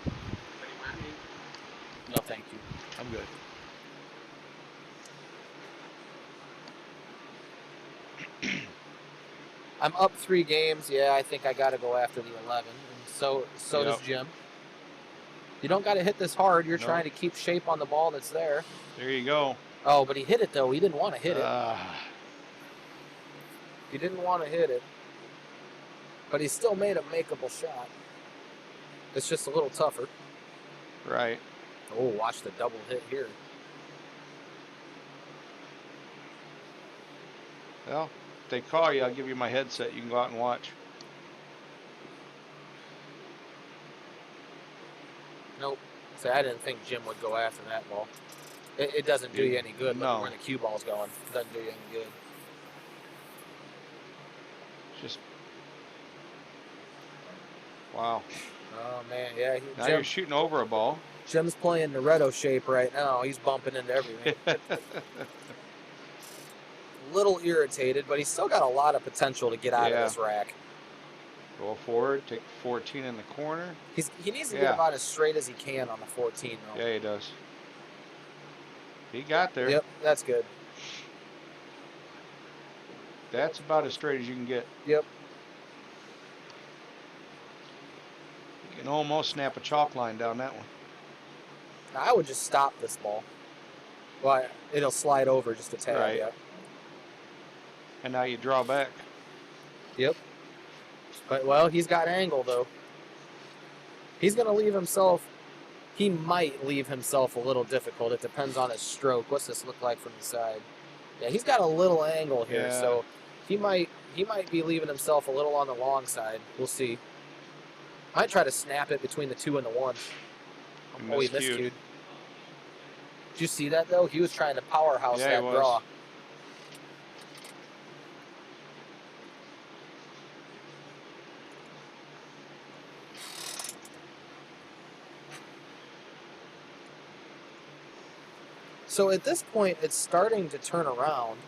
No, thank you. I'm good. I'm up 3 games. Yeah, I think I got to go after the 11. And so does Yep. Jim. You don't got to hit this hard. You're No. trying to keep shape on the ball that's there. There you go. Oh, but he hit it, though. He didn't want to hit it. He didn't want to hit it. But he still made a makeable shot. It's just a little tougher. Right. Oh, watch the double hit here. Well, if they call you, I'll give you my headset. You can go out and watch. Nope. See, I didn't think Jim would go after that ball. It doesn't do you any good. No. Look where the cue ball's going. It doesn't do you any good. Just wow. Oh, man. Yeah. Now you're shooting over a ball. Jim's playing Naretto shape right now. He's bumping into everything. A little irritated, but he's still got a lot of potential to get out of this rack. Roll forward, take 14 in the corner. He needs to get about as straight as he can on the 14, though. Yeah, he does. He got there. Yep, that's good. That's about as straight as you can get. Yep. You can almost snap a chalk line down that one. I would just stop this ball. Well, it'll slide over just a tad. Right. Yeah. And now you draw back. Yep. But, well, he's got angle, though. He's going to leave himself... He might leave himself a little difficult. It depends on his stroke. What's this look like from the side? Yeah, he's got a little angle here, so he might be leaving himself a little on the long side. We'll see. Might try to snap it between the 2 and the 1. Oh, he miscued. Did you see that, though? He was trying to powerhouse that draw. So at this point, it's starting to turn around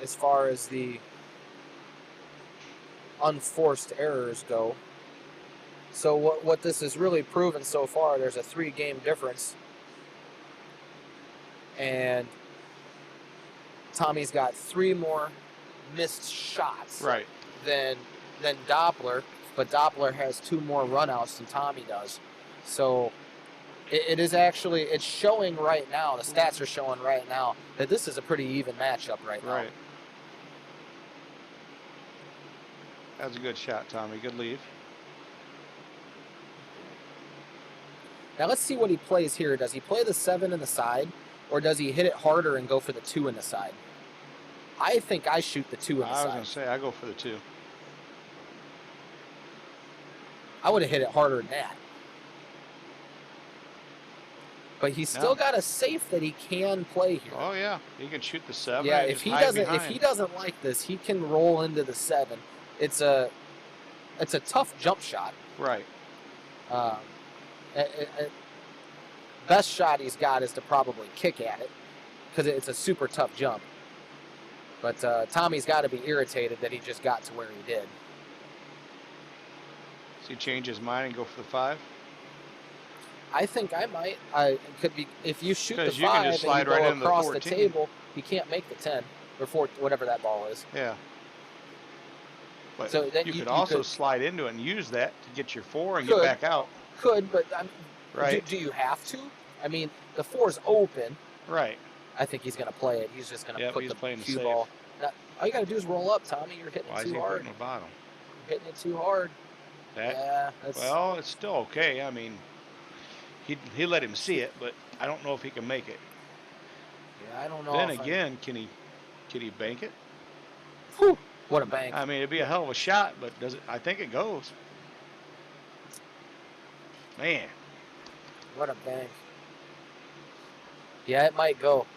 as far as the unforced errors go. So what this has really proven so far, there's a 3-game difference. And Tommy's got 3 more missed shots than Dopler, but Dopler has 2 more runouts than Tommy does. So It is actually, it's showing right now, the stats are showing right now that this is a pretty even matchup right now. Right. That was a good shot, Tommy. Good leave. Now let's see what he plays here. Does he play the 7 in the side, or does he hit it harder and go for the 2 in the side? I think I shoot the 2 in the I was side. going to say, I go for the 2. I would have hit it harder than that. But he's still got a safe that he can play here. Oh yeah, he can shoot the 7. Yeah, and if just he hide doesn't like this, he can roll into the 7. It's a tough jump shot. Right. Best shot he's got is to probably kick at it, because it's a super tough jump. But Tommy's got to be irritated that he just got to where he did. Does he change his mind and go for the 5? I think I might. I could be, if you shoot the 5 'Cause you can just slide and you right go into the across the 14. table, you can't make the 10 or 4, whatever that ball is. Yeah. But So then you you could also could- slide into it and use that to get your 4 and Could. get back out. Could, but Right. do you have to? I mean, the 4's open. Right. I think he's going to play it. He's just going to Yep, put he's the playing the cue safe. ball. Now, all you got to do is roll up, Tommy. You're hitting Why it is too he hard. hitting the bottom? You're hitting it too hard. That. Yeah, that's, Well, it's still okay. I mean, he let him see it, but I don't know if he can make it. yeah, I don't know. Then if again, can he bank it? Whew, what a bank. I mean, it'd be a hell of a shot, but does it? I think it goes. Man, What a bank. Yeah, it might go.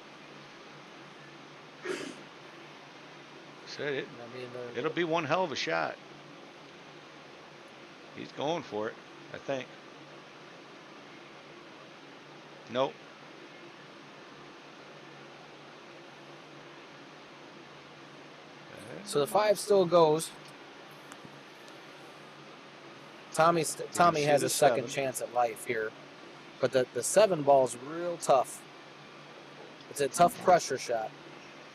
said it. I mean, It'll be one hell of a shot. He's going for it, I think. Nope. so the 5 still goes. Tommy see has the a second 7. chance at life here. But the 7 ball's real tough. It's a tough pressure shot.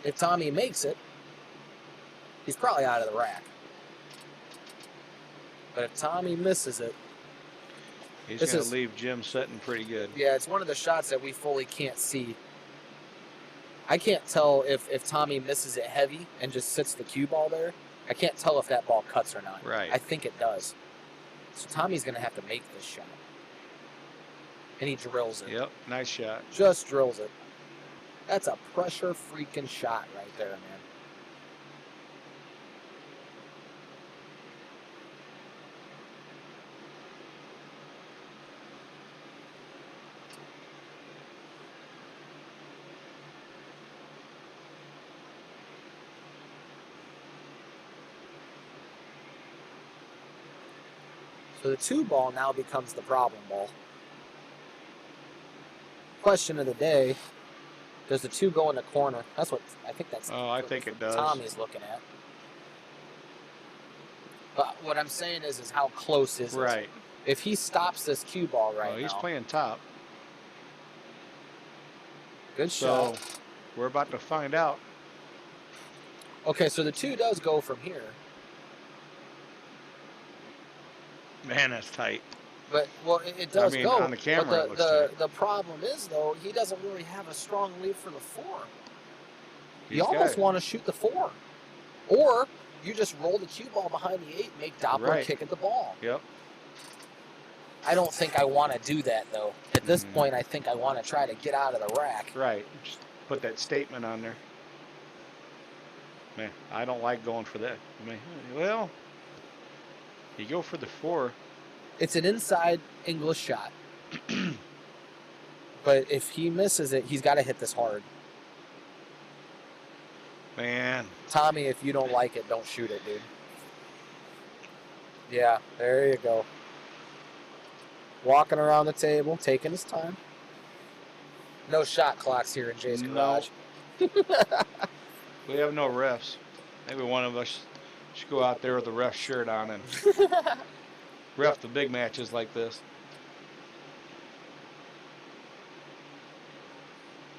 If Tommy makes it, he's probably out of the rack. But if Tommy misses it, He's This going is- to leave Jim sitting pretty good. yeah, it's one of the shots that we fully can't see. I can't tell if Tommy misses it heavy and just sits the cue ball there. I can't tell if that ball cuts or not. Right. I think it does. So Tommy's going to have to make this shot. And he drills it. Yep, nice shot. Just drills it. That's a pressure freaking shot right there, man. So the 2 ball now becomes the problem ball. Question of the day, does the 2 go in the corner? That's what I think that's Oh, I think it does. Tommy's looking at. But what I'm saying is how close is it? Right. If he stops this cue ball right Oh, he's now, playing top. good So shot. we're about to find out. Okay, so the 2 does go from here. Man, that's tight. But, well, it does mean, go. on the camera but it looks tight. the problem is, though, he doesn't really have a strong lead for the 4. He's You got almost it. want to shoot the 4. Or you just roll the cue ball behind the 8, make Dopler Right. kick at the ball. Yep. I don't think I want to do that, though. At this Mhm. point, I think I want to try to get out of the rack. Right. Just put that statement on there. Man, I don't like going for that. I mean, well, you go for the 4. It's an inside English shot. But if he misses it, he's got to hit this hard. Man, Tommy, if you don't like it, don't shoot it, dude. Yeah, there you go. Walking around the table, taking his time. No shot clocks here in Jay's No. garage. we have no refs. Maybe one of us should go out there with a ref shirt on and ref the big matches like this.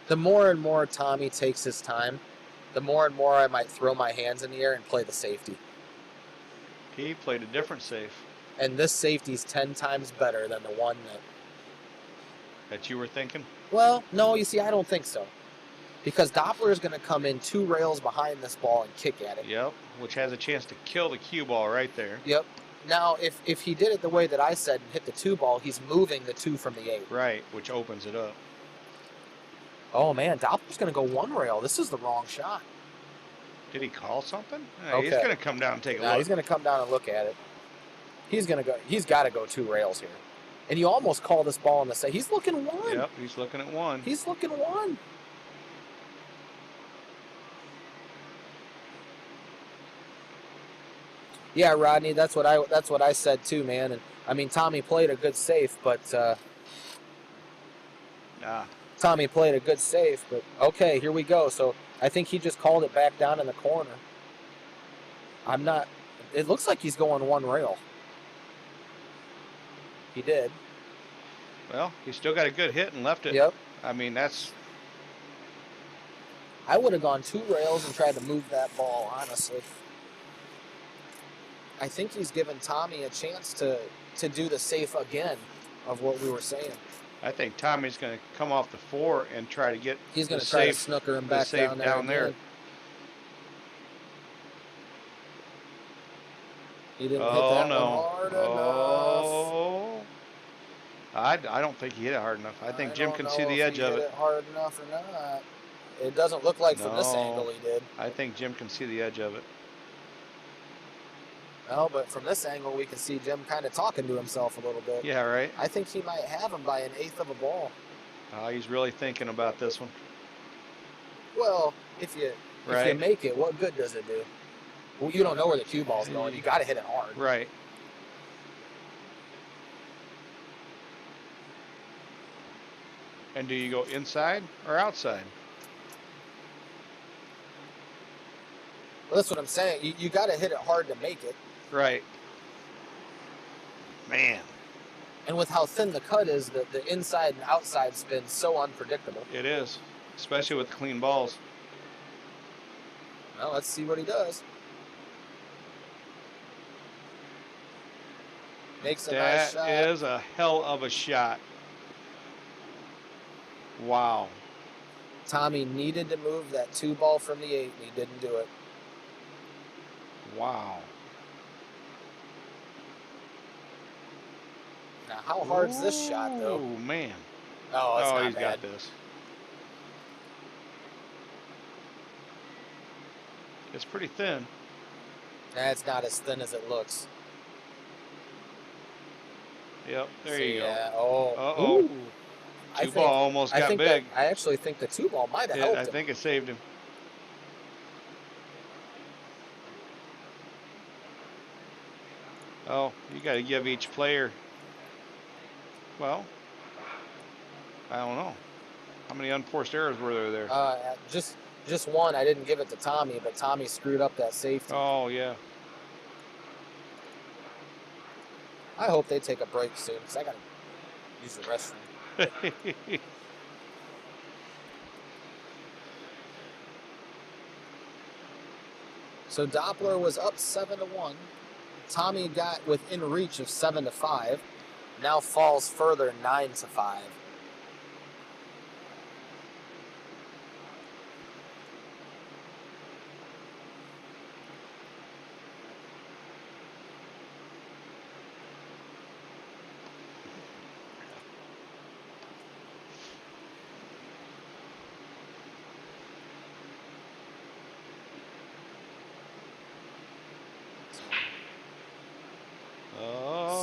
The more and more Tommy takes his time, the more and more I might throw my hands in the air and play the safety. He played a different safe. And this safety's 10 times better than the one that that you were thinking? Well, no, you see, I don't think so. Because Doppler is going to come in 2 rails behind this ball and kick at it. Yep, which has a chance to kill the cue ball right there. Yep. Now, if he did it the way that I said and hit the 2 ball, he's moving the 2 from the 8. Right, which opens it up. Oh, man, Doppler's going to go 1 rail. This is the wrong shot. Did he call something? Okay. He's going to come down and take a look. He's going to come down and look at it. He's got to go 2 rails here. And you almost call this ball in the say. He's looking 1. Yep, he's looking at 1. He's looking 1. Yeah, Rodney, that's what I said too, man. And I mean, Tommy played a good safe, but Tommy played a good safe, but okay, here we go. So I think he just called it back down in the corner. I'm not. It looks like he's going 1 rail. He did. Well, he still got a good hit and left it. Yep. I mean, that's. I would have gone 2 rails and tried to move that ball, honestly. I think he's given Tommy a chance to do the safe again of what we were saying. I think Tommy's going to come off the 4 and try to get. He's going to try to snooker him back down there. He didn't hit that one hard enough. Oh. I don't think he hit it hard enough. I think Jim can see the edge of it. Hit it hard enough or not. It doesn't look like from this angle he did. I think Jim can see the edge of it. Well, but from this angle, we can see Jim kind of talking to himself a little bit. Yeah, right. I think he might have him by 1/8 of a ball. He's really thinking about this one. Well, if you make it, what good does it do? Well, you don't know where the cue ball's going. You got to hit it hard. Right. And do you go inside or outside? Well, that's what I'm saying. You got to hit it hard to make it. Right. Man. And with how thin the cut is, the inside and outside spin's so unpredictable. It is, especially with clean balls. Well, let's see what he does. Makes a nice shot. That is a hell of a shot. Wow. Tommy needed to move that 2 ball from the 8, and he didn't do it. Wow. Now, how hard's this shot, though? Oh, man. Oh, it's not he's bad. got this. It's pretty thin. That's not as thin as it looks. Yep, there you go. Oh. Uh-oh. Ooh. 2 ball almost got big. I actually think the 2 ball might have helped him. I think it saved him. Oh, you got to give each player. Well, I don't know. How many unforced errors were there? Just one. I didn't give it to Tommy, but Tommy screwed up that safety. Oh, yeah. I hope they take a break soon because I got to use the restroom. So Dopler was up 7-1. Tommy got within reach of 7-5. Now falls further 9-5.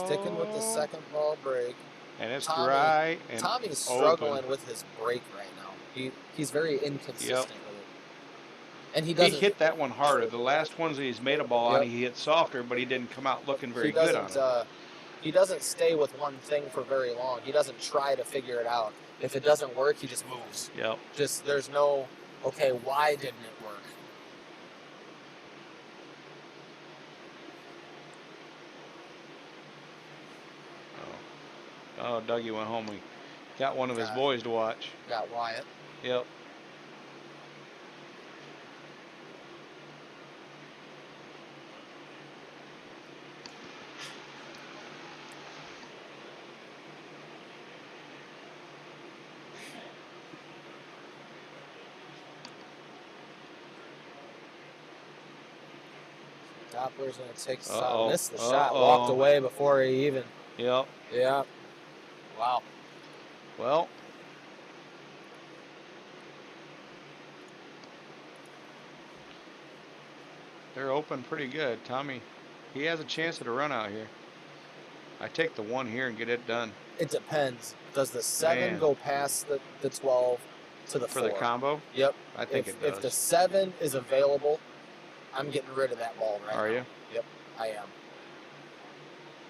Sticking with the second ball break. And it's dry and Tommy's struggling with his break right now. He's very inconsistent with it. And he hit that one harder. The last ones that he's made a ball on, he hit softer, but he didn't come out looking very good on it. He doesn't stay with one thing for very long. He doesn't try to figure it out. If it doesn't work, he just moves. Yep. There's no, okay, why didn't it work? Oh, Dougie went home. He got one of his boys to watch. Got Wyatt. Yep. Doppler's going to take a shot. Uh-oh. Missed the shot. Uh-oh. Walked away before he even. Yep. Yeah. Wow. Well. They're open pretty good. Tommy, he has a chance at a run out here. I take the 1 here and get it done. It depends. Does the 7 Man. go past the 12 to the 4? For the combo? Yep. I think it does. If the 7 is available, I'm getting rid of that ball right now. Are you? Yep, I am.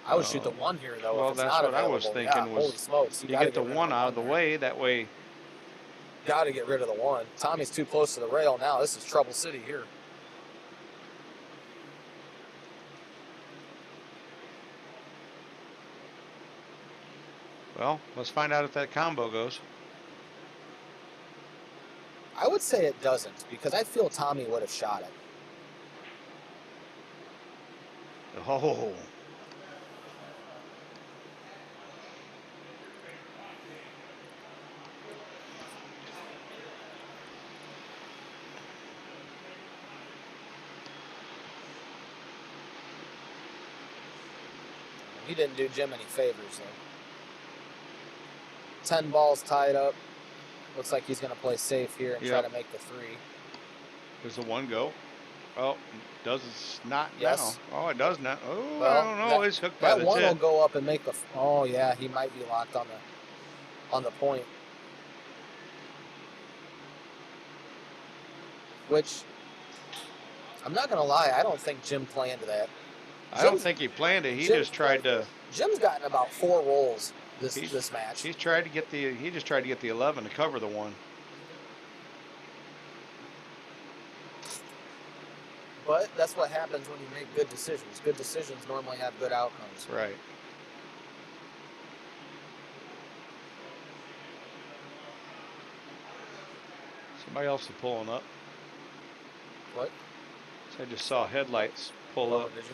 I would shoot the 1 here, though. Well, if it's that's not what available. I was thinking. Yeah, Was holy smokes. you get the 1 out of the there. way, that way. Got to get rid of the 1. Tommy's too close to the rail now. This is trouble city here. Well, let's find out if that combo goes. I would say it doesn't, because I feel Tommy would have shot it. Oh. He didn't do Jim any favors, though. 10 balls tied up. Looks like he's going to play safe here and try to make the 3. Does the 1 go? Oh, does it not Yes. now? Oh, it does not. Oh, Well, I don't know. It's hooked by that the 1 will tip. go up and make the. Oh yeah, he might be locked on the point. Which, I'm not gonna lie, I don't think Jim planned that. I don't think he planned it. He just tried to. Jim's gotten about 4 rolls this match. He tried to get the. He just tried to get the 11 to cover the 1. But that's what happens when you make good decisions. Good decisions normally have good outcomes. Right. Somebody else is pulling up. What? So I just saw headlights pull up. Did you?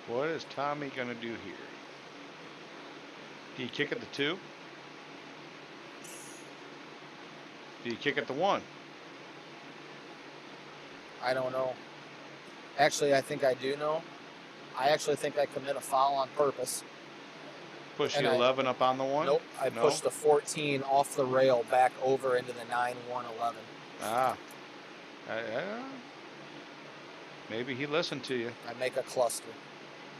What is Tommy going to do here? Do you kick at the 2? Do you kick at the 1? I don't know. Actually, I think I do know. I actually think I commit a foul on purpose. Push And the 11 up on the 1? Nope. I pushed the 14 off the rail back over into the 9-1-11. Ah. Maybe he listened to you. I make a cluster.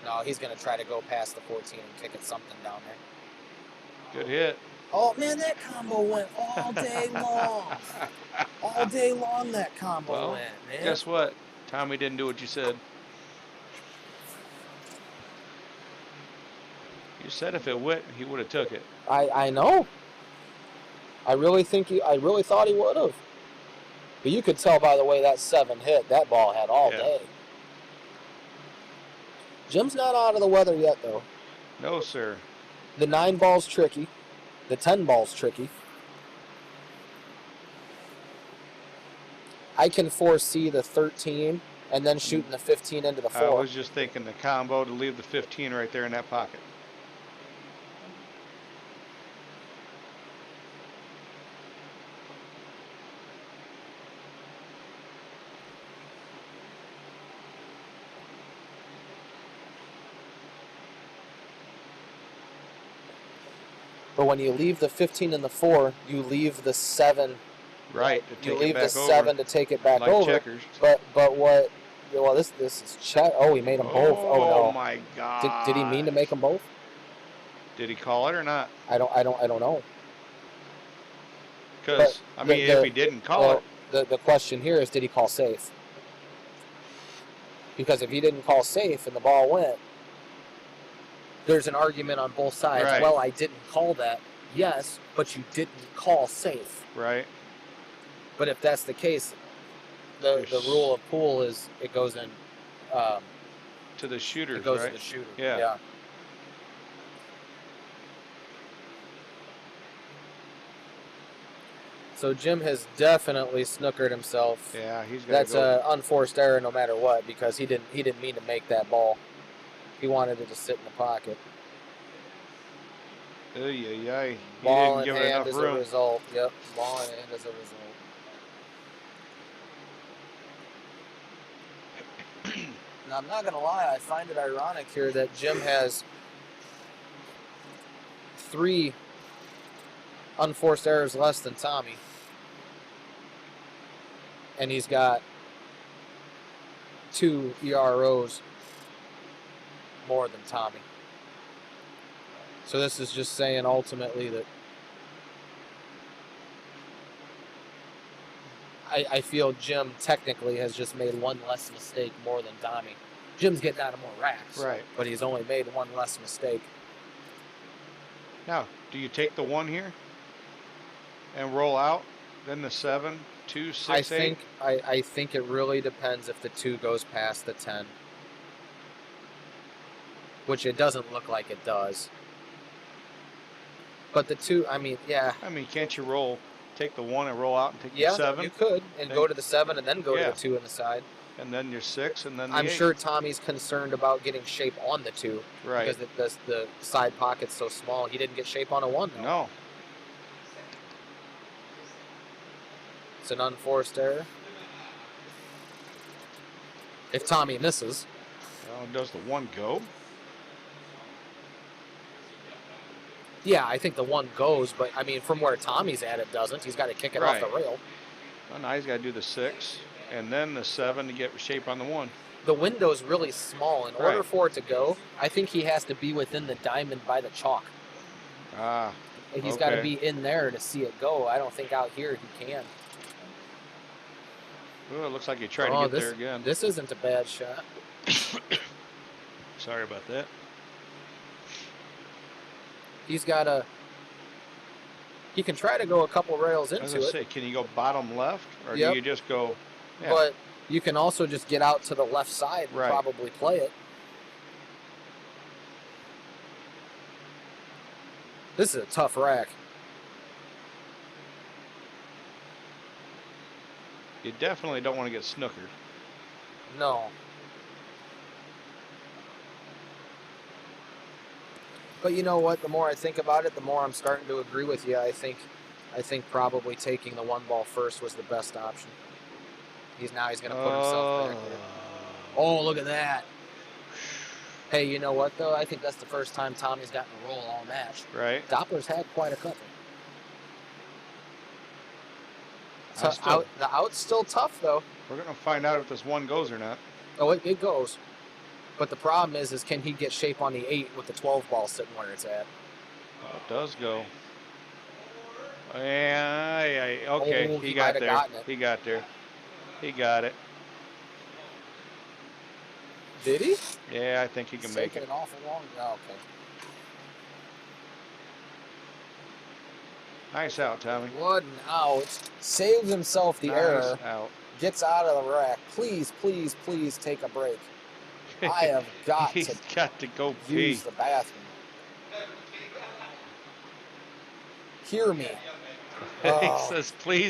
No, he's going to try to go past the 14 and kick at something down there. Good hit. Oh, man, that combo went all day long. All day long that combo went, man. Guess what? Tommy didn't do what you said. You said if it went, he would have took it. I know. I really thought he would have. But you could tell by the way that 7 hit, that ball had all day. Jim's not out of the weather yet, though. No, sir. The 9 ball's tricky. The 10 ball's tricky. I can foresee the 13 and then shooting the 15 into the 4. I was just thinking the combo to leave the 15 right there in that pocket. But when you leave the 15 and the 4, you leave the 7. Right. You leave the 7 to take it back like over. Checkers. But what? Well, this is check. Oh, he made them both. Oh no! Oh my God! Did he mean to make them both? Did he call it or not? I don't know. Because I mean, if he didn't call it, the question here is, did he call safe? Because if he didn't call safe and the ball went, there's an argument on both sides. Right. Well, I didn't call that. Yes, but you didn't call safe. right? But if that's the case, the rule of pool is it goes in. To the shooters, It goes right? to the shooter. Yeah. So Jim has definitely snookered himself. Yeah, he's got to That's go. an unforced error no matter what, because he didn't mean to make that ball. He wanted it to sit in the pocket. Ay, ay, ay. He Ball didn't in give it hand enough as a room. result. Yep, ball in hand as a result. Now, I'm not going to lie, I find it ironic here that Jim has 3 unforced errors less than Tommy. And he's got 2 EROs more than Tommy. So this is just saying ultimately that I feel Jim technically has just made 1 less mistake more than Tommy. Jim's getting out of more racks, Right. but he's only made 1 less mistake. Now, do you take the 1 here and roll out, then the 7, 2, 6, 8? I think it really depends if the 2 goes past the 10, which it doesn't look like it does. But the 2, I mean, yeah. I mean, can't you roll, take the 1 and roll out and take Yeah, the 7? you could, and Then- go to the 7 and then go to Yeah. the 2 in the side. And then your 6, and then the I'm 8. sure Tommy's concerned about getting shape on the 2. Right. Because the side pocket's so small. He didn't get shape on a 1, though. No. It's an unforced error. If Tommy misses. Well, does the 1 go? Yeah, I think the 1 goes, but I mean, from where Tommy's at, it doesn't. He's got to kick it off the rail. Well, now he's got to do the 6 and then the 7 to get shape on the 1. The window's really small. In order Right. for it to go, I think he has to be within the diamond by the chalk. Ah. He's got to Okay. be in there to see it go. I don't think out here he can. Oh, it looks like he tried to get there again. This isn't a bad shot. Sorry about that. He's got to. He can try to go a couple rails I was into going it, to say, can you go bottom left? Or Yep. do you just go... Yeah. but you can also just get out to the left side and Right. probably play it. This is a tough rack. You definitely don't want to get snookered. No. But you know what? The more I think about it, the more I'm starting to agree with you. I think probably taking the 1 ball first was the best option. He's going to put himself back there. Oh, look at that. Hey, you know what, though? I think that's the first time Tommy's gotten a roll all match. Right. Dopler's had quite a couple. Still- The out's still tough, though. We're going to find out if this 1 goes or not. Oh, it goes. But the problem is can he get shape on the 8 with the 12 ball sitting where it's at? It does go. Yeah, okay, Oh, he he got might have there. gotten it. He got there. He got it. Did he? Yeah, I think he can It's make taking it. an awful long. Oh, okay. Nice out, Tommy. What an out. Saves himself the Nice error. out. Gets out of the rack. Please, please, please take a break. I have got He's to got to go pee. use the bathroom. Hear me. He Oh. says, please